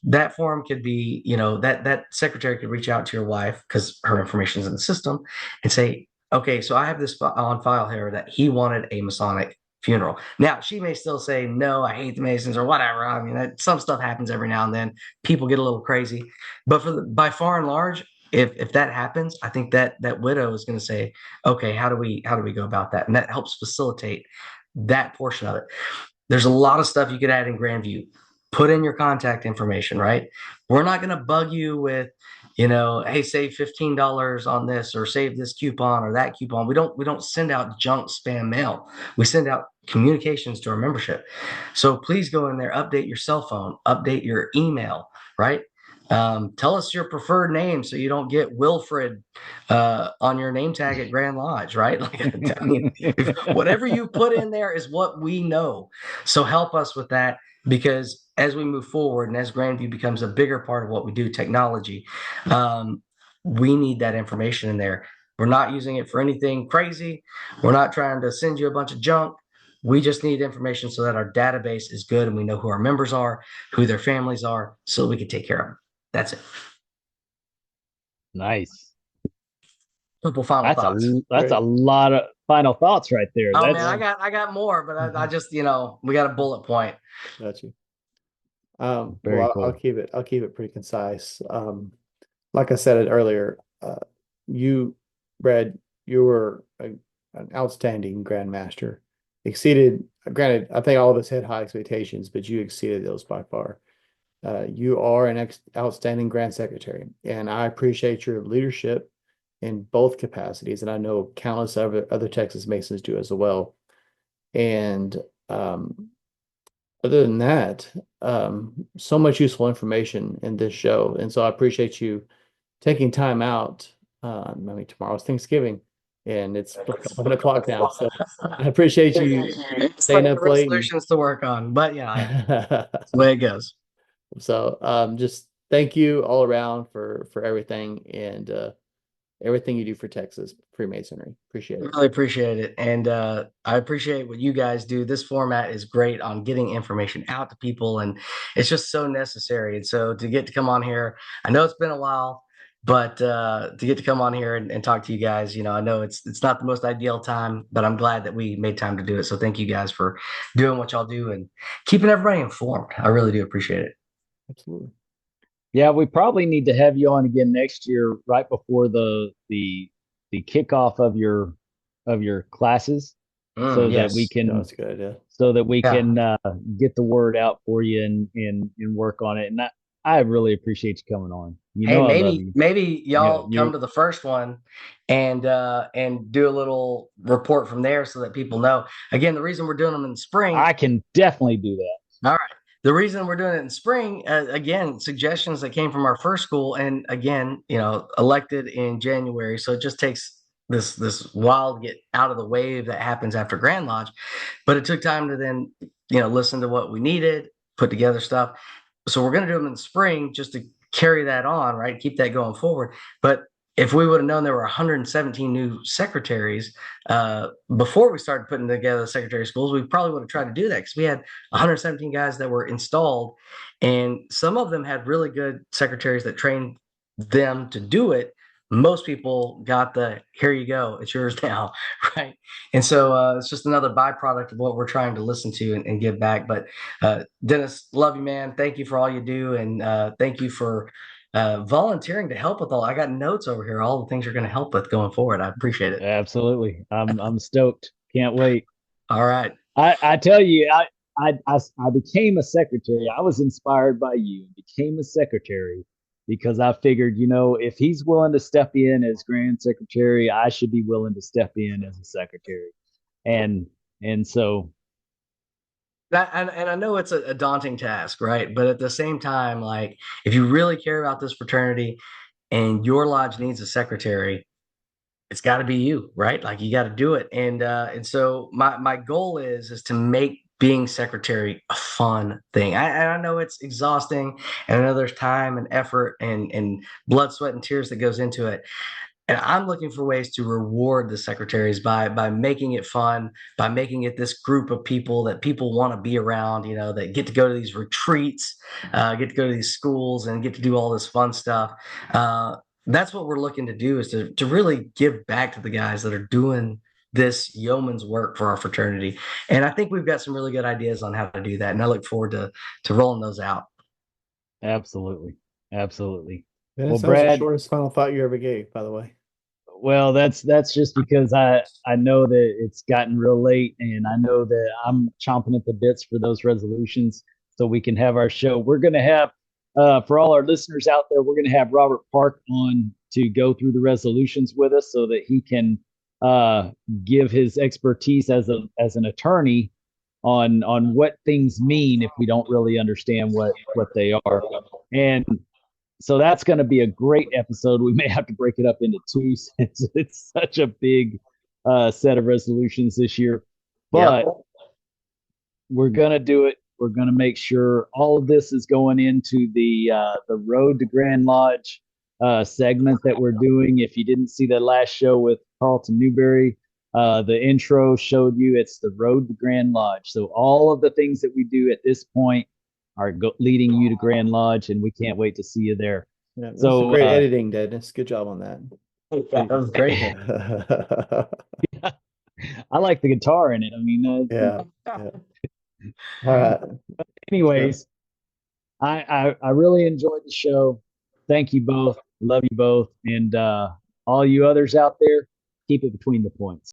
that form could be, that secretary could reach out to your wife because her information is in the system and say, okay, so I have this on file here that he wanted a Masonic funeral. Now, she may still say, no, I hate the Masons or whatever. I mean, some stuff happens every now and then. People get a little crazy. But by far and large, if that happens, I think that widow is going to say, okay, how do we go about that? And that helps facilitate that portion of it. There's a lot of stuff you could add in Grandview. Put in your contact information, right? We're not going to bug you with, hey, save $15 on this or save this coupon or that coupon. We don't send out junk spam mail. We send out communications to our membership. So please go in there, update your cell phone, update your email, right? Tell us your preferred name so you don't get Wilfred on your name tag at Grand Lodge, right? Whatever you put in there is what we know. So help us with that, because as we move forward and as Grandview becomes a bigger part of what we do, technology, we need that information in there. We're not using it for anything crazy. We're not trying to send you a bunch of junk. We just need information so that our database is good and we know who our members are, who their families are, so we can take care of them. That's it. Nice. Simple final thoughts. That's a lot of final thoughts right there. Oh man, I got more, but I just we got a bullet point. Got you. Very well, cool. I'll keep it pretty concise. Like I said it earlier, Brad, you were an outstanding Grandmaster. Granted, I think all of us had high expectations, but you exceeded those by far. You are an outstanding Grand Secretary, and I appreciate your leadership in both capacities, and I know countless other Texas Masons do as well. And other than that, so much useful information in this show, and so I appreciate you taking time out. I mean, tomorrow's Thanksgiving, and it's 11 o'clock now, so I appreciate you staying up late. Resolutions to work on, but that's the way it goes. So just thank you all around for everything and everything you do for Texas Freemasonry. Appreciate it. Really appreciate it. And I appreciate what you guys do. This format is great on getting information out to people, and it's just so necessary. And so to get to come on here, I know it's been a while, but to get to come on here and talk to you guys, I know it's not the most ideal time, but I'm glad that we made time to do it. So thank you guys for doing what y'all do and keeping everybody informed. I really do appreciate it. Absolutely. Yeah, we probably need to have you on again next year, right before the kickoff of your classes, so yes. that we can. That's a good idea. So that we can get the word out for you and work on it. And I really appreciate you coming on. Maybe y'all come to the first one and do a little report from there so that people know. Again, the reason we're doing them in the spring. I can definitely do that. All right. The reason we're doing it in spring, again, suggestions that came from our first school, and again, elected in January. So it just takes this while to get out of the wave that happens after Grand Lodge. But it took time to then, listen to what we needed, put together stuff. So we're going to do them in the spring just to carry that on, right? Keep that going forward. But if we would have known there were 117 new secretaries before we started putting together the secretary schools, we probably would have tried to do that, because we had 117 guys that were installed, and some of them had really good secretaries that trained them to do it. Most people got here you go, it's yours now, right? And so it's just another byproduct of what we're trying to listen to and give back. But Dennis, love you, man. Thank you for all you do, and thank you for volunteering to help with all. I got notes over here, all the things you're going to help with going forward. I appreciate it. Absolutely. I'm stoked. Can't wait. All right. I tell you, I became a secretary. I was inspired by you and became a secretary because I figured, if he's willing to step in as grand secretary, I should be willing to step in as a secretary. And so And I know it's a daunting task, right? But at the same time, like if you really care about this fraternity and your lodge needs a secretary, it's got to be you, right? Like you got to do it. And so my goal is to make being secretary a fun thing. And I know it's exhausting, and I know there's time and effort and blood, sweat, and tears that goes into it. And I'm looking for ways to reward the secretaries by making it fun, by making it this group of people that people want to be around, that get to go to these retreats, get to go to these schools and get to do all this fun stuff. That's what we're looking to do, is to really give back to the guys that are doing this yeoman's work for our fraternity. And I think we've got some really good ideas on how to do that. And I look forward to rolling those out. absolutely. Absolutely. Dennis, Well, that was the Brad, shortest final thought you ever gave, by the way. well, that's just because I know that it's gotten real late, and I know that I'm chomping at the bits for those resolutions so we can have our show. We're going to have for all our listeners out there, we're going to have Robert Park on to go through the resolutions with us so that he can give his expertise as an attorney on what things mean if we don't really understand what they are. And so that's going to be a great episode. We may have to break it up into two since it's such a big set of resolutions this year. But we're going to do it. We're going to make sure all of this is going into the Road to Grand Lodge segment that we're doing. If you didn't see the last show with Carlton Newberry, the intro showed you it's the Road to Grand Lodge. So all of the things that we do at this point are leading you to Grand Lodge, and we can't wait to see you there. Yeah, that's So great editing, Dennis. Good job on that. That was great. I like the guitar in it. I mean, Yeah. All right. anyways, I really enjoyed the show. Thank you both. Love you both. And all you others out there, keep it between the points.